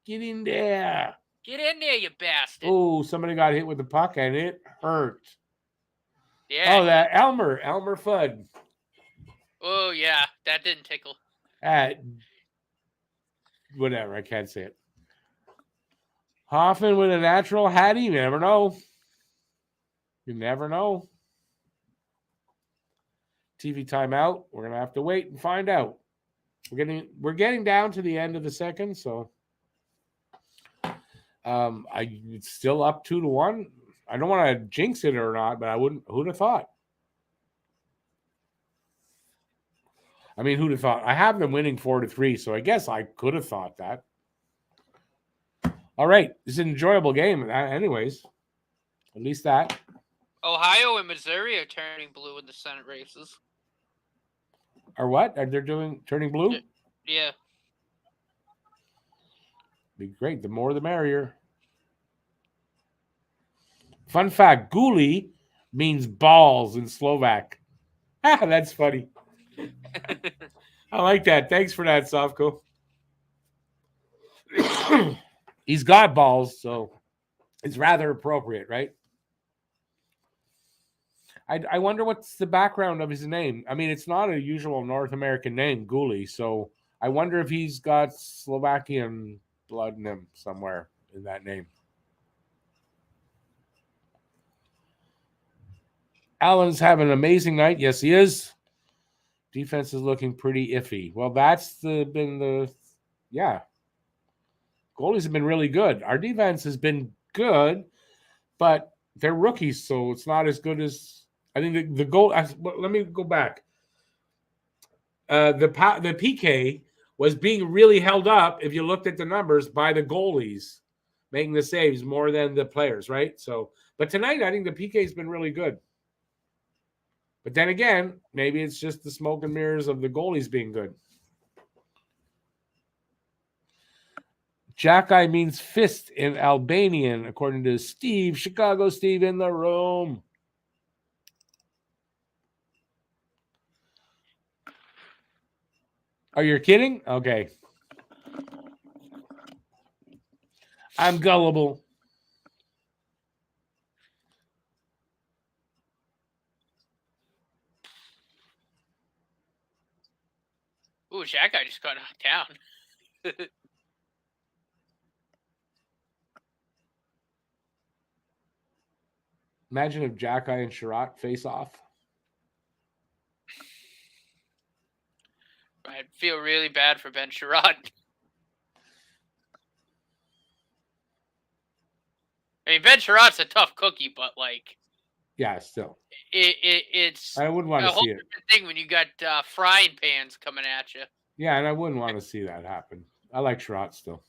Get in there! Get in there, you bastard! Oh, somebody got hit with the puck and it hurt. Yeah. Oh, that Elmer Fudd. Oh yeah, that didn't tickle. Whatever, I can't say it. Hoffman with a natural Hattie, you never know. You never know. TV timeout. We're gonna have to wait and find out. We're getting down to the end of the second, so it's still up 2-1. I don't want to jinx it or not, but I wouldn't. Who'd have thought? I mean, who'd have thought? I have them winning 4-3, so I guess I could have thought that. All right, it's an enjoyable game, anyways. At least that. Ohio and Missouri are turning blue in the Senate races. Or what? Are they turning blue? Yeah. Be great. The more, the merrier. Fun fact: Guli means balls in Slovak. That's funny. I like that. Thanks for that, Sofko. He's got balls, so it's rather appropriate, right? I wonder what's the background of his name. I mean, it's not a usual North American name, Guli, so I wonder if he's got Slovakian blood in him somewhere in that name. Allen's having an amazing night. Yes, he is. Defense is looking pretty iffy. Well, that's yeah. Goalies have been really good. Our defense has been good, but they're rookies, so it's not as good as I think the goal. Let me go back. The PK was being really held up, if you looked at the numbers, by the goalies making the saves more than the players, right? So, but tonight I think the PK has been really good. But then again, maybe it's just the smoke and mirrors of the goalies being good. Jackeye means fist in Albanian, according to Steve. Chicago Steve in the room. Are you kidding? Okay. I'm gullible. Ooh, Jackeye just got knocked down. Imagine if Jackeye and Sherratt face off. I'd feel really bad for Ben Sherratt. I mean, Ben Sherratt's a tough cookie, but like, yeah, still, it's. I wouldn't want to see it. Thing when you got frying pans coming at you. Yeah, and I wouldn't want to see that happen. I like Sherratt still.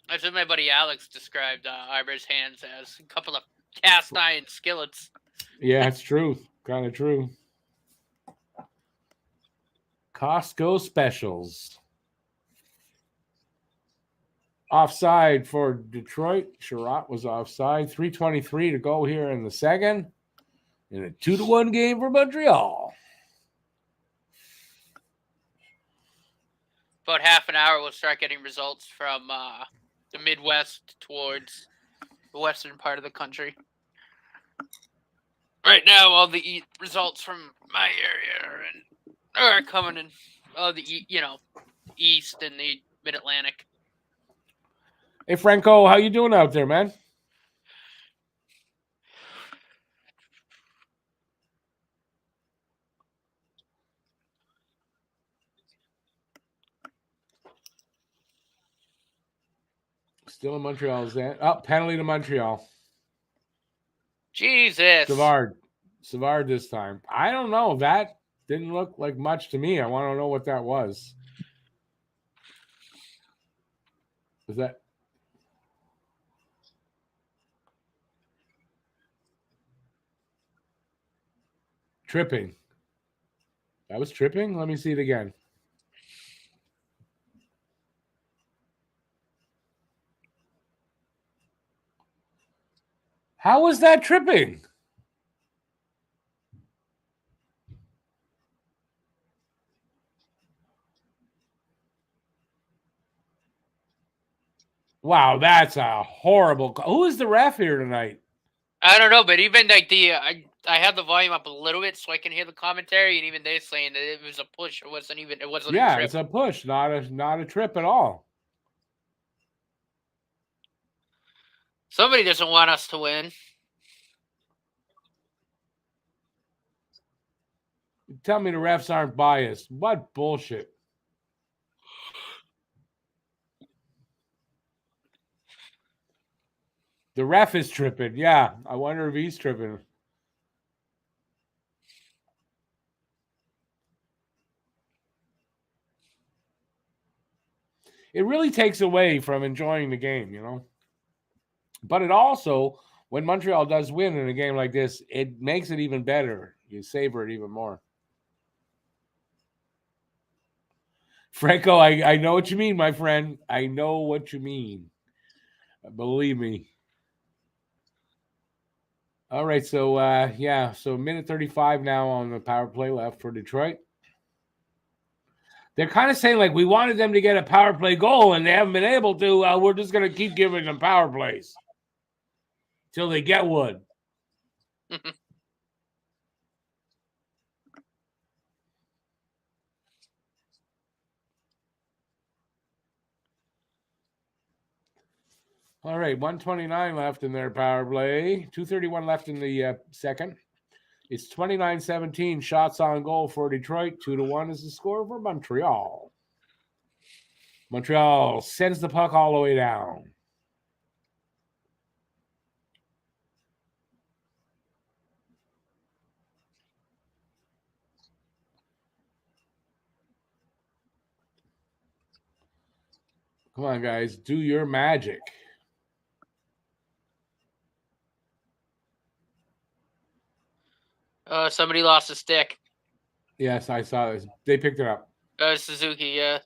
That's what my buddy Alex described Iber's hands as, a couple of cast iron skillets. Yeah, it's true. Kind of true. Costco specials. Offside for Detroit. Sherratt was offside. 3:23 to go here in the second. In a 2-1 game for Montreal. About half an hour, we'll start getting results from the Midwest towards the western part of the country. Right now, all the results from my area are coming in the east and the Mid-Atlantic. Hey, Franco, how you doing out there, man? Still in Montreal. Penalty to Montreal. Jesus. Savard this time. I don't know. That didn't look like much to me. I want to know what that was. Was that tripping? That was tripping? Let me see it again. How was that tripping? Wow, that's a horrible. Who is the ref here tonight? I don't know, but even like I have the volume up a little bit so I can hear the commentary, and even they're saying that it was a push. It wasn't a trip. It's a push, not a trip at all. Somebody doesn't want us to win. Tell me the refs aren't biased. What bullshit. The ref is tripping. Yeah, I wonder if he's tripping. It really takes away from enjoying the game, you know. But it also, when Montreal does win in a game like this, it makes it even better. You savor it even more. Franco, I know what you mean, my friend. I know what you mean. Believe me. All right, so so minute 35 now on the power play left for Detroit. They're kind of saying like we wanted them to get a power play goal and they haven't been able to. We're just going to keep giving them power plays till they get one. All right, 1:29 left in their power play. 2:31 left in the second. It's 29-17 shots on goal for Detroit. 2-1 is the score for Montreal. Montreal sends the puck all the way down. Come on, guys, do your magic. Somebody lost a stick. Yes, I saw this. They picked it up. Suzuki, yeah.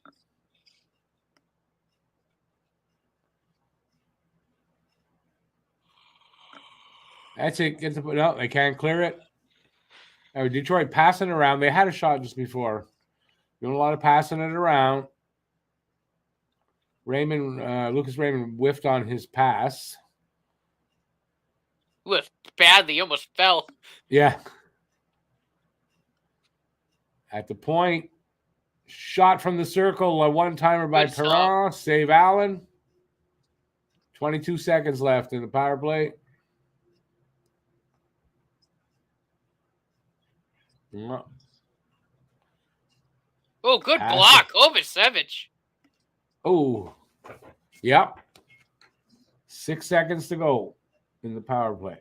That's it. No, they can't clear it. Detroit passing around. They had a shot just before. Doing a lot of passing it around. Lucas Raymond whiffed on his pass. Whiffed badly. He almost fell. Yeah. At the point, shot from the circle, a one-timer by Perron. Save Allen. 22 seconds left in the power play. Oh, good block. Kovacevic. Oh, yep. 6 seconds to go in the power play.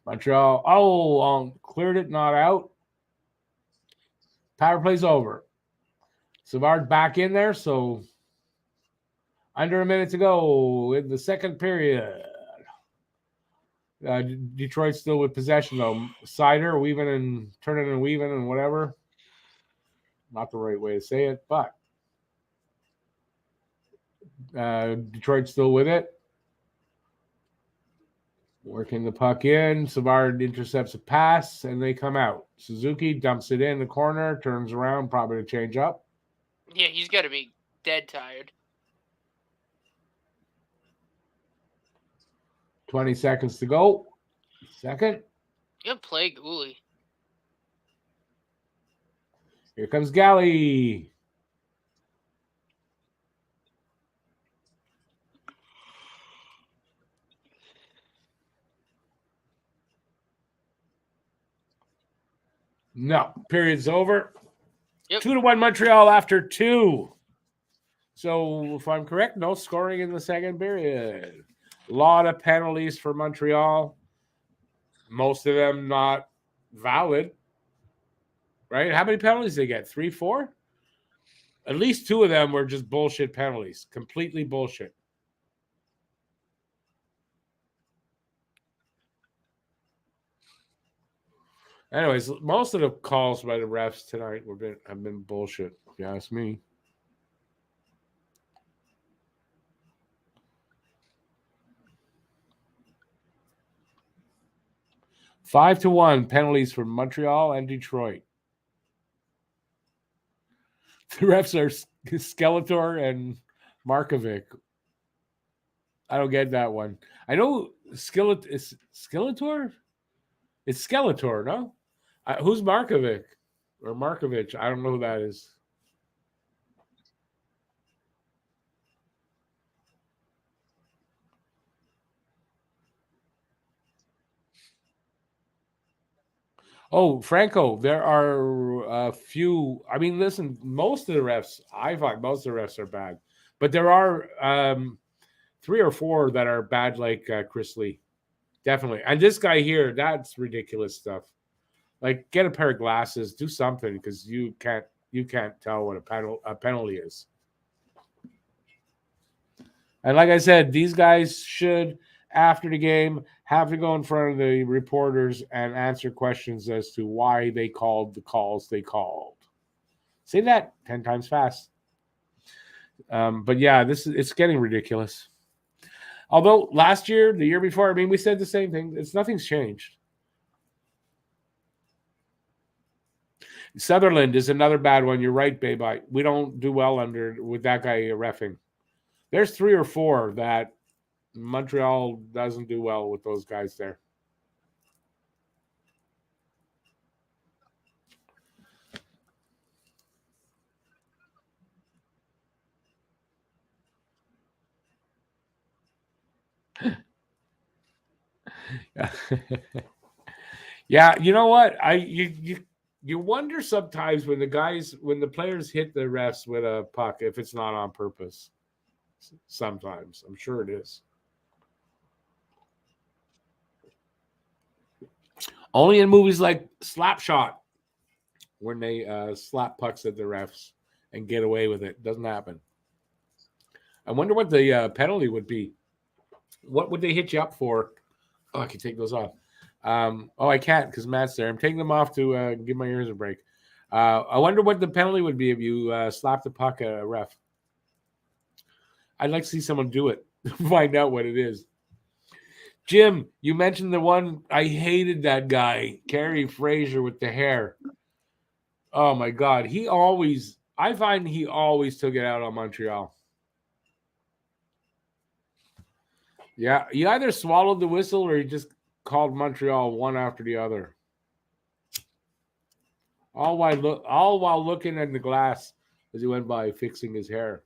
Montreal, cleared it, not out. Power play's over. Savard back in there, so under a minute to go in the second period. Detroit still with possession, though. Sider, weaving and turning and weaving and whatever. Not the right way to say it, but Detroit's still with it. Working the puck in. Savard intercepts a pass, and they come out. Suzuki dumps it in the corner, turns around, probably to change up. Yeah, he's got to be dead tired. 20 seconds to go. Second. Good play, Gooley. Here comes Galley. No, period's over. Yep. 2-1 Montreal after 2. So if I'm correct, no scoring in the second period. A lot of penalties for Montreal. Most of them not valid. Right? How many penalties did they get? 3, 4? At least 2 of them were just bullshit penalties. Completely bullshit. Anyways, most of the calls by the refs tonight have been bullshit, if you ask me. Five to 1 penalties for Montreal and Detroit. The refs are Skeletor and Markovic. I don't get that one. I know Skeletor. It's Skeletor, no? Who's Markovic or Markovich? I don't know who that is. Oh, Franco, there are a few. I mean, listen, most of the refs, I find most of the refs are bad, but there are 3 or 4 that are bad, like Chris Lee. Definitely. And this guy here, that's ridiculous stuff. Like, get a pair of glasses, do something, because you can't tell what a penalty is. And like I said, these guys should, after the game, have to go in front of the reporters and answer questions as to why they called the calls they called. Say that 10 times fast. But yeah, it's getting ridiculous. Although last year, the year before, I mean, we said the same thing. Nothing's changed. Sutherland is another bad one. You're right, babe. We don't do well with that guy reffing. There's 3 or 4 that Montreal doesn't do well with those guys there. Yeah, you know what? You wonder sometimes when the players hit the refs with a puck if it's not on purpose. Sometimes, I'm sure it is. Only in movies like Slapshot, when they slap pucks at the refs and get away with it. Doesn't happen. I wonder what the penalty would be. What would they hit you up for? Oh, I can take those off. I can't because Matt's there. I'm taking them off to give my ears a break. I wonder what the penalty would be if you slap the puck at a ref. I'd like to see someone do it. Find out what it is. Jim, you mentioned the one. I hated that guy, Carey Fraser, with the hair. Oh my God. I find he always took it out on Montreal. Yeah, he either swallowed the whistle or he just called Montreal one after the other. All while looking in the glass as he went by fixing his hair.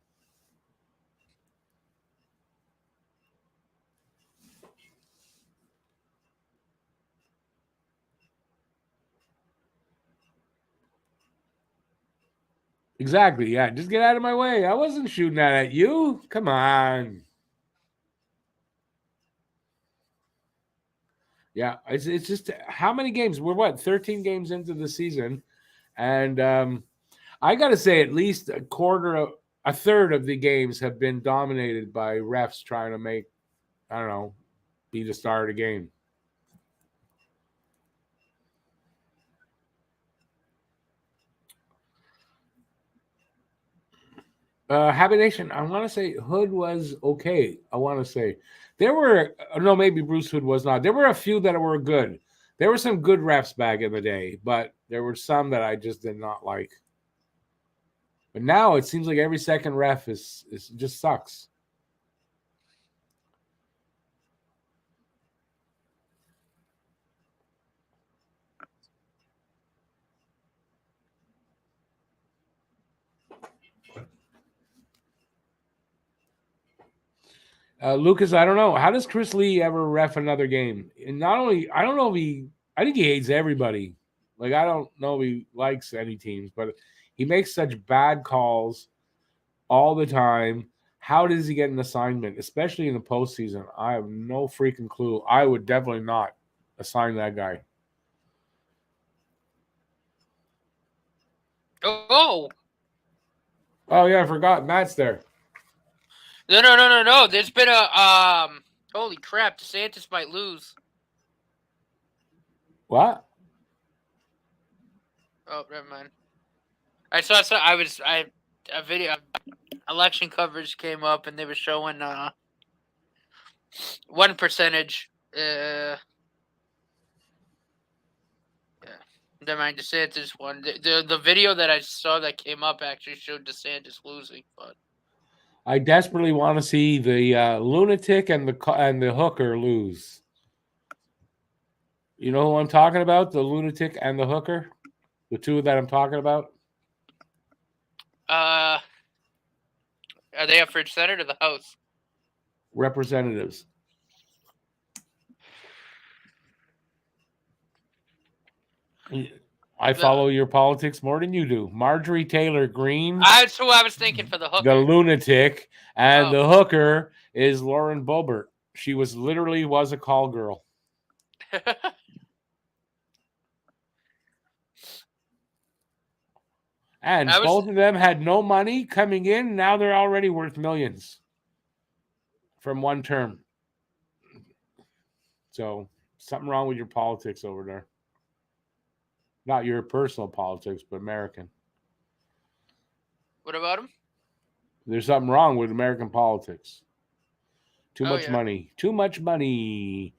Exactly. Yeah, just get out of my way. I wasn't shooting that at you. Come on. Yeah, it's just how many games? We're 13 games into the season, and I got to say at least a third of the games have been dominated by refs trying to make, I don't know, be the star of the game. Habitation. I want to say Hood was okay. I want to say there were no, maybe Bruce Hood was not. There were a few that were good. There were some good refs back in the day, but there were some that I just did not like. But now it seems like every second ref is just sucks. Lucas, I don't know. How does Chris Lee ever ref another game? And not only, I don't know if I think he hates everybody. Like, I don't know if he likes any teams, but he makes such bad calls all the time. How does he get an assignment, especially in the postseason? I have no freaking clue. I would definitely not assign that guy. Oh, yeah, I forgot. Matt's there. No. There's been a holy crap, DeSantis might lose. What? Oh, never mind. I saw a video, election coverage came up, and they were showing one percentage. Yeah, never mind. DeSantis won. The video that I saw that came up actually showed DeSantis losing, but I desperately want to see the lunatic and the hooker lose. You know who I'm talking about? The lunatic and the hooker? The two that I'm talking about? are they up for Senate or the House? Representatives. I follow your politics more than you do. Marjorie Taylor Greene. That's who I was thinking for the hooker. The lunatic. And the hooker is Lauren Boebert. She was a call girl. And both of them had no money coming in. Now they're already worth millions from one term. So something wrong with your politics over there. Not your personal politics, but American. What about him? There's something wrong with American politics. Too much money. Too much money.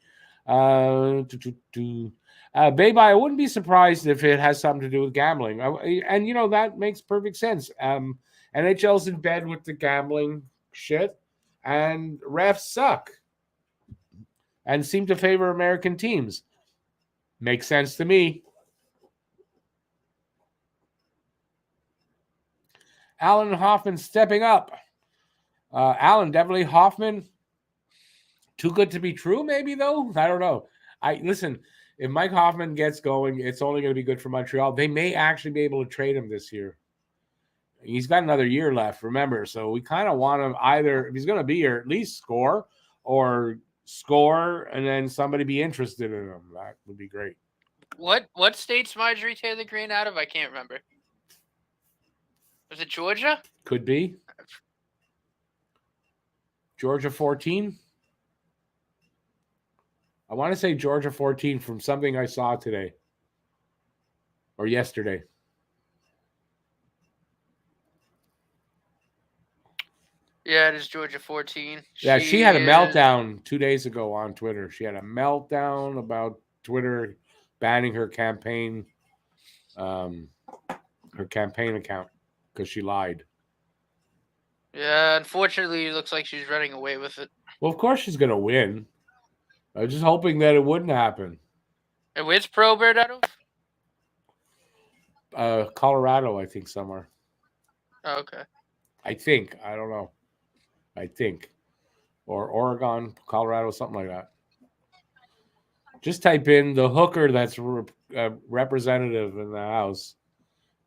Babe, I wouldn't be surprised if it has something to do with gambling. And, you know, that makes perfect sense. NHL's in bed with the gambling shit, and refs suck and seem to favor American teams. Makes sense to me. Alan Hoffman stepping up. Alan, definitely Hoffman. Too good to be true, maybe, though? I don't know. Listen, if Mike Hoffman gets going, it's only going to be good for Montreal. They may actually be able to trade him this year. He's got another year left, remember. So we kind of want him either, if he's going to be here, at least score and then somebody be interested in him. That would be great. What state's Marjorie Taylor Greene out of? I can't remember. Was it Georgia? Could be. Georgia 14? I want to say Georgia 14 from something I saw today or yesterday. Yeah, it is Georgia 14. Yeah, she had a meltdown 2 days ago on Twitter. She had a meltdown about Twitter banning her campaign account because she lied. Yeah, unfortunately, it looks like she's running away with it. Well, of course she's going to win. I was just hoping that it wouldn't happen. And where's Probert out of? Colorado, I think, somewhere. Oh, okay. I think. I don't know. I think. Or Oregon, Colorado, something like that. Just type in the hooker that's representative in the House.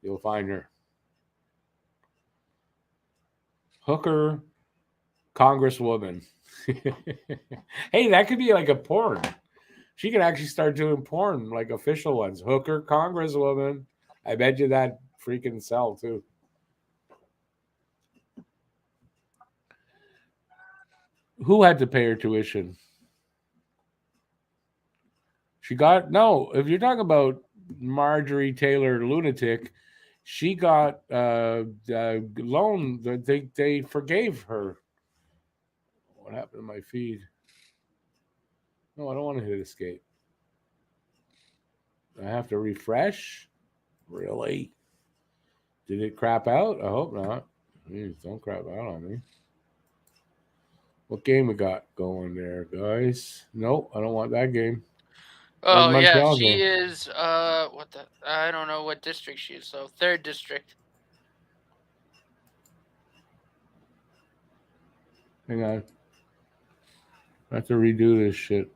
You'll find her. Hooker Congresswoman. Hey, that could be like a porn. She could actually start doing porn, like official ones. Hooker Congresswoman. I bet you that freaking sell too. Who had to pay her tuition? If you're talking about Marjorie Taylor lunatic, She got loan. They forgave her. What happened to my feed? No, I don't want to hit escape. I have to refresh. Really? Did it crap out? I hope not. Jeez, don't crap out on me. What game we got going there, guys? Nope, I don't want that game. Oh yeah, Montreal she game. is. What the? I don't know what district she is. So 3rd district. Hang on. I have to redo this shit.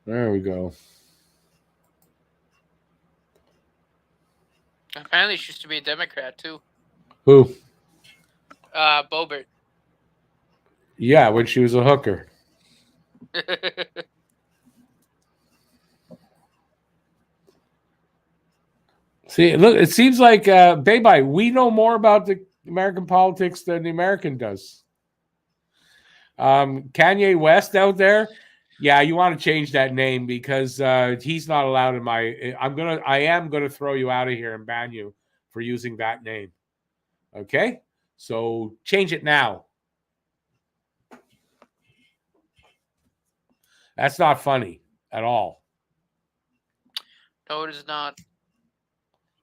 There we go. Apparently, she used to be a Democrat too. Who? Bobert. Yeah, when she was a hooker. See, look, it seems like, Baby, we know more about the American politics than the American does. Kanye West out there, yeah, you want to change that name because he's not allowed in my. I am gonna throw you out of here and ban you for using that name. Okay, so change it now. That's not funny at all. No, it is not.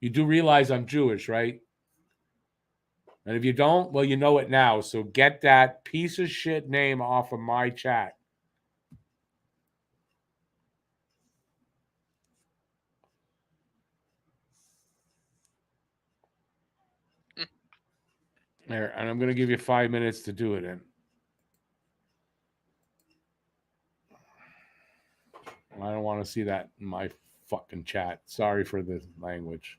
You do realize I'm Jewish, right? And if you don't, well, you know it now. So get that piece of shit name off of my chat. There, and I'm going to give you 5 minutes to do it in. I don't want to see that in my fucking chat. Sorry for the language.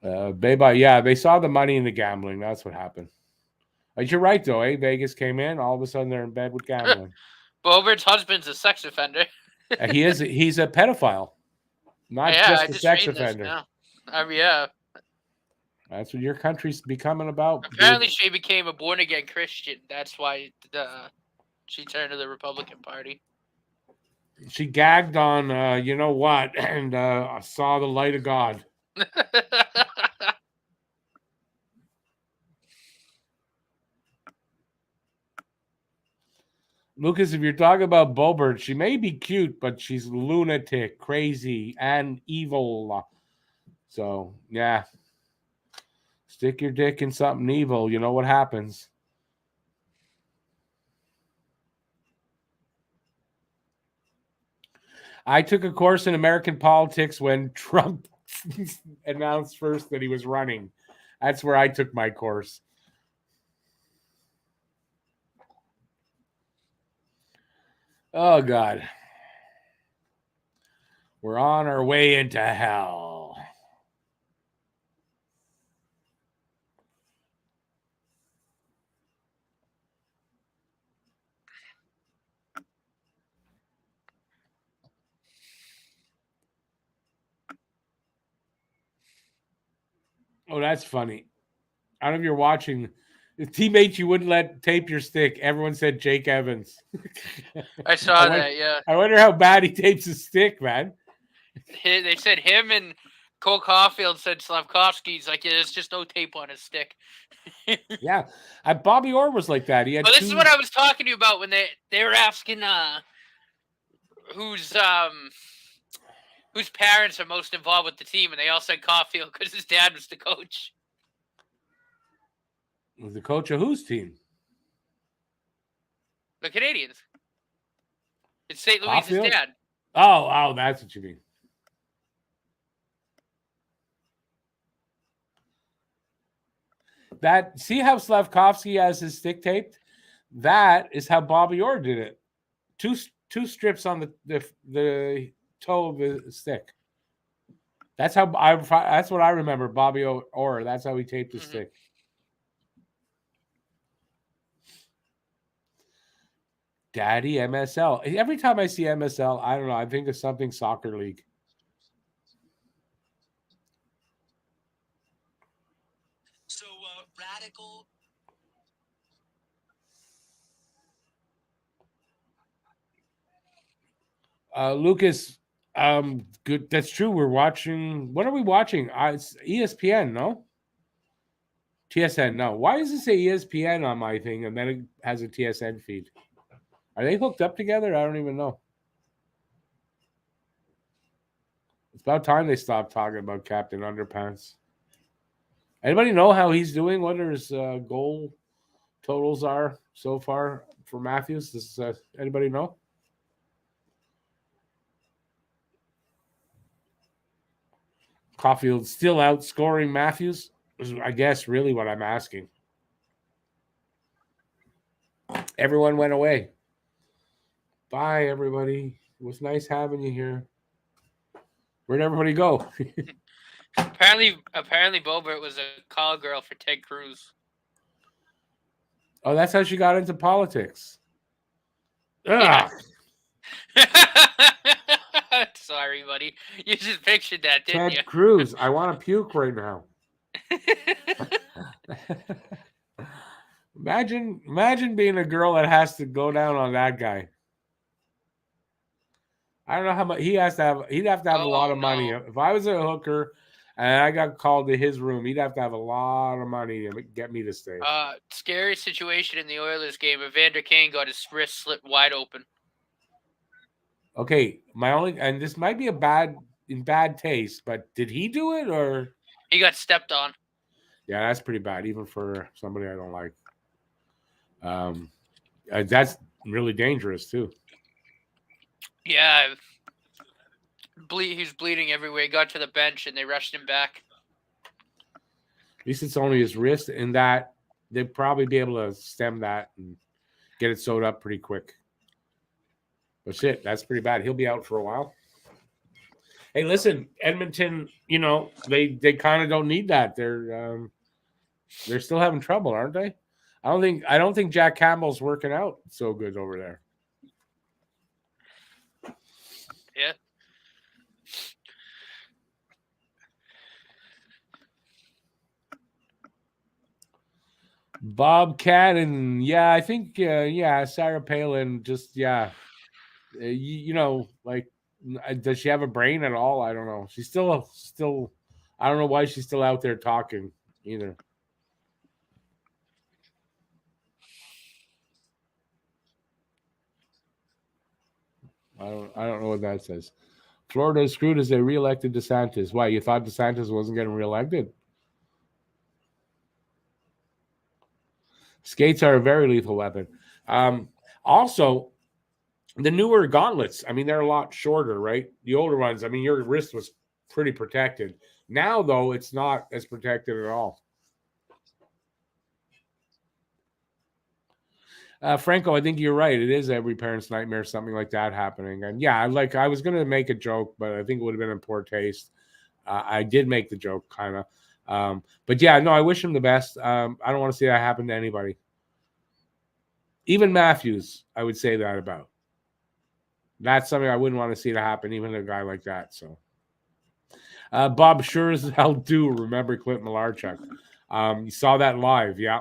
Baby, yeah, they saw the money in the gambling. That's what happened. But you're right, though, eh? Vegas came in. All of a sudden, they're in bed with gambling. Bobert's husband's a sex offender. He is. He's a pedophile, not just a sex offender. Yeah. That's what your country's becoming about. Apparently, she became a born-again Christian. That's why she turned to the Republican Party. She gagged on, you know what, and saw the light of God. Lucas, if you're talking about Bobert, she may be cute, but she's lunatic, crazy, and evil. So, yeah. Stick your dick in something evil. You know what happens. I took a course in American politics when Trump announced first that he was running. That's where I took my course. Oh, God. We're on our way into hell. Oh, that's funny. I don't know if you're watching. The teammates you wouldn't let tape your stick. Everyone said Jake Evans. I saw that, yeah. I wonder how bad he tapes his stick, man. They said him and Cole Caulfield said Slavkovsky's like, yeah, there's just no tape on his stick. Yeah. Bobby Orr was like that. He had this is what I was talking to you about when they were asking whose parents are most involved with the team, and they all said Caulfield because his dad was the coach. Was the coach of whose team? The Canadiens. It's St. Louis's dad. Oh, that's what you mean. See how Slavkovsky has his stick taped? That is how Bobby Orr did it. Two strips on the toe of the stick. That's that's what I remember. Bobby Orr. That's how he taped his stick. Daddy MSL. Every time I see MSL, I don't know. I think of something soccer league. So radical. Lucas, good. That's true. We're watching. What are we watching? It's ESPN, no? TSN, no. Why does it say ESPN on my thing and then it has a TSN feed? Are they hooked up together? I don't even know. It's about time they stopped talking about Captain Underpants. Anybody know how he's doing? What his goal totals are so far for Matthews? Does anybody know? Caulfield still outscoring Matthews is, I guess, really what I'm asking. Everyone went away. Bye, everybody. It was nice having you here. Where'd everybody go? Apparently, Bobert was a call girl for Ted Cruz. Oh, that's how she got into politics. Yeah. Ugh. Sorry, buddy. You just pictured that, didn't Ted Cruz. I want to puke right now. you? Imagine being a girl that has to go down on that guy. I don't know how much he'd have to have a lot of money. No. If I was a hooker and I got called to his room, he'd have to have a lot of money to get me to stay. Scary situation in the Oilers game. Evander Kane got his wrist slit wide open. Okay, and this might be in bad taste, but did he do it or he got stepped on? Yeah, that's pretty bad, even for somebody I don't like. That's really dangerous too. Yeah, he's bleeding everywhere. He got to the bench and they rushed him back. At least it's only his wrist, and that they'd probably be able to stem that and get it sewed up pretty quick. But shit, that's pretty bad. He'll be out for a while. Hey, listen, Edmonton, they kind of don't need that. They're still having trouble, aren't they? I don't think Jack Campbell's working out so good over there. Yeah. Bobcat and I think Sarah Palin just like, does she have a brain at all? I don't know. She's still I don't know why she's still out there talking either. I don't know what that says. Florida is screwed as they reelected DeSantis. Why, you thought DeSantis wasn't getting reelected? Skates are a very lethal weapon. Also, the newer gauntlets, I mean, they're a lot shorter, right? The older ones, I mean, your wrist was pretty protected. Now, though, it's not as protected at all. Franco, I think you're right. It is every parent's nightmare, something like that happening. And I was going to make a joke, but I think it would have been in poor taste. I did make the joke, kind of. But I wish him the best. I don't want to see that happen to anybody. Even Matthews, I would say that about. That's something I wouldn't want to see to happen, even to a guy like that. So, Bob sure as hell do remember Clint Malarchuk. You saw that live, yeah.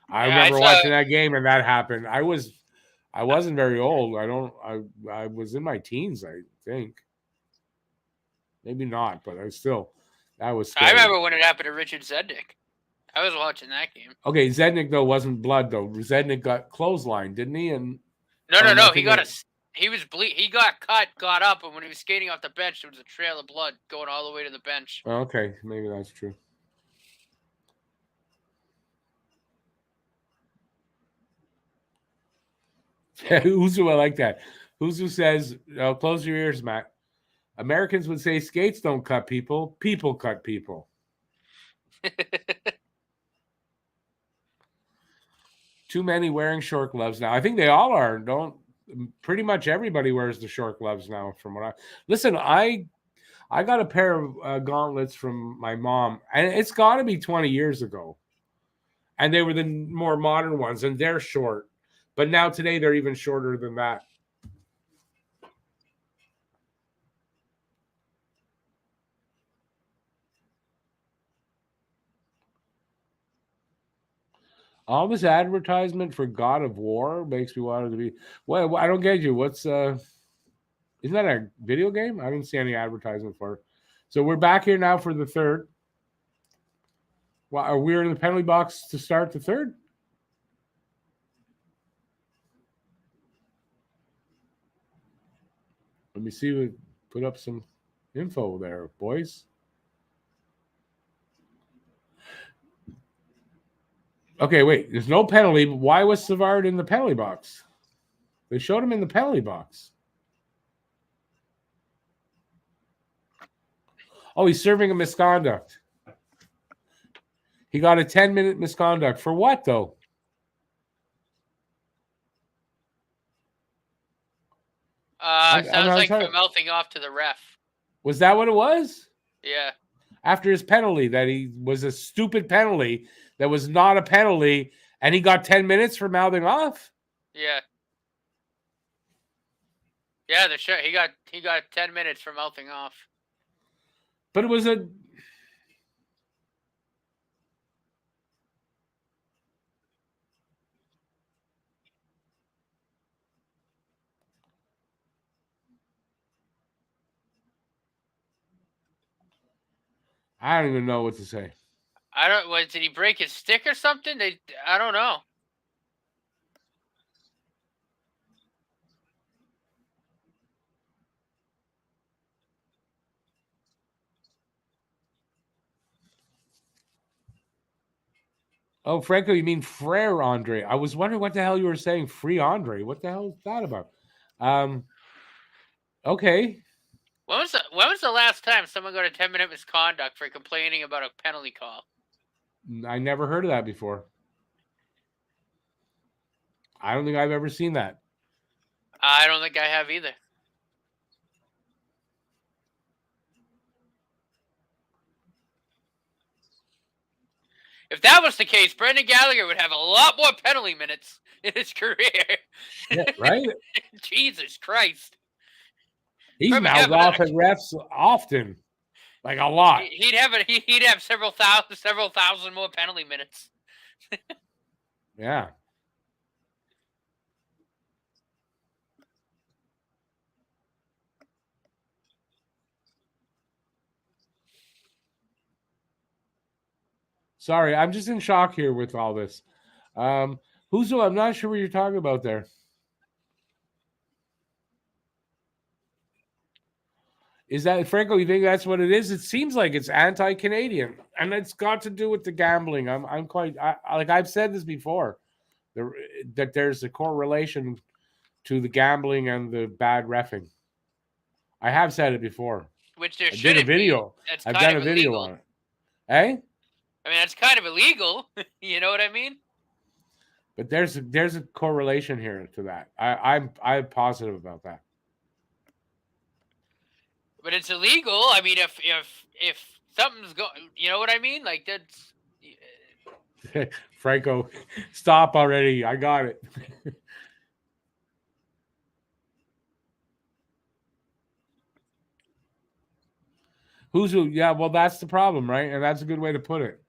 I remember watching that game and that happened. I wasn't very old. I was in my teens, I think. Maybe not, but that was scary. I remember when it happened to Richard Zednik. I was watching that game. Okay, Zednik though wasn't blood though. Zednik got clotheslined, didn't he? And no. He got cut, got up, and when he was skating off the bench, there was a trail of blood going all the way to the bench. Okay, maybe that's true. Uzu, I like that. Uzu says, close your ears, Matt. Americans would say skates don't cut people. People cut people. Too many wearing short gloves now. I think they all are. Pretty much everybody wears the short gloves now. From what listen, I got a pair of gauntlets from my mom, and it's got to be 20 years ago. And they were the more modern ones, and they're short. But now today they're even shorter than that. All this advertisement for God of War makes me want it to be. Well, I don't get you. What's Isn't that a video game? I didn't see any advertisement for it. So we're back here now for the third. Well, are we in the penalty box to start the third? Let me see. We put up some info there, boys. Okay, wait. There's no penalty. But why was Savard in the penalty box? They showed him in the penalty box. Oh, he's serving a misconduct. He got a 10-minute misconduct. For what, though? Sounds like for mouthing off to the ref. Was that what it was? Yeah. After his penalty, that he was a stupid penalty that was not a penalty, and he got 10 minutes for mouthing off? Yeah. Yeah, he got 10 minutes for mouthing off. But it was a... I don't even know what to say. Did he break his stick or something? I don't know. Oh, Franco, you mean Frere Andre? I was wondering what the hell you were saying. Free Andre. What the hell is that about? Okay. When was the last time someone got a 10-minute misconduct for complaining about a penalty call? I never heard of that before. I don't think I've ever seen that. I don't think I have either. If that was the case, Brendan Gallagher would have a lot more penalty minutes in his career. Yeah, right? Jesus Christ. He's mouthed off at refs often. Like a lot. He'd have several thousand more penalty minutes. Yeah. Sorry, I'm just in shock here with all this. I'm not sure what you're talking about there. Is that, Franco, you think that's what it is? It seems like it's anti-Canadian, and it's got to do with the gambling. Like I've said this before, that there's a correlation to the gambling and the bad reffing. I have said it before. Which there I did a video. I've done a video on it. Hey? I mean, that's kind of illegal. You know what I mean? But there's a correlation here to that. I'm positive about that. But it's illegal. I mean, if something's going, you know what I mean? Like that's. Franco, stop already. I got it. Yeah, well, that's the problem, right? And that's a good way to put it.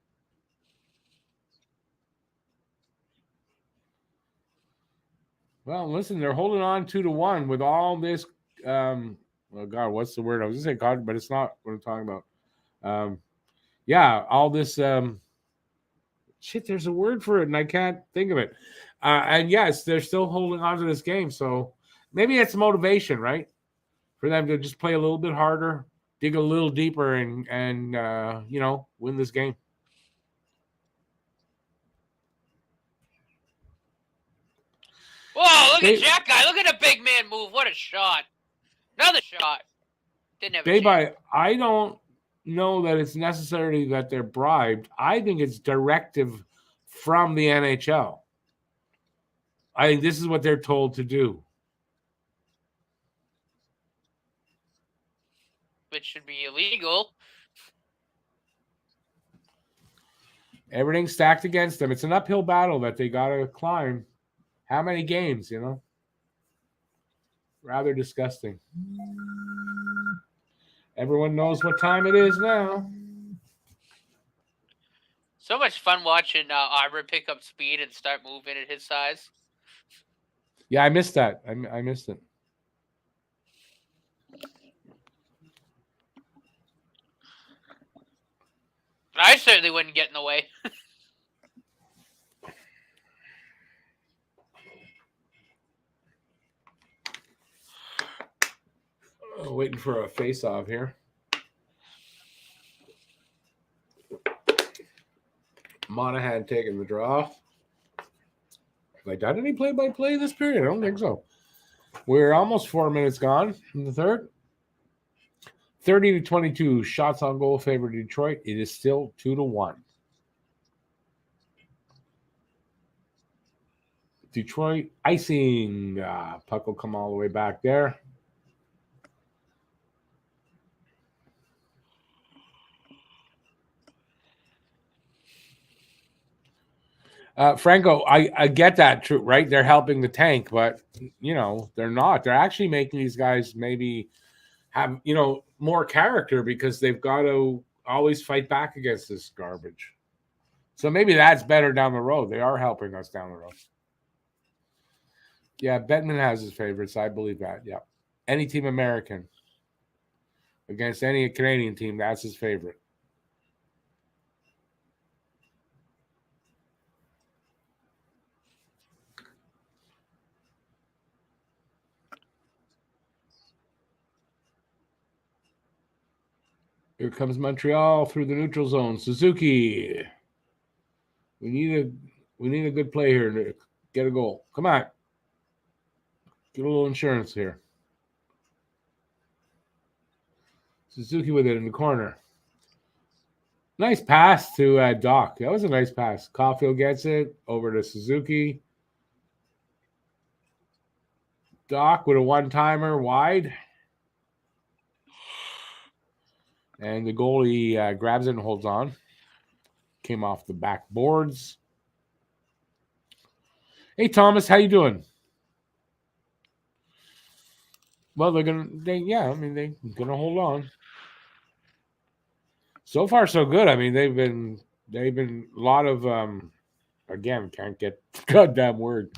Well, listen, they're holding on 2-1 with all this. Oh God, what's the word? I was gonna say God, but it's not what I'm talking about. Yeah, all this. Shit, there's a word for it, and I can't think of it. And yes, they're still holding on to this game, so maybe it's motivation, right, for them to just play a little bit harder, dig a little deeper, and win this game. Whoa, look at that guy. Look at the big man move. What a shot. Another shot. Didn't have a chance. I don't know that it's necessarily that they're bribed. I think it's directive from the NHL. I think this is what they're told to do. Which should be illegal. Everything's stacked against them. It's an uphill battle that they got to climb. How many games, Rather disgusting. Everyone knows what time it is now. So much fun watching Arbor pick up speed and start moving at his size. Yeah, I missed that. I missed it. I certainly wouldn't get in the way. Waiting for a face-off here. Monahan taking the draw. Have I done any play-by-play this period? I don't think so. We're almost 4 minutes gone in the third. 30-22 shots on goal favor Detroit. It is still 2-1. Detroit icing. Puck will come all the way back there. Franco, I get that, true, right? They're helping the tank, but they're not. They're actually making these guys maybe have more character because they've got to always fight back against this garbage. So maybe that's better down the road. They are helping us down the road. Yeah, Bettman has his favorites. I believe that. Yeah, any team American against any Canadian team, that's his favorite. Here comes Montreal through the neutral zone. Suzuki. We need a good play here to get a goal. Come on. Get a little insurance here. Suzuki with it in the corner. Nice pass to Doc. That was a nice pass. Caulfield gets it over to Suzuki. Doc with a one-timer wide. And the goalie grabs it and holds on. Came off the back boards. Hey, Thomas, how you doing? Well, they're gonna hold on. So far, so good. I mean, they've been a lot of again, can't get the goddamn word.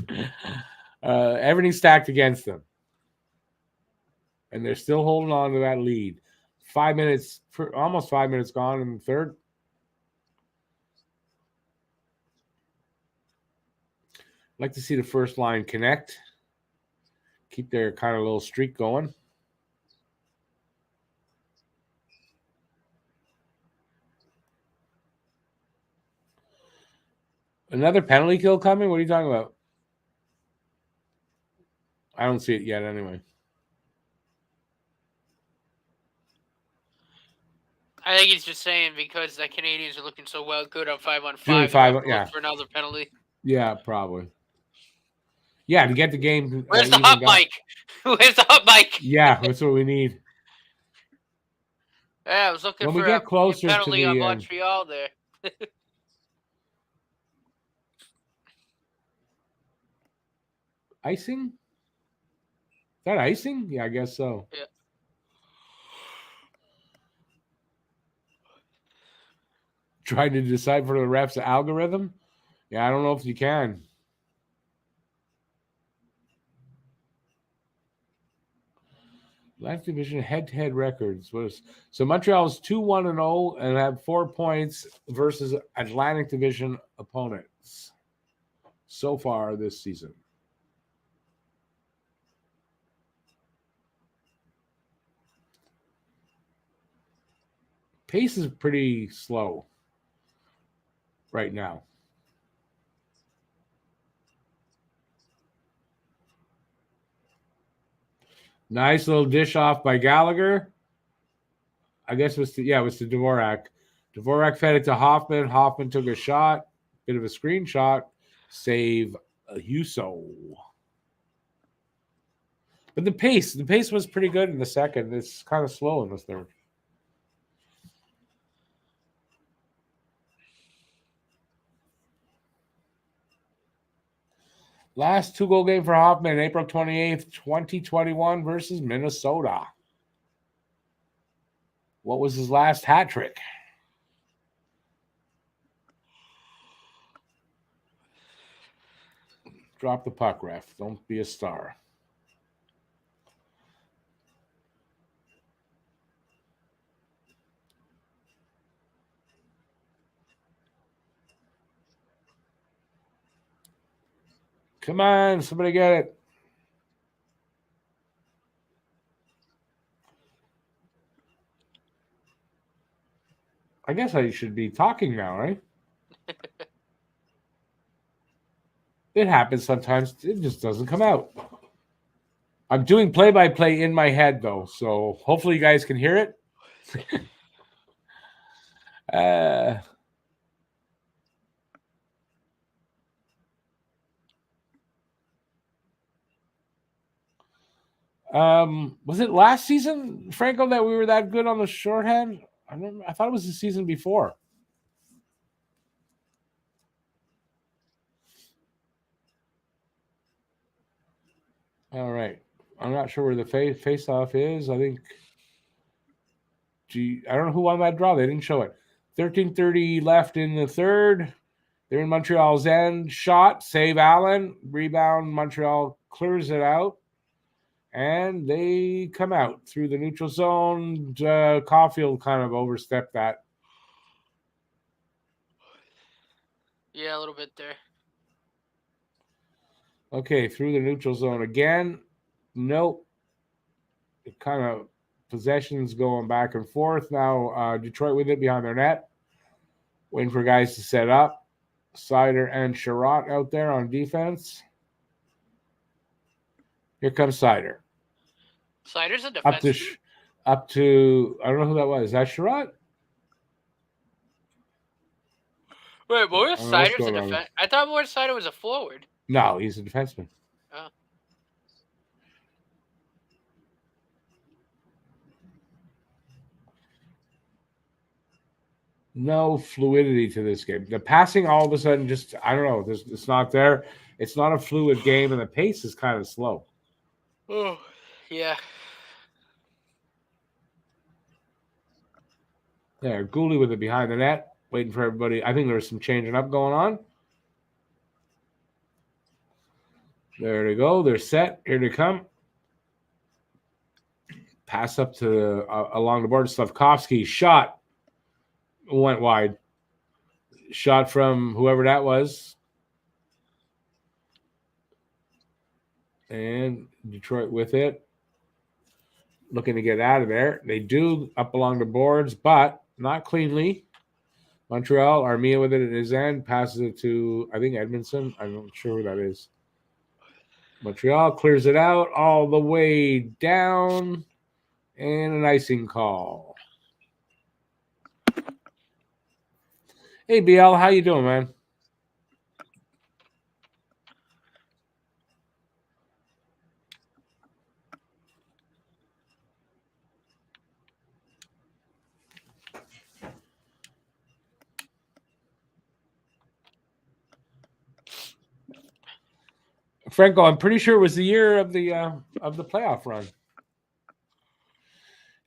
Everything stacked against them, and they're still holding on to that lead. Almost 5 minutes gone in the third. I'd like to see the first line connect. Keep their kind of little streak going. Another penalty kill coming? What are you talking about? I don't see it yet anyway. I think he's just saying because the Canadians are looking so good on 5-on-5. Doing five, yeah. For another penalty. Yeah, probably. Yeah, to get the game. Where's the hot mic? Where's the hot mic? Yeah, that's what we need. Yeah, I was looking when for we get closer a penalty to the, on Montreal there. Icing? Is that icing? Yeah, I guess so. Yeah. Trying to decide for the refs algorithm? Yeah, I don't know if you can. Last division head-to-head records so Montreal is 2-1-0 and have 4 points versus Atlantic Division opponents so far this season. Pace is pretty slow right now. Nice little dish off by Gallagher. I guess it was to Dvorak. Dvorak fed it to Hoffman. Hoffman took a shot. Bit of a screenshot. Save Huso. But the pace was pretty good in the second. It's kind of slow in the third. Last 2-goal game for Hoffman, April 28th, 2021 versus Minnesota. What was his last hat trick? Drop the puck, ref. Don't be a star. Come on, somebody get it. I guess I should be talking now, right? It happens sometimes. It just doesn't come out. I'm doing play-by-play in my head, though, so hopefully you guys can hear it. Was it last season, Franco, that we were that good on the shorthand? I thought it was the season before. All right. I'm not sure where the face-off is. I think I don't know who won that draw. They didn't show it. 13:30 left in the third. They're in Montreal's end. Shot, save Allen. Rebound, Montreal clears it out. And they come out through the neutral zone. Caulfield kind of overstepped that. Yeah, a little bit there. Okay, through the neutral zone again. Nope. It kind of possessions going back and forth. Now Detroit with it behind their net. Waiting for guys to set up. Sider and Sherratt out there on defense. Here comes Sider. Sider's a defenseman. Up to I don't know who that was. Is that Sherratt? Wait, Morris Sider's a defense. I thought Morris Sider was a forward. No, he's a defenseman. Oh. No fluidity to this game. The passing all of a sudden just, I don't know, it's not there. It's not a fluid game, and the pace is kind of slow. Oh, yeah. There, Gooley with it behind the net, waiting for everybody. I think there's some changing up going on. There they go. They're set. Here they come. Pass up to along the board. Slavkovsky shot. Went wide. Shot from whoever that was. And Detroit with it. Looking to get out of there. They do up along the boards, but not cleanly. Montreal, Armia with it at his end. Passes it to, I think, Edmondson. I'm not sure who that is. Montreal clears it out all the way down. And an icing call. Hey, BL, how you doing, man? Franco, I'm pretty sure it was the year of the playoff run.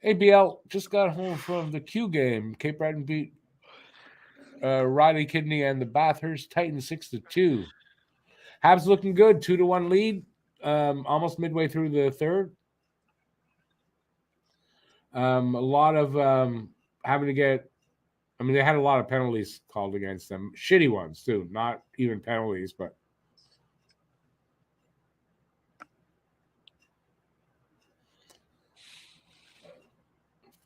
ABL just got home from the Q game. Cape Breton beat Riley Kidney and the Bathurst Titans 6-2. Habs looking good, 2-1 lead, almost midway through the third. A lot of having to get. I mean, they had a lot of penalties called against them, shitty ones too, not even penalties, but.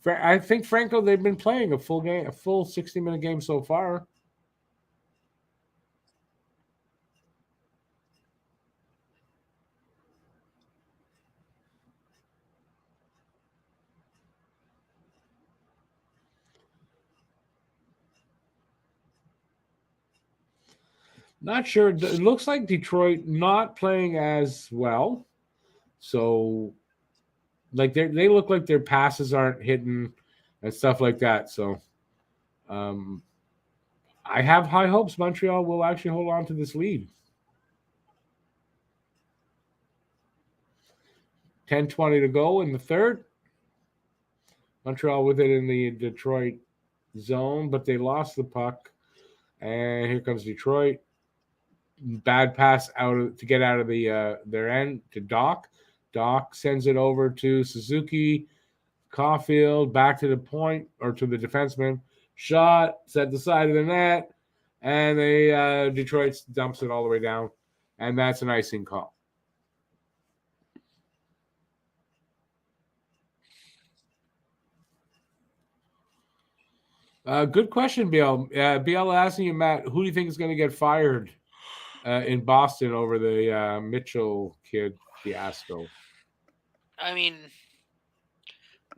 I think, Franco, they've been playing a full 60-minute game so far. Not sure. It looks like Detroit not playing as well. So, like they look like their passes aren't hitting and stuff like that. So, I have high hopes Montreal will actually hold on to this lead. 10:20 to go in the third. Montreal with it in the Detroit zone, but they lost the puck. And here comes Detroit. Bad pass to get out of the their end to Doc. Doc sends it over to Suzuki. Caulfield back to the point or to the defenseman. Shot, set the side of the net, and they Detroit dumps it all the way down. and that's an icing call. Good question, BL. BL asking you, Matt, who do you think is going to get fired in Boston over the Mitchell kid fiasco? I mean,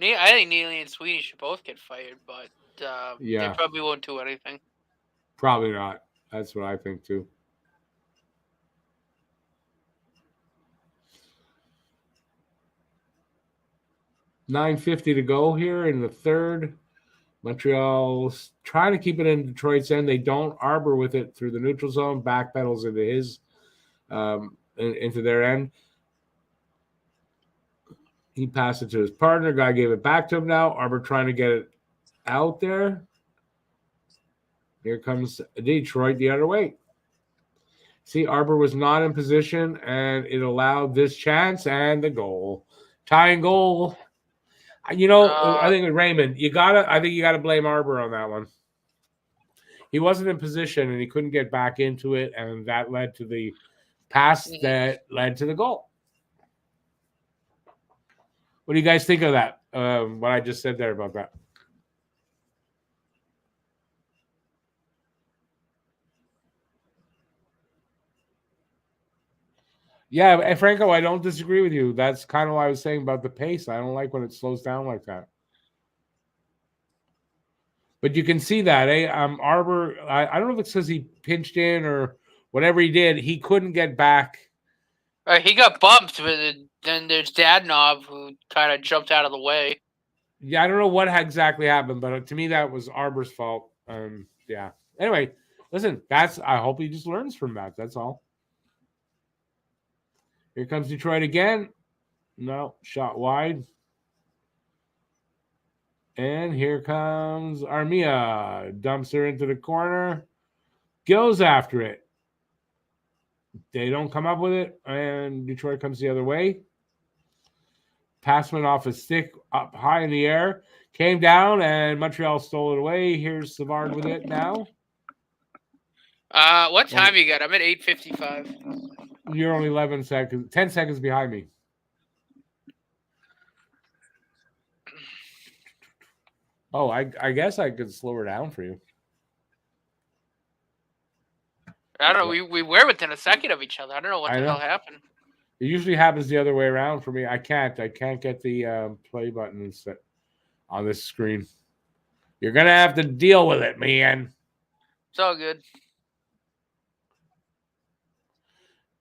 I think Neely and Sweeney should both get fired, but they probably won't do anything. Probably not. That's what I think too. $9:50 to go here in the third. Montreal's trying to keep it in Detroit's end. They don't. Arbor with it through the neutral zone, backpedals into his into their end. He passed it to his partner. Guy gave it back to him now. Arbor trying to get it out there. Here comes Detroit the other way. See, Arbor was not in position, and it allowed this chance and the goal. Tying goal. You know, I think with Raymond, I think you gotta blame Arbor on that one. He wasn't in position and he couldn't get back into it, and that led to the pass that led to the goal. What do you guys think of that? What I just said there about that? Yeah, and Franco, I don't disagree with you. That's kind of what I was saying about the pace. I don't like when it slows down like that. But you can see that, Arbor, I don't know if it's because he pinched in or whatever he did. He couldn't get back. He got bumped, but then there's Dadnov who kind of jumped out of the way. Yeah, I don't know what exactly happened, but to me that was Arbor's fault. Yeah. Anyway, listen, I hope he just learns from that. That's all. Here comes Detroit again. No, shot wide. And here comes Armia. Dumps her into the corner. Goes after it. They don't come up with it, and Detroit comes the other way. Pass went off his stick up high in the air. Came down, and Montreal stole it away. Here's Savard with it now. What time you got? I'm at 8:55. You're only 10 seconds behind me. Oh, I guess I could slow her down for you. I don't know. We were within a second of each other. I don't know what the hell happened. It usually happens the other way around for me. I can't get the play button set on this screen. You're gonna have to deal with it, man. It's all good.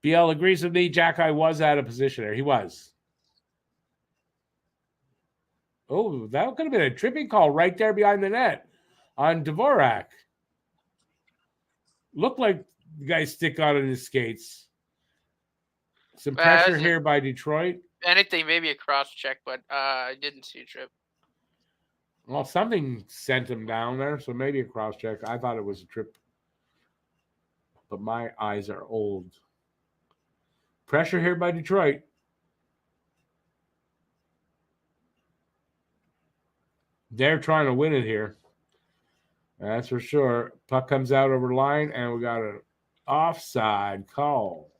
BL agrees with me. Jack-Eye was out of position there. He was. Oh, that could have been a tripping call right there behind the net on Dvorak. Looked like the guy stick out on his skates. Some pressure here by Detroit. Anything, maybe a cross check, but I didn't see a trip. Well, something sent him down there, so maybe a cross check. I thought it was a trip. But my eyes are old. Pressure here by Detroit. They're trying to win it here. That's for sure. Puck comes out over the line, and we got an offside call.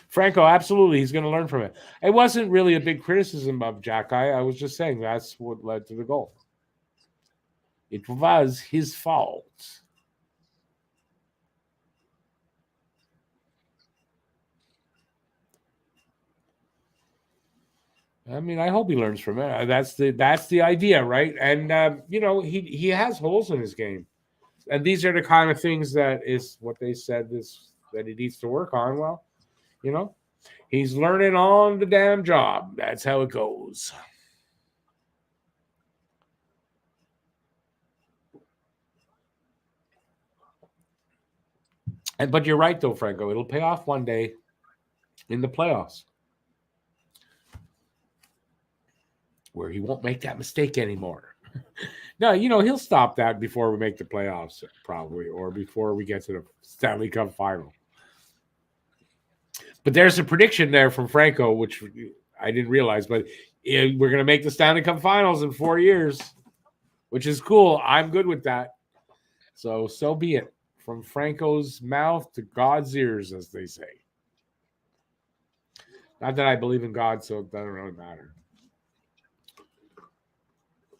Franco, absolutely. He's going to learn from it. It wasn't really a big criticism of Jack-Eye. I was just saying that's what led to the goal. It was his fault. I mean, I hope he learns from it. That's the idea, right? And he has holes in his game, and these are the kind of things that is what they said that he needs to work on. Well, he's learning on the damn job. That's how it goes. But you're right, though, Franco. It'll pay off one day in the playoffs, where he won't make that mistake anymore. No, he'll stop that before we make the playoffs, probably, or before we get to the Stanley Cup final. But there's a prediction there from Franco, which I didn't realize, but we're going to make the Stanley Cup finals in 4 years, which is cool. I'm good with that. So be it. From Franco's mouth to God's ears, as they say. Not that I believe in God, so it doesn't really matter.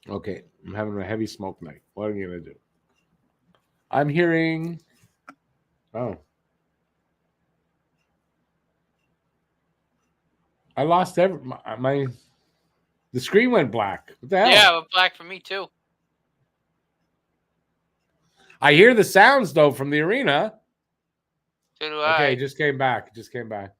Okay, I'm having a heavy smoke night. What are you going to do? I'm hearing... Oh. I lost my the screen went black. What the hell? Yeah, it went black for me too. I hear the sounds though from the arena. So do Okay, I. just came back. Just came back.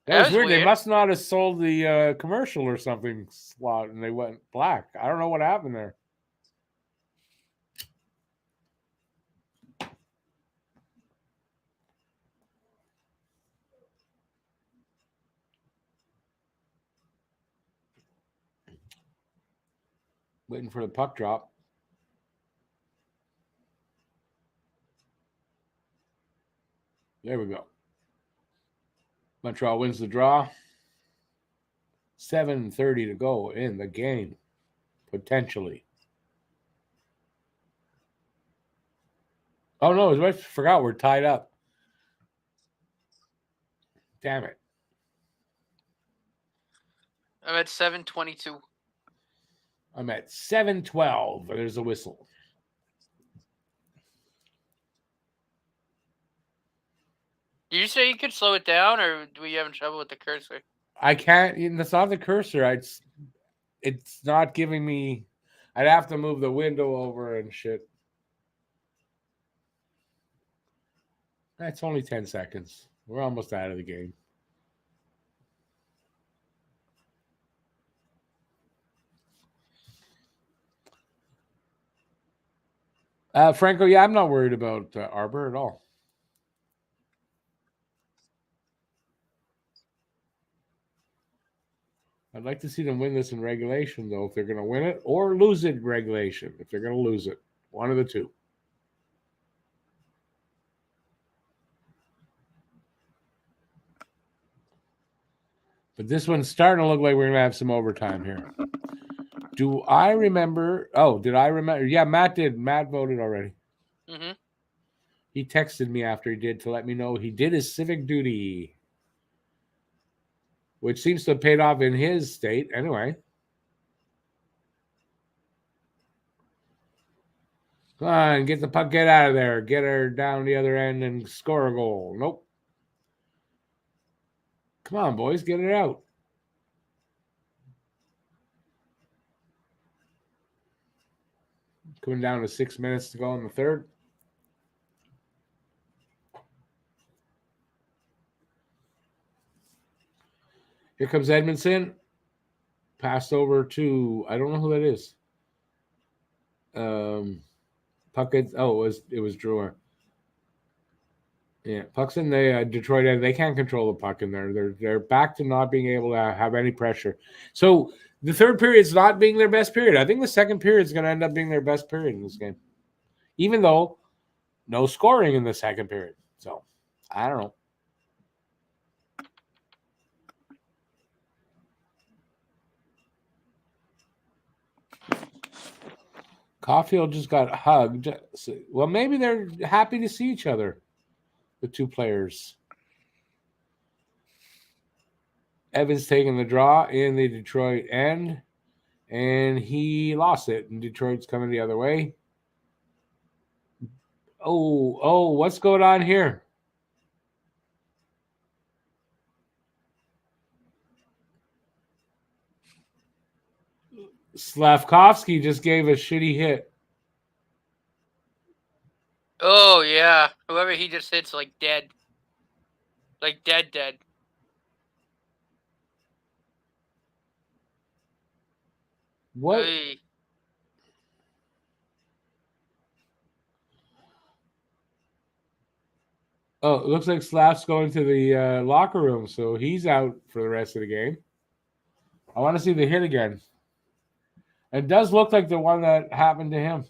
That was weird. They must not have sold the commercial or something slot, and they went black. I don't know what happened there. Waiting for the puck drop. There we go. Montreal wins the draw. 7:30 to go in the game, potentially. Oh, no, I forgot we're tied up. Damn it. I'm at 7:22. I'm at 7:12. There's a whistle. Did you say you could slow it down, or do we having trouble with the cursor? I can't. It's not the cursor. It's not giving me. I'd have to move the window over and shit. That's only 10 seconds. We're almost out of the game. Franco, yeah, I'm not worried about Arbor at all. I'd like to see them win this in regulation, though, if they're going to win it, or lose it in regulation, if they're going to lose it. One of the two. But this one's starting to look like we're going to have some overtime here. Do I remember? Oh, did I remember? Yeah, Matt did. Matt voted already. Mm-hmm. He texted me after he did to let me know he did his civic duty, which seems to have paid off in his state anyway. Come on, get the puck, get out of there. Get her down the other end and score a goal. Nope. Come on, boys, get it out. Coming down to 6 minutes to go in the third. Here comes Edmondson. Passed over to, I don't know who that is. Puck, it was Drewer. Yeah, puck's in the Detroit end. They can't control the puck in there. They're back to not being able to have any pressure. So the third period's not being their best period. I think the second period is going to end up being their best period in this game, even though no scoring in the second period. So I don't know. Caulfield just got hugged. Well, maybe they're happy to see each other, the two players. Evans taking the draw in the Detroit end, and he lost it, and Detroit's coming the other way. Oh, what's going on here? Slavkovsky just gave a shitty hit. Oh, yeah. Whoever he just hits, like, dead. Like, dead. What? Oy. Oh, it looks like Slav's going to the locker room, so he's out for the rest of the game. I want to see the hit again. It does look like the one that happened to him.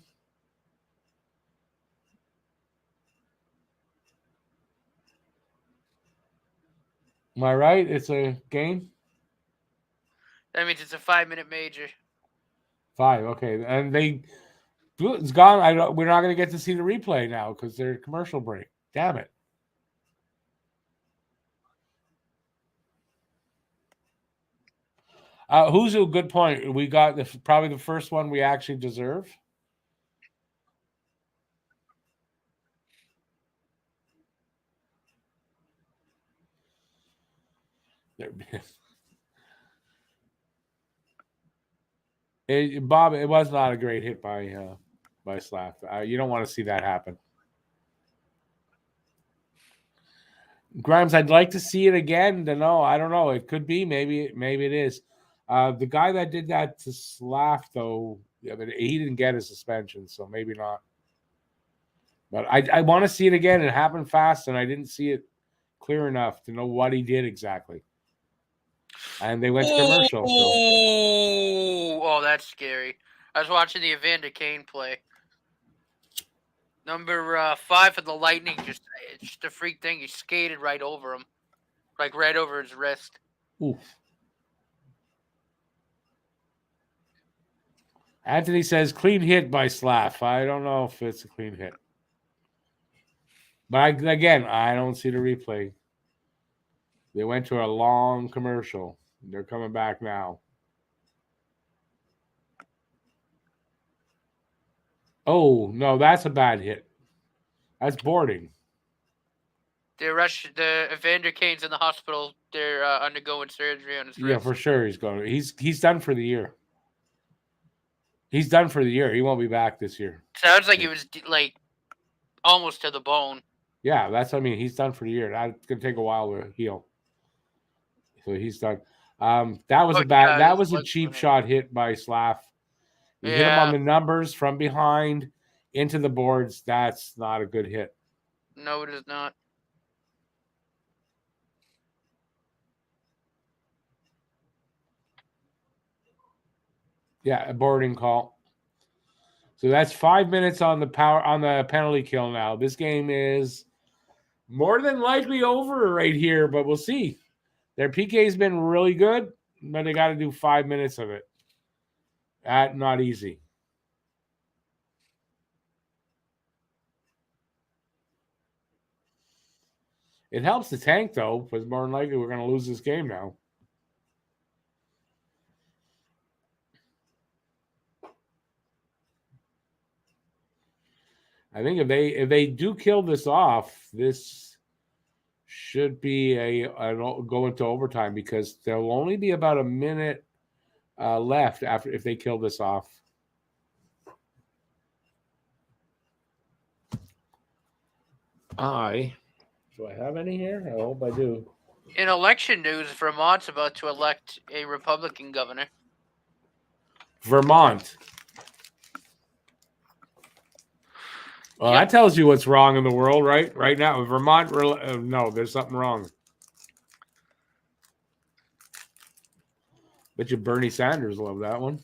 Am I right? It's a game? That means it's a 5-minute major. 5. Okay, and it's gone. We're not going to get to see the replay now because they're commercial break. Damn it. Who's a good point? We got probably the first one we actually deserve. Bob, it was not a great hit by Slav. You don't want to see that happen. Grimes, I'd like to see it again. No, I don't know. It could be. Maybe it is. The guy that did that to Slav, though, he didn't get a suspension, so maybe not. But I want to see it again. It happened fast, and I didn't see it clear enough to know what he did exactly. And they went to commercial. Oh, that's scary. I was watching the Evander Kane play. Number 5 for the Lightning, just a freak thing. He skated right over him, like right over his wrist. Oof. Anthony says clean hit by Slav. I don't know if it's a clean hit. But I don't see the replay. They went to a long commercial. They're coming back now. Oh, no, that's a bad hit. That's boarding. The Evander Kane's in the hospital. They're undergoing surgery on his wrist. Yeah, for sure he's going. He's done for the year. He's done for the year. He won't be back this year. Sounds like he was like almost to the bone. Yeah, that's what I mean. He's done for the year. That's gonna take a while to heal. So he's done. That was a cheap shot hit by Slav. You hit him on the numbers from behind into the boards. That's not a good hit. No, it is not. Yeah, a boarding call. So that's 5 minutes on the penalty kill now. This game is more than likely over right here, but we'll see. Their PK's been really good, but they got to do 5 minutes of it. That's not easy. It helps the tank, though, because more than likely we're going to lose this game now. I think if they do kill this off, this should be a go into overtime because there'll only be about a minute left after if they kill this off. Do I have any here? I hope I do. In election news, Vermont's about to elect a Republican governor. Vermont. Well, that tells you what's wrong in the world, right? Right now, Vermont. No, there's something wrong. Bet you Bernie Sanders love that one.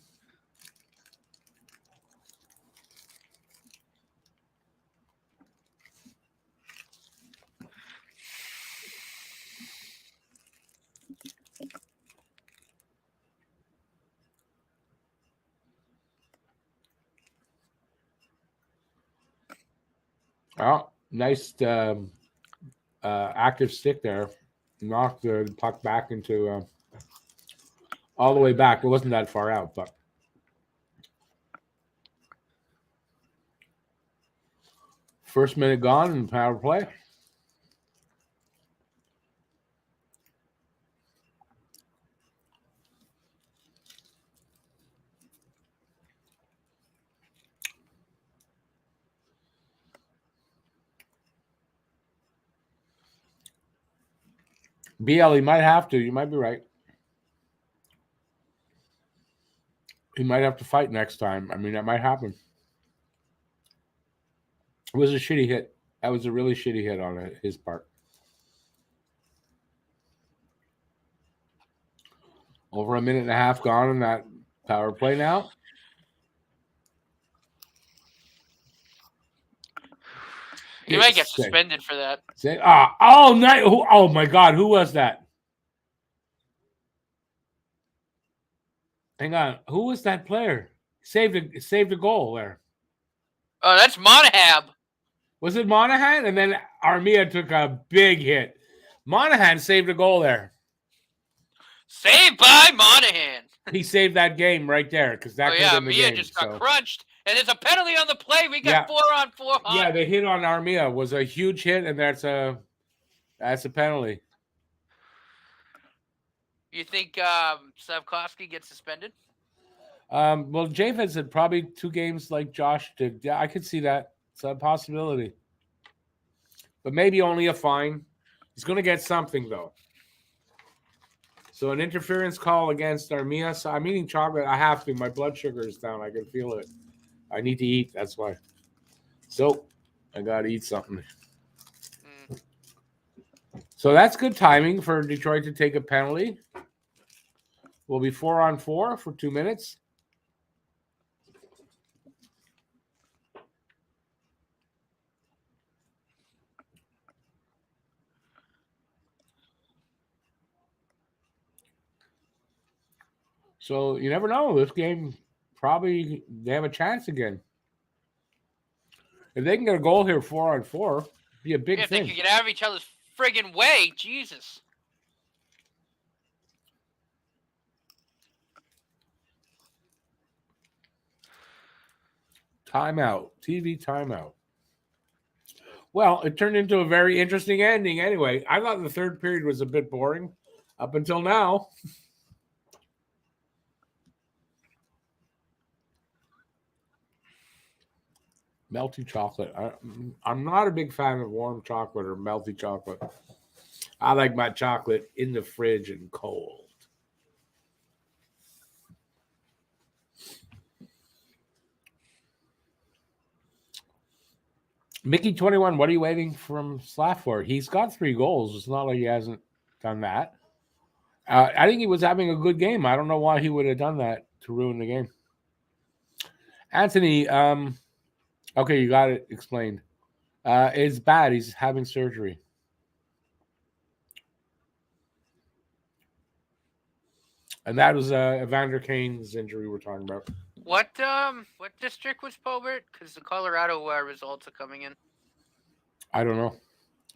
Oh, nice active stick there. Knocked the puck back into all the way back. It wasn't that far out, but first minute gone in power play. BL, he might have to. You might be right. He might have to fight next time. I mean, that might happen. It was a shitty hit. That was a really shitty hit on his part. Over a minute and a half gone in that power play now. You might get suspended for that. Oh my God, who was that? Hang on. Who was that player? Saved a goal there. Oh, that's Monahan. Was it Monahan? And then Armia took a big hit. Monahan saved a goal there. Saved by Monahan. He saved that game right there because that could have been the Armia game. just got crunched. And there's a penalty on the play. We got 4-on-4 hockey. Yeah, the hit on Armia was a huge hit, and that's a penalty. You think Slavkovsky gets suspended? Well, Japheth said probably 2 games like Josh did. Yeah, I could see that. It's a possibility. But maybe only a fine. He's going to get something, though. So an interference call against Armia. So I'm eating chocolate. I have to. My blood sugar is down. I can feel it. I need to eat. That's why. So I got to eat something. So that's good timing for Detroit to take a penalty. We'll be 4-on-4 for 2 minutes. So you never know. This game probably they have a chance again. If they can get a goal here 4-on-4, it'd be a big thing. If they can get out of each other's friggin' way, Jesus. Timeout. TV timeout. Well, it turned into a very interesting ending anyway. I thought the third period was a bit boring up until now. Melty chocolate. I'm not a big fan of warm chocolate or melty chocolate. I like my chocolate in the fridge and cold. Mickey 21, what are you waiting from Slav for? He's got 3 goals. It's not like he hasn't done that. I think he was having a good game. I don't know why he would have done that to ruin the game. Anthony, okay, you got it explained. It's bad. He's having surgery. And that was Evander Kane's injury we're talking about. What district was Pobert? Because the Colorado results are coming in. I don't know.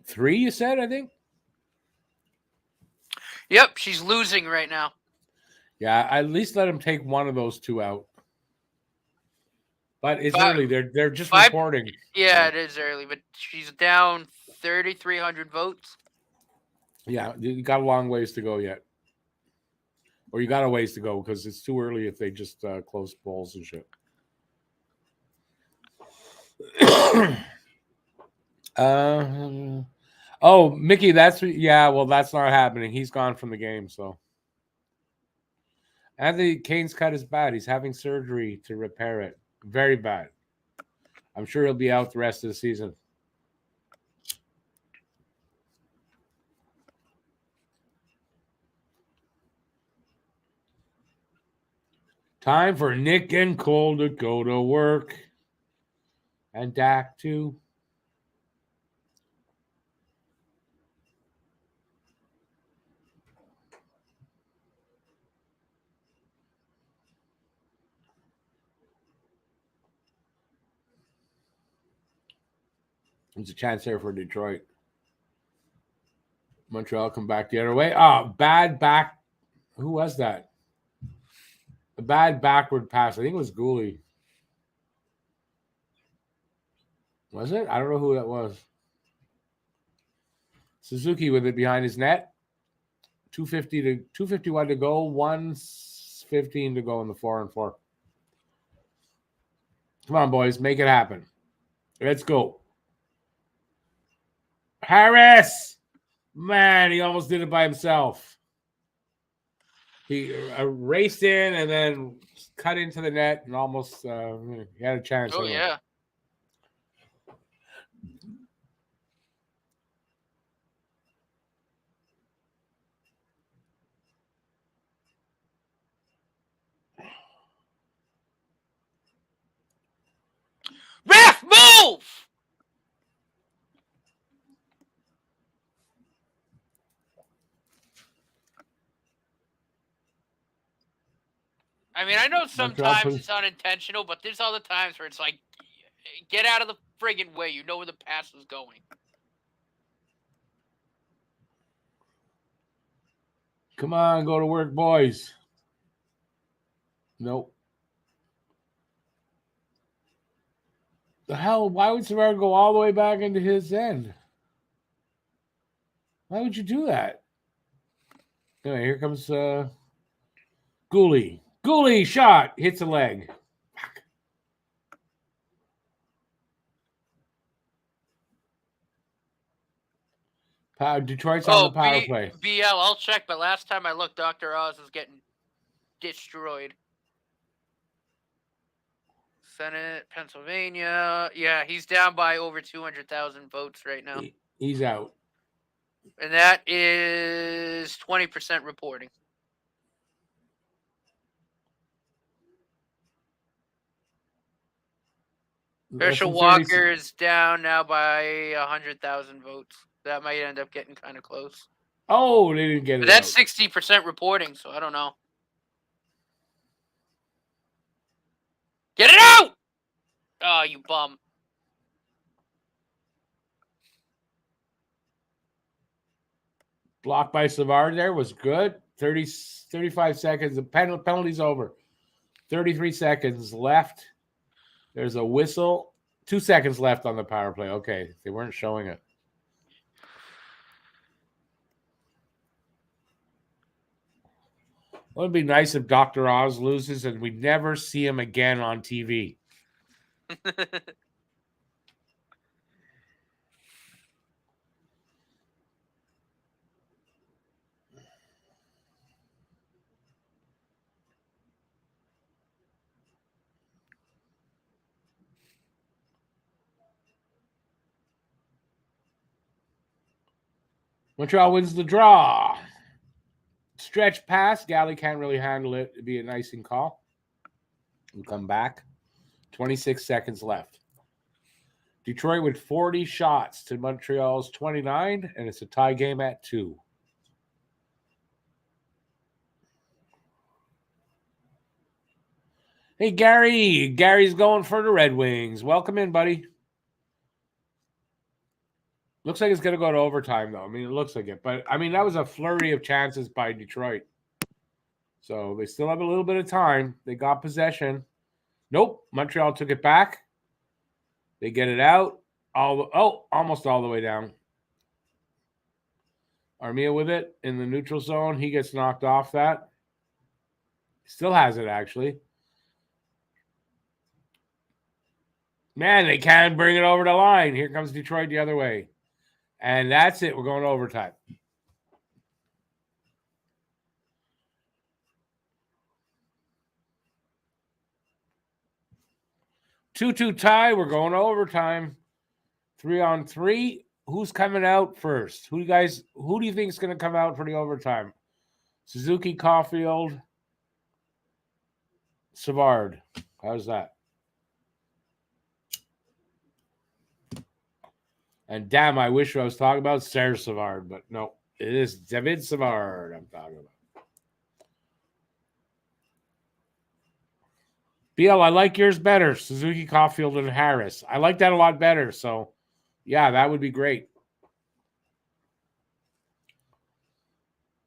3, you said, I think? Yep, she's losing right now. Yeah, at least let him take one of those 2 out. But it's early. They're just reporting. Yeah, it is early, but she's down 3,300 votes. Yeah, you got a long ways to go yet. Or you got a ways to go because it's too early if they just close polls and shit. Mickey, that's not happening. He's gone from the game, so. Anthony Kane's cut is bad. He's having surgery to repair it. Very bad. I'm sure he'll be out the rest of the season. Time for Nick and Cole to go to work. And Dak too. There's a chance there for Detroit. Montreal come back the other way. Bad back. Who was that? A bad backward pass. I think it was Gooley. Was it? I don't know who that was. Suzuki with it behind his net. 251 to go. 1:15 to go in the 4-on-4. Come on, boys. Make it happen. Let's go. Harris! Man, he almost did it by himself. He raced in and then cut into the net and almost he had a chance. Oh, yeah. Ref, move! I mean, I know Montreal sometimes put- it's unintentional, but there's other times where it's like, get out of the friggin' way. You know where the pass is going. Come on, go to work, boys. Nope. The hell? Why would Savard go all the way back into his end? Why would you do that? Anyway, here comes Gooley. Gooley shot. Hits a leg. Detroit's on the power play. BL, I'll check, but last time I looked, Dr. Oz is getting destroyed. Senate, Pennsylvania. Yeah, he's down by over 200,000 votes right now. He's out. And that is 20% reporting. Herschel Walker is down now by 100,000 votes. That might end up getting kind of close. Oh, they didn't get it. But that's 60% reporting, so I don't know. Get it out! Oh, you bum. Blocked by Savard there was good. 35 seconds. The penalty's over. 33 seconds left. There's a whistle. 2 seconds left on the power play. Okay, they weren't showing it. Well, it'd be nice if Dr. Oz loses and we never see him again on TV. Montreal wins the draw. Stretch pass. Galley can't really handle it. It'd be an icing call. We'll come back. 26 seconds left. Detroit with 40 shots to Montreal's 29, and it's a tie game at 2. Hey, Gary. Gary's going for the Red Wings. Welcome in, buddy. Looks like it's going to go to overtime, though. I mean, it looks like it. But, I mean, that was a flurry of chances by Detroit. So they still have a little bit of time. They got possession. Nope. Montreal took it back. They get it out. Almost all the way down. Armia with it in the neutral zone. He gets knocked off that. Still has it, actually. Man, they can't bring it over the line. Here comes Detroit the other way. And that's it. We're going to overtime. Two tie. We're going to overtime. 3-on-3. Who's coming out first? Who do you think is going to come out for the overtime? Suzuki, Caulfield, Savard. How's that? And damn, I wish I was talking about Serge Savard, but no, it is David Savard I'm talking about. BL, I like yours better. Suzuki, Caulfield, and Harris. I like that a lot better. So, yeah, that would be great.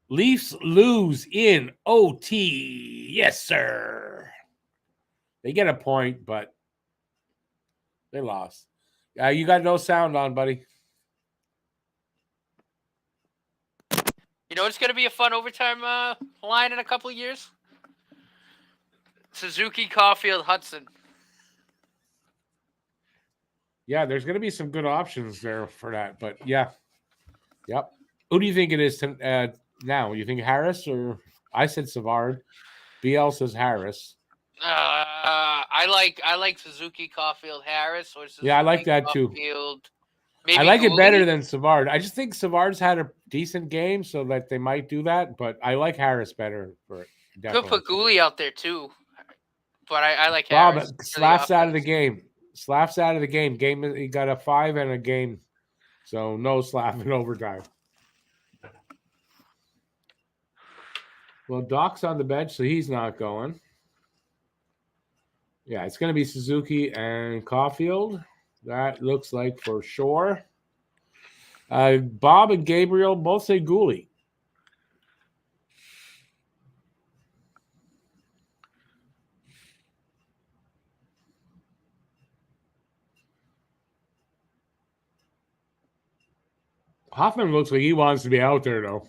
Leafs lose in OT. Yes, sir. They get a point, but they lost. You got no sound on, buddy. You know it's going to be a fun overtime line in a couple of years? Suzuki, Caulfield, Hudson. Yeah, there's going to be some good options there for that. But, yeah. Yep. Who do you think it is now? You think Harris or – I said Savard. BL says Harris. I like Suzuki, Caulfield, Harris. Or Suzuki, yeah, I like that Caulfield, too. Maybe I like Gooley? it better than Savard. I just think Savard's had a decent game, so that they might do that. But I like Harris better for it. Definitely. Could put Gooley out there too, but I like Harris. Slaff's out of the game. Slaff's out of the game. He got a 5 and a game, so no Slaff in overtime. Well, Doc's on the bench, so he's not going. Yeah, it's going to be Suzuki and Caulfield. That looks like for sure. Bob and Gabriel both say Gooley. Hoffman looks like he wants to be out there, though.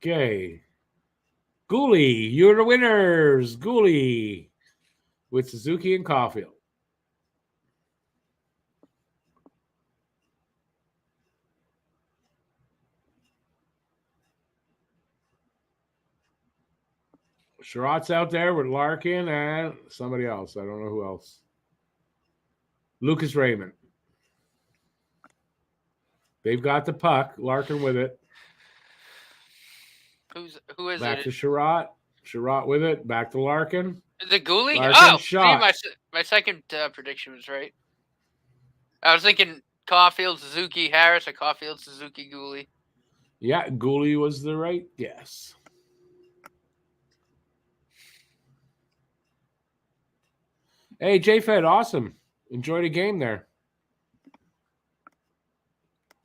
Okay. Gooley, you're the winners. Gooley with Suzuki and Caulfield. Sherratt's out there with Larkin and somebody else. I don't know who else. Lucas Raymond. They've got the puck. Larkin with it. Who is Back it? to Sherratt. Sherratt with it. Back to Larkin. Is it Gooley? Larkin Oh, shot. see, my second prediction was right. I was thinking Caulfield, Suzuki, Harris, or Caulfield, Suzuki, Gooley. Yeah, Gooley was the right guess. Hey, J-Fed, awesome. Enjoy the game there.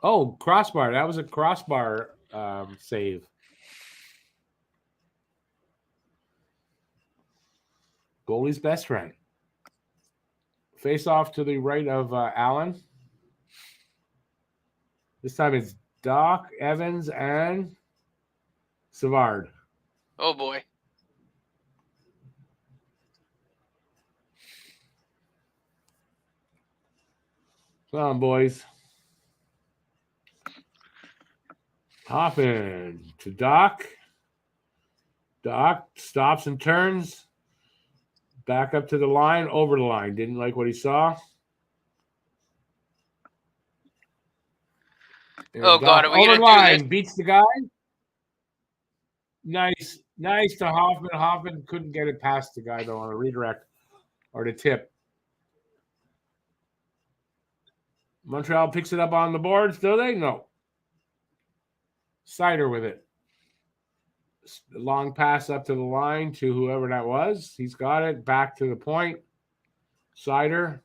Oh, crossbar. That was a crossbar save. Goalie's best friend. Face off to the right of Allen. This time it's Doc, Evans, and Savard. Oh, boy. Come on, boys. Hoffman to Doc. Doc stops and turns. Back up to the line, over the line. Didn't like what he saw. And Oh, Doc God, are we over going the to do line, this? beats the guy. Nice to Hoffman. Hoffman couldn't get it past the guy, though, on a redirect or the tip. Montreal picks it up on the boards, do they? No. Sider with it. Long pass up to the line to whoever that was. He's got it. Back to the point. Sider.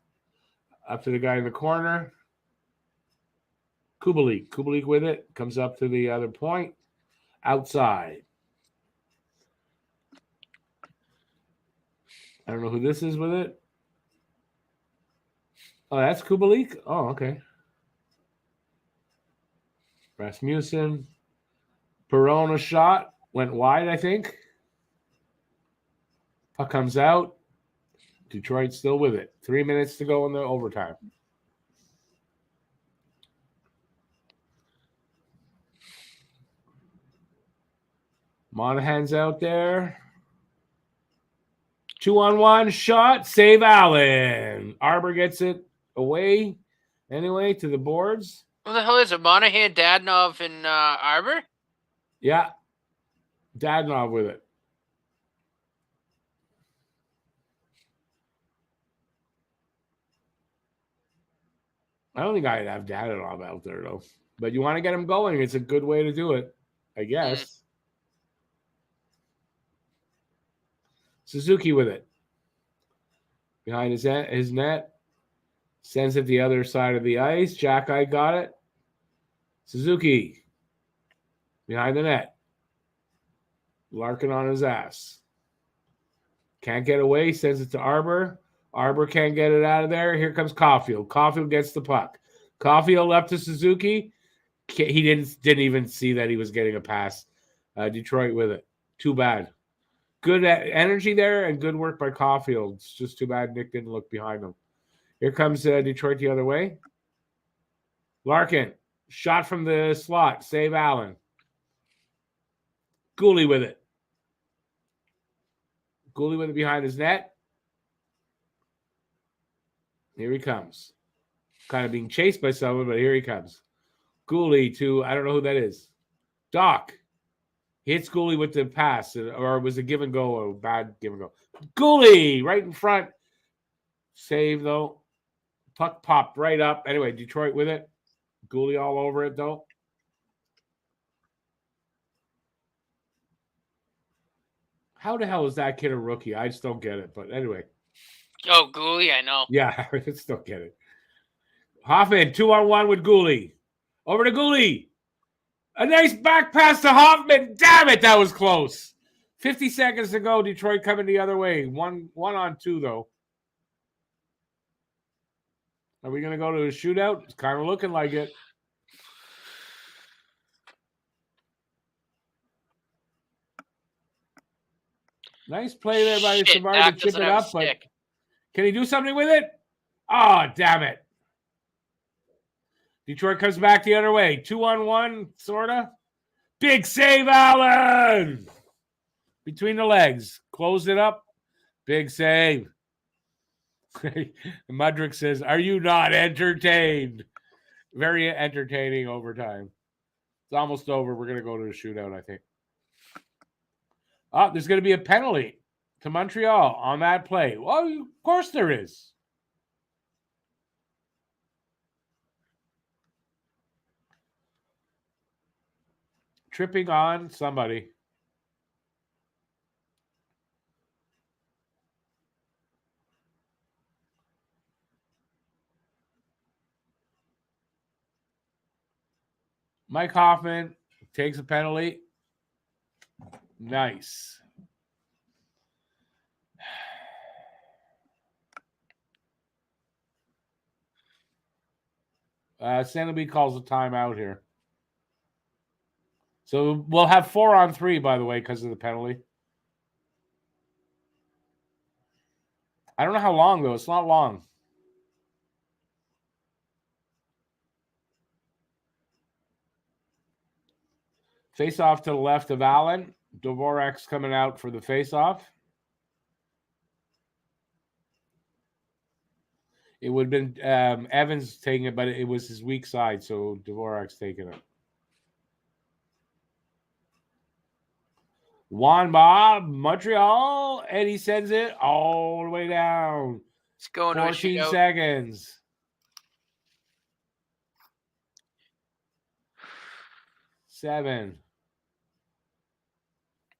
Up to the guy in the corner. Kubalik. Kubalik with it. Comes up to the other point. Outside. I don't know who this is with it. Oh, that's Kubalik? Oh, okay. Rasmussen. Perona shot. Went wide, I think. Puck comes out. Detroit still with it. 3 minutes to go in the overtime. Monahan's out there. 2-on-1 shot. Save Allen. Arbor gets it away anyway to the boards. What the hell is it? Monahan, Dadonov, and Arbor? Yeah. Dadonov with it. I don't think I'd have Dadonov out there, though. But you want to get him going. It's a good way to do it, I guess. Suzuki with it. Behind his net. Sends it the other side of the ice. Jack-Eye got it. Suzuki. Behind the net. Larkin on his ass. Can't get away. Sends it to Arbor. Arbor can't get it out of there. Here comes Caulfield. Caulfield gets the puck. Caulfield up to Suzuki. He didn't even see that he was getting a pass. Detroit with it. Too bad. Good energy there and good work by Caulfield. It's just too bad Nick didn't look behind him. Here comes Detroit the other way. Larkin. Shot from the slot. Save Allen. Gooley with it. Gooley with it behind his net. Here he comes. Kind of being chased by someone, but here he comes. Gooley to, I don't know who that is. Doc. Hits Gooley with the pass, or it was a give and go, a bad give and go. Gooley right in front. Save, though. Puck popped right up. Anyway, Detroit with it. Gooley all over it, though. How the hell is that kid a rookie? I just don't get it. But anyway. Oh, Gooley, I know. Yeah, I just don't get it. Hoffman, 2-on-1 with Gooley. Over to Gooley. A nice back pass to Hoffman. Damn it, that was close. 50 seconds to go. Detroit coming the other way. One on two, though. Are we going to go to a shootout? It's kind of looking like it. Nice play there by Savard to chip it up, but can he do something with it? Oh, damn it. Detroit comes back the other way. 2-on-1, sort of. Big save, Allen! Between the legs. Closed it up. Big save. Mudrick says, are you not entertained? Very entertaining overtime. It's almost over. We're going to go to a shootout, I think. Oh, there's going to be a penalty to Montreal on that play. Well, of course there is. Tripping on somebody. Mike Hoffman takes a penalty. Nice. Sandy calls a timeout here. So we'll have 4-on-3, by the way, because of the penalty. I don't know how long, though. It's not long. Face-off to the left of Allen. Dvorak's coming out for the face-off. It would have been Evans taking it, but it was his weak side, so Dvorak's taking it. Juan Bob, Montreal, and he sends it all the way down. It's going 14 seconds. Seven.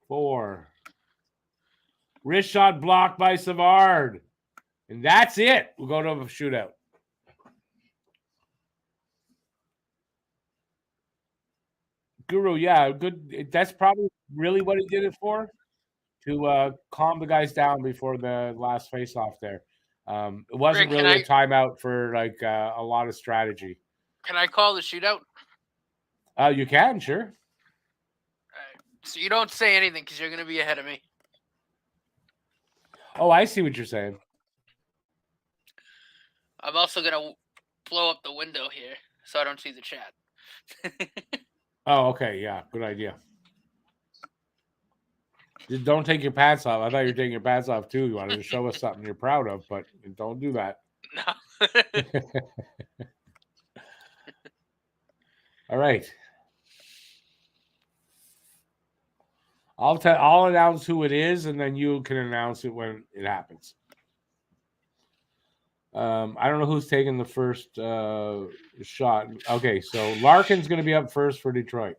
4. Wrist shot blocked by Savard. And that's it. We'll go to a shootout. Guru, yeah, good. That's probably really what he did it for, to calm the guys down before the last face-off there. It wasn't Rick, really a timeout for like a lot of strategy. Can I call the shootout? You can, sure. All right. So you don't say anything because you're going to be ahead of me. Oh, I see what you're saying. I'm also going to blow up the window here so I don't see the chat. Oh, okay. Yeah, good idea. Just don't take your pants off. I thought you were taking your pants off too. You wanted to show us something you're proud of, but don't do that. No. All right. I'll announce who it is, and then you can announce it when it happens. I don't know who's taking the first shot. Okay, so Larkin's going to be up first for Detroit.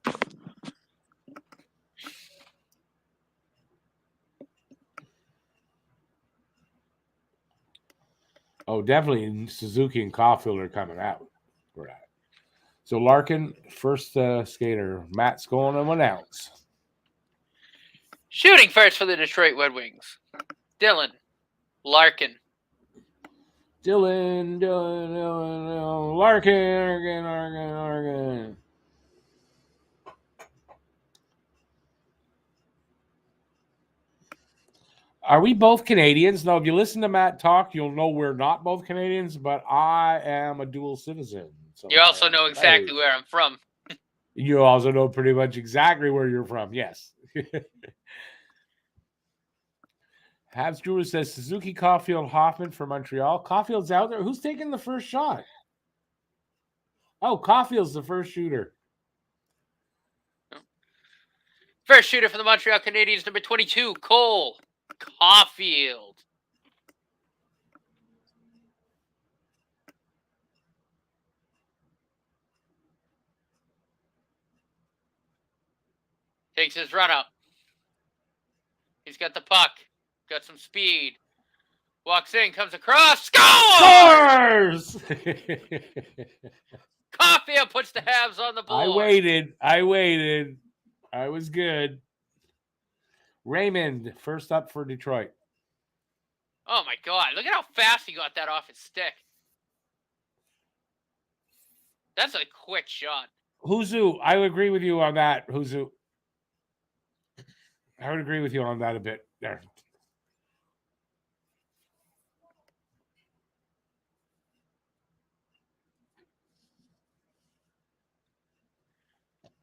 Oh, definitely Suzuki and Caulfield are coming out for that. So Larkin, first skater. Matt's going to announce. Shooting first for the Detroit Red Wings. Dylan. Larkin. Dylan, Larkin. Are we both Canadians? No, if you listen to Matt talk, you'll know we're not both Canadians, but I am a dual citizen. So You also know exactly where I'm from. You also know pretty much exactly where you're from, yes. Habs Drewer says Suzuki, Caulfield, Hoffman for Montreal. Caulfield's out there. Who's taking the first shot? Oh, Caulfield's the first shooter. First shooter for the Montreal Canadiens, number 22, Cole Caulfield. Takes his run up. He's got the puck. Got some speed. Walks in, comes across, scores! Caulfield puts the Habs on the board. I waited. I was good. Raymond, first up for Detroit. Oh my God! Look at how fast he got that off his stick. That's a quick shot. Huzu, I would agree with you on that. Huzu, I would agree with you on that a bit there.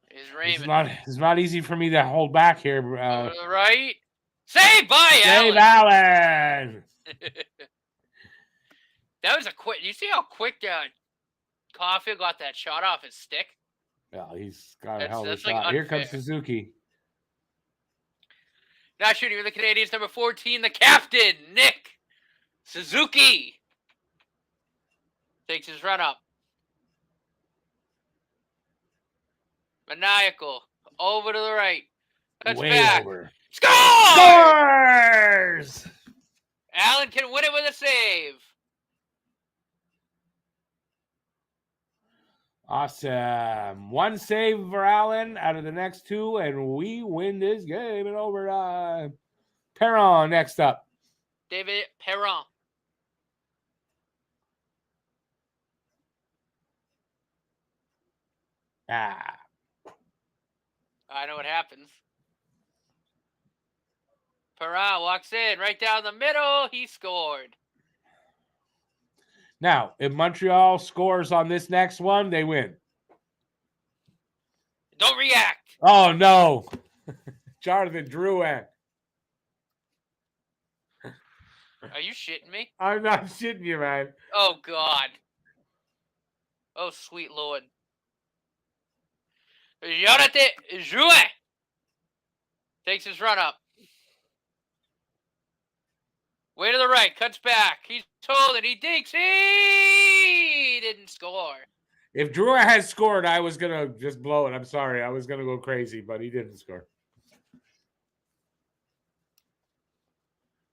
Is Raymond? It's not easy for me to hold back here. Right? Save by Save Allen. Allen. That was a quick. You see how quick Caulfield got that shot off his stick? Well, he's got a hell of a shot. Like Here comes Suzuki. Now shooting with the Canadiens, number 14, the captain, Nick Suzuki. Takes his run up. Maniacal. Over to the right. Cuts Way back. over. Scores! Scores! Allen can win it with a save. Awesome. One save for Allen out of the next two, and we win this game in overtime. Perron next up. David Perron. I know what happens. Perron walks in right down the middle. He scored. Now, if Montreal scores on this next one, they win. Don't react. Oh, no. Jonathan Drouin. Are you shitting me? I'm not shitting you, man. Oh, God. Oh, sweet Lord. Jonathan Drouin takes his run up. Way to the right, cuts back. He's told it. He dinks. He didn't score. If Drouin had scored, I was going to just blow it. I'm sorry. I was going to go crazy, but he didn't score.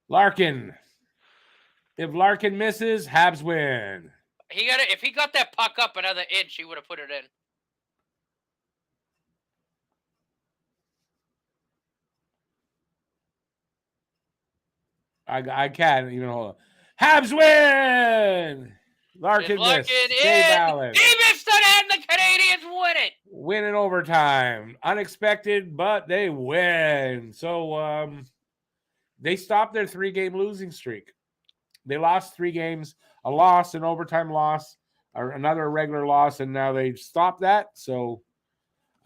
Larkin. If Larkin misses, Habs win. If he got that puck up another inch, he would have put it in. I can't even hold on. Habs win! Larkin missed. Save Allen. He missed it, and the Canadiens win it. Win in overtime. Unexpected, but they win. So they stopped their 3-game losing streak. They lost 3 games, a loss, an overtime loss, or another regular loss, and now they've stopped that. So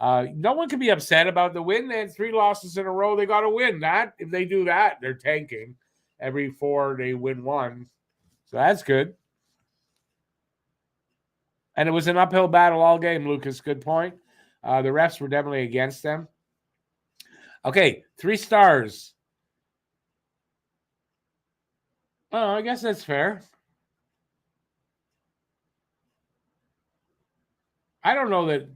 no one can be upset about the win. They had 3 losses in a row. They got to win that. If they do that, they're tanking. Every 4, they win 1. So that's good. And it was an uphill battle all game, Lucas. Good point. The refs were definitely against them. Okay, 3 stars. Oh, I guess that's fair. I don't know that.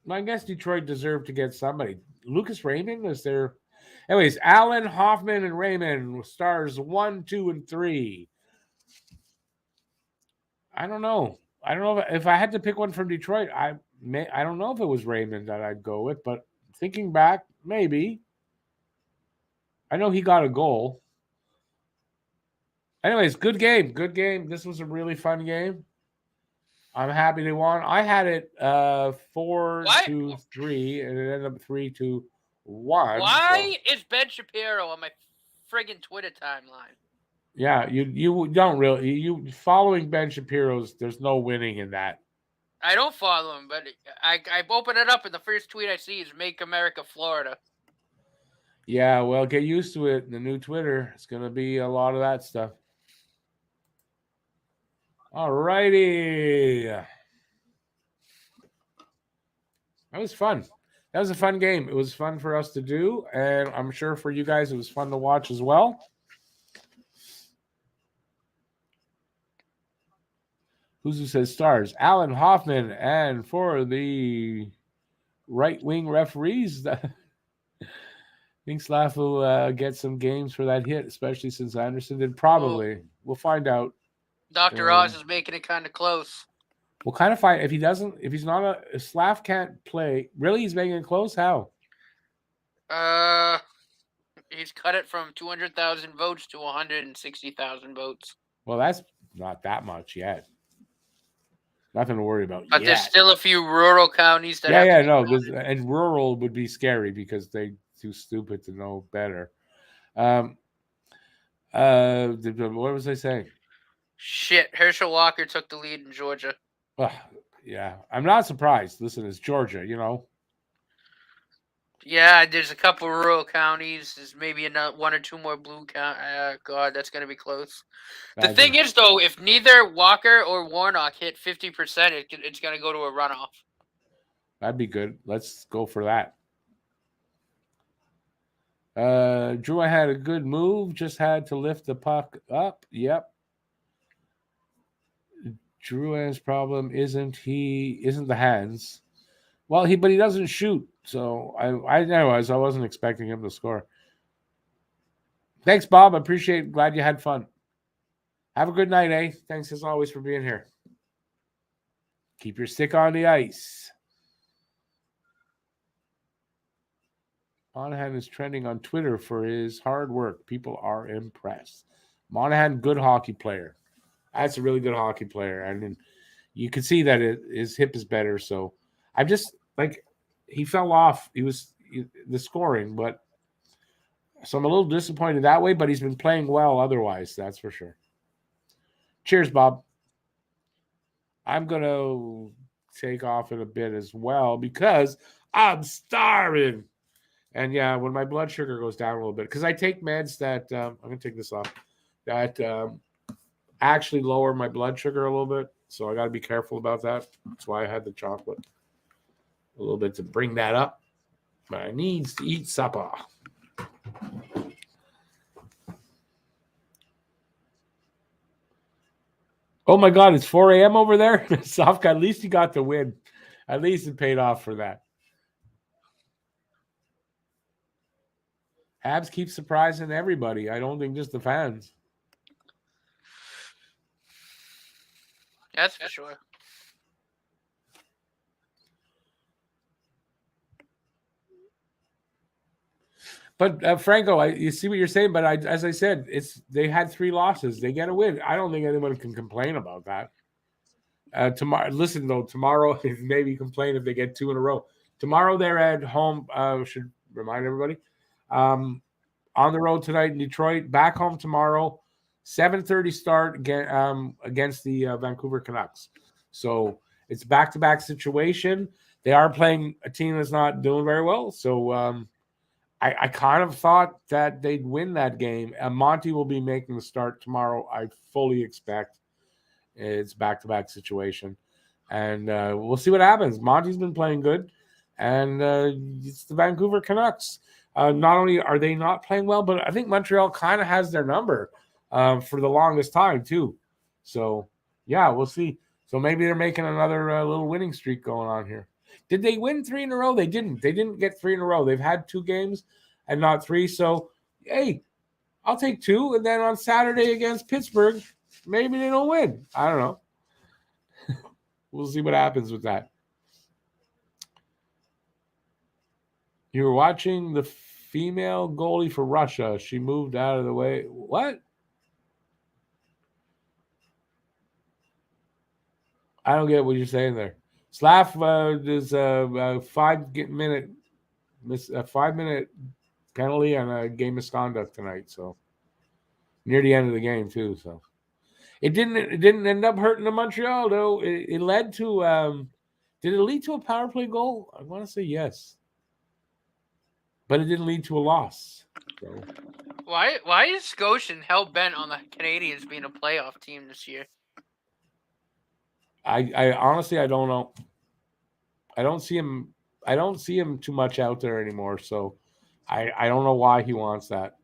I guess Detroit deserved to get somebody. Lucas Raymond is there. Anyways, Allen, Hoffman, and Raymond stars 1, 2, and 3. I don't know. I don't know if I had to pick one from Detroit. I don't know if it was Raymond that I'd go with, but thinking back, maybe. I know he got a goal. Anyways, good game. Good game. This was a really fun game. I'm happy they won. I had it 4-3, and it ended up 3-1. Why is Ben Shapiro on my friggin' Twitter timeline? Yeah, you don't really. You following Ben Shapiro's, there's no winning in that. I don't follow him, but I open it up and the first tweet I see is "Make America Florida." Yeah, well, get used to it. The new Twitter, it's going to be a lot of that stuff. All righty. That was fun. That was a fun game. It was fun for us to do, and I'm sure for you guys it was fun to watch as well. Who says stars? Allen, Hoffman, and for the right-wing referees, Think Slav will get some games for that hit, especially since Anderson did. Probably. We'll find out. Dr. Oz is making it kind of close. We'll kind of find if he's not if Slav can't play. Really, he's making it close. How? He's cut it from 200,000 votes to 160,000 votes. Well, that's not that much yet. Nothing to worry about. But there's still a few rural counties that. And rural would be scary because they're too stupid to know better. What was I saying? Shit, Herschel Walker took the lead in Georgia. Yeah, I'm not surprised. Listen, it's Georgia, Yeah, there's a couple rural counties. There's maybe one or two more blue counties. God, that's going to be close. The thing is, though, if neither Walker or Warnock hit 50%, it's going to go to a runoff. That'd be good. Let's go for that. Drew, I had a good move. Just had to lift the puck up. Yep. Drouin's problem isn't the hands. Well, but he doesn't shoot. So I wasn't expecting him to score. Thanks, Bob. I appreciate it. Glad you had fun. Have a good night, eh? Thanks as always for being here. Keep your stick on the ice. Monahan is trending on Twitter for his hard work. People are impressed. Monahan, good hockey player. That's a really good hockey player. And you can see that his hip is better. So I'm just he fell off. He was the scoring, but so I'm a little disappointed that way, but he's been playing well otherwise. That's for sure. Cheers, Bob. I'm going to take off in a bit as well because I'm starving. And yeah, when my blood sugar goes down a little bit, because I take meds that I'm going to take this off, that actually lower my blood sugar a little bit. So I got to be careful about that. That's why I had the chocolate a little bit to bring that up. But I need to eat supper. Oh my God, it's 4 a.m. over there. Sofka, at least you got the win. At least it paid off for that. Habs keep surprising everybody. I don't think just the fans. That's for sure. But Franco, you see what you're saying. But as I said, they had 3 losses. They get a win. I don't think anyone can complain about that. Tomorrow maybe complain if they get 2 in a row. Tomorrow they're at home. Should remind everybody. On the road tonight in Detroit. Back home tomorrow. 7:30 start against the Vancouver Canucks. So it's back-to-back situation. They are playing a team that's not doing very well. So I kind of thought that they'd win that game. Monty will be making the start tomorrow. I fully expect it's back-to-back situation. And we'll see what happens. Monty's been playing good. And it's the Vancouver Canucks. Not only are they not playing well, but I think Montreal kind of has their number for the longest time, too. So, yeah, we'll see. So maybe they're making another little winning streak going on here. Did they win 3 in a row? They didn't. They didn't get 3 in a row. They've had 2 games and not 3. So, hey, I'll take 2. And then on Saturday against Pittsburgh, maybe they don't win. I don't know. We'll see what happens with that. You were watching the female goalie for Russia. She moved out of the way. What? I don't get what you're saying there. Slav is a 5-minute penalty on a game misconduct tonight. So near the end of the game too. So it didn't end up hurting the Montreal though. It led to did it lead to a power play goal? I want to say yes, but it didn't lead to a loss. So. Why is Scotian hell bent on the Canadiens being a playoff team this year? I honestly I don't know. I don't see him too much out there anymore. So I don't know why he wants that.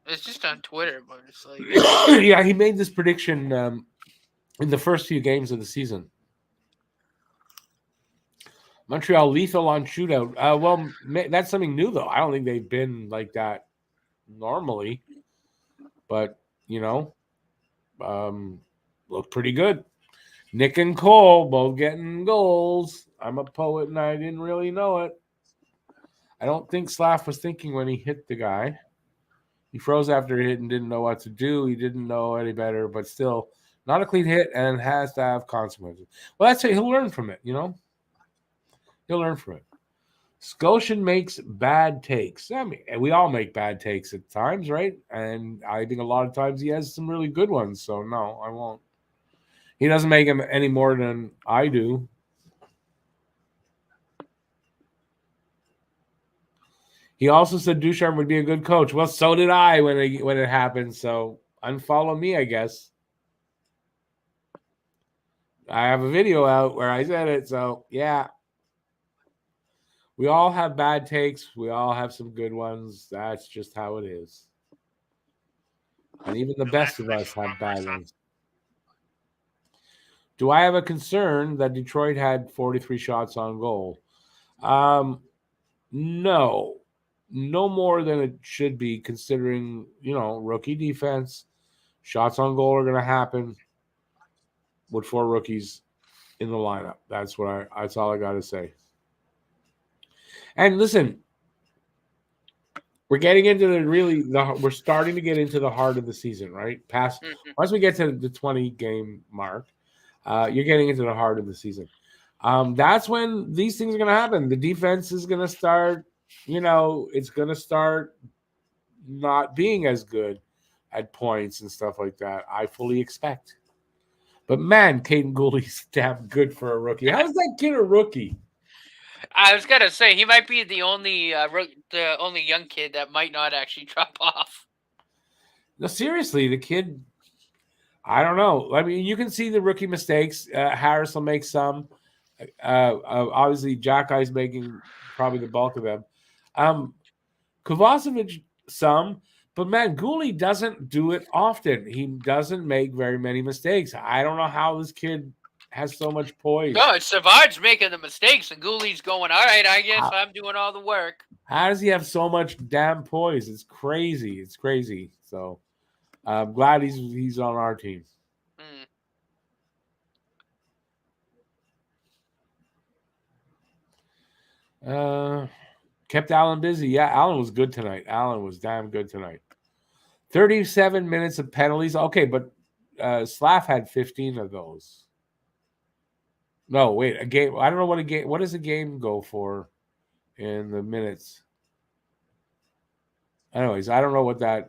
It's just on Twitter, but it's like yeah, he made this prediction in the first few games of the season. Montreal lethal on shootout. Well, that's something new though. I don't think they've been like that normally, but look pretty good. Nick and Cole both getting goals. I'm a poet and I didn't really know it. I don't think Slav was thinking when he hit the guy. He froze after he hit and didn't know what to do. He didn't know any better, but still not a clean hit and has to have consequences. Well, that's it. He'll learn from it, He'll learn from it. Scotian makes bad takes. I mean, we all make bad takes at times, right? And I think a lot of times he has some really good ones. So, no, I won't. He doesn't make them any more than I do. He also said Ducharme would be a good coach. Well, so did I when it happened. So unfollow me, I guess. I have a video out where I said it. So yeah, we all have bad takes. We all have some good ones. That's just how it is. And even the best of us have bad ones. Do I have a concern that Detroit had 43 shots on goal? No. No more than it should be, considering, rookie defense. Shots on goal are going to happen with 4 rookies in the lineup. That's all I got to say. And listen, we're getting into we're starting to get into the heart of the season, right? Once we get to the 20 game mark, you're getting into the heart of the season. That's when these things are going to happen. The defense is going to start, it's going to start not being as good at points and stuff like that. I fully expect. But man, Caden Gooley's damn good for a rookie. How's that kid a rookie? I was gonna say he might be the only young kid that might not actually drop off. No, seriously, the kid. I don't know. I mean, you can see the rookie mistakes. Harris will make some. Obviously, Jack Eye's making probably the bulk of them. Kovacevic some, but man, Gooley doesn't do it often. He doesn't make very many mistakes. I don't know how this kid has so much poise. No, it's Savard's making the mistakes, and Gooley's going, all right, I guess I'm doing all the work. How does he have so much damn poise? It's crazy. It's crazy. So I'm glad he's on our team. Kept Allen busy. Yeah, Allen was good tonight. Allen was damn good tonight. 37 minutes of penalties. Okay, but Slav had 15 of those. No, wait, a game. I don't know what does a game go for in the minutes? Anyways, I don't know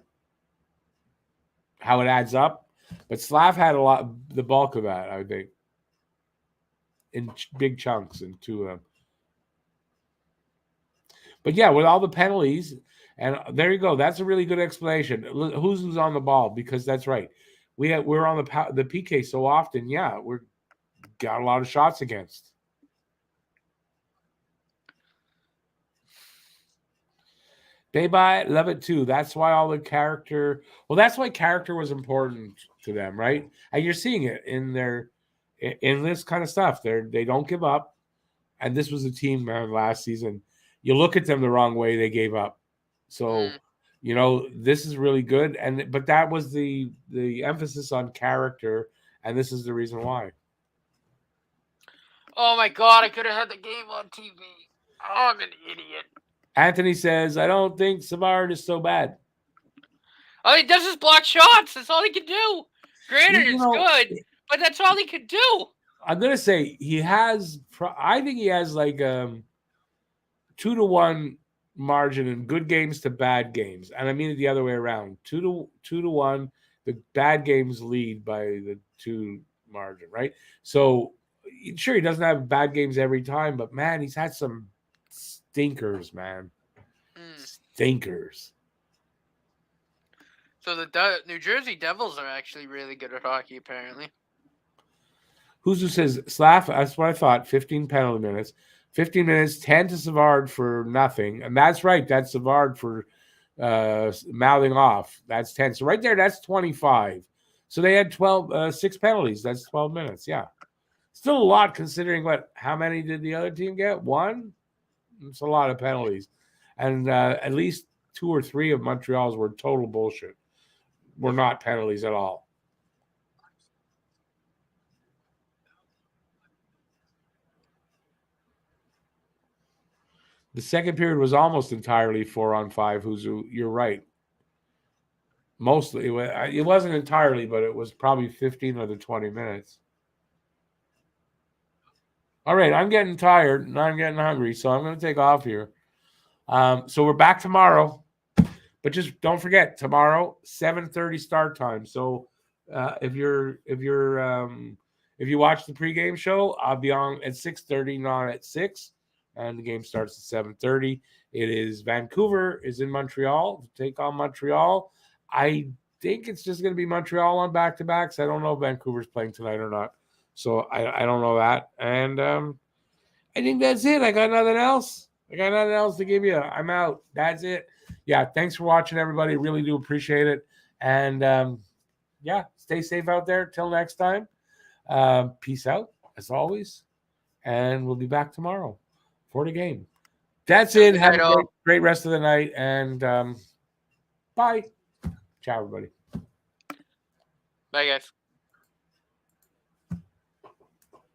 how it adds up, but Slav had the bulk of that, I think, in big chunks in 2 of them. But yeah, with all the penalties, and there you go. That's a really good explanation. Who's on the ball? Because that's right. We're on the PK so often. Yeah, we're got a lot of shots against. Baby, love it too. That's why all the character. Well, that's why character was important to them, right? And you're seeing it in this kind of stuff. They don't give up. And this was a team, man, last season. You look at them the wrong way, they gave up. So, this is really good. But that was the emphasis on character, and this is the reason why. Oh my God, I could have had the game on TV. Oh, I'm an idiot. Anthony says, I don't think Savard is so bad. All he does is block shots. That's all he can do. Granted, it's good, but that's all he can do. I'm going to say I think he has like 2-1 margin in good games to bad games. And I mean it the other way around. 2-1, the bad games lead by the 2 margin, right? So sure, he doesn't have bad games every time, but man, he's had some stinkers, man. Stinkers. So the New Jersey Devils are actually really good at hockey, apparently. Who says, Slav, that's what I thought, 15 penalty minutes. 15 minutes, 10 to Savard for nothing. And that's right. That's Savard for mouthing off. That's 10. So right there, that's 25. So they had 6 penalties. That's 12 minutes. Yeah. Still a lot considering how many did the other team get? 1? It's a lot of penalties. And at least 2 or 3 of Montreal's were total bullshit. Were not penalties at all. The second period was almost entirely 4-on-5. You're right. Mostly. It wasn't entirely, but it was probably 15 of the 20 minutes. All right, I'm getting tired and I'm getting hungry, so I'm going to take off here. So we're back tomorrow, but just don't forget tomorrow 7:30 start time. So if you watch the pregame show, I'll be on at 6:30, not at 6, and the game starts at 7:30. It is Vancouver is in Montreal to take on Montreal. I think it's just going to be Montreal on back-to-backs. I don't know if Vancouver's playing tonight or not. So I don't know that. And I think that's it. I got nothing else. To give you. I'm out. That's it. Yeah, thanks for watching, everybody. Really do appreciate it. And, stay safe out there. Till next time. Peace out, as always. And we'll be back tomorrow for the game. That's it. Have a great rest of the night. And bye. Ciao, everybody. Bye, guys.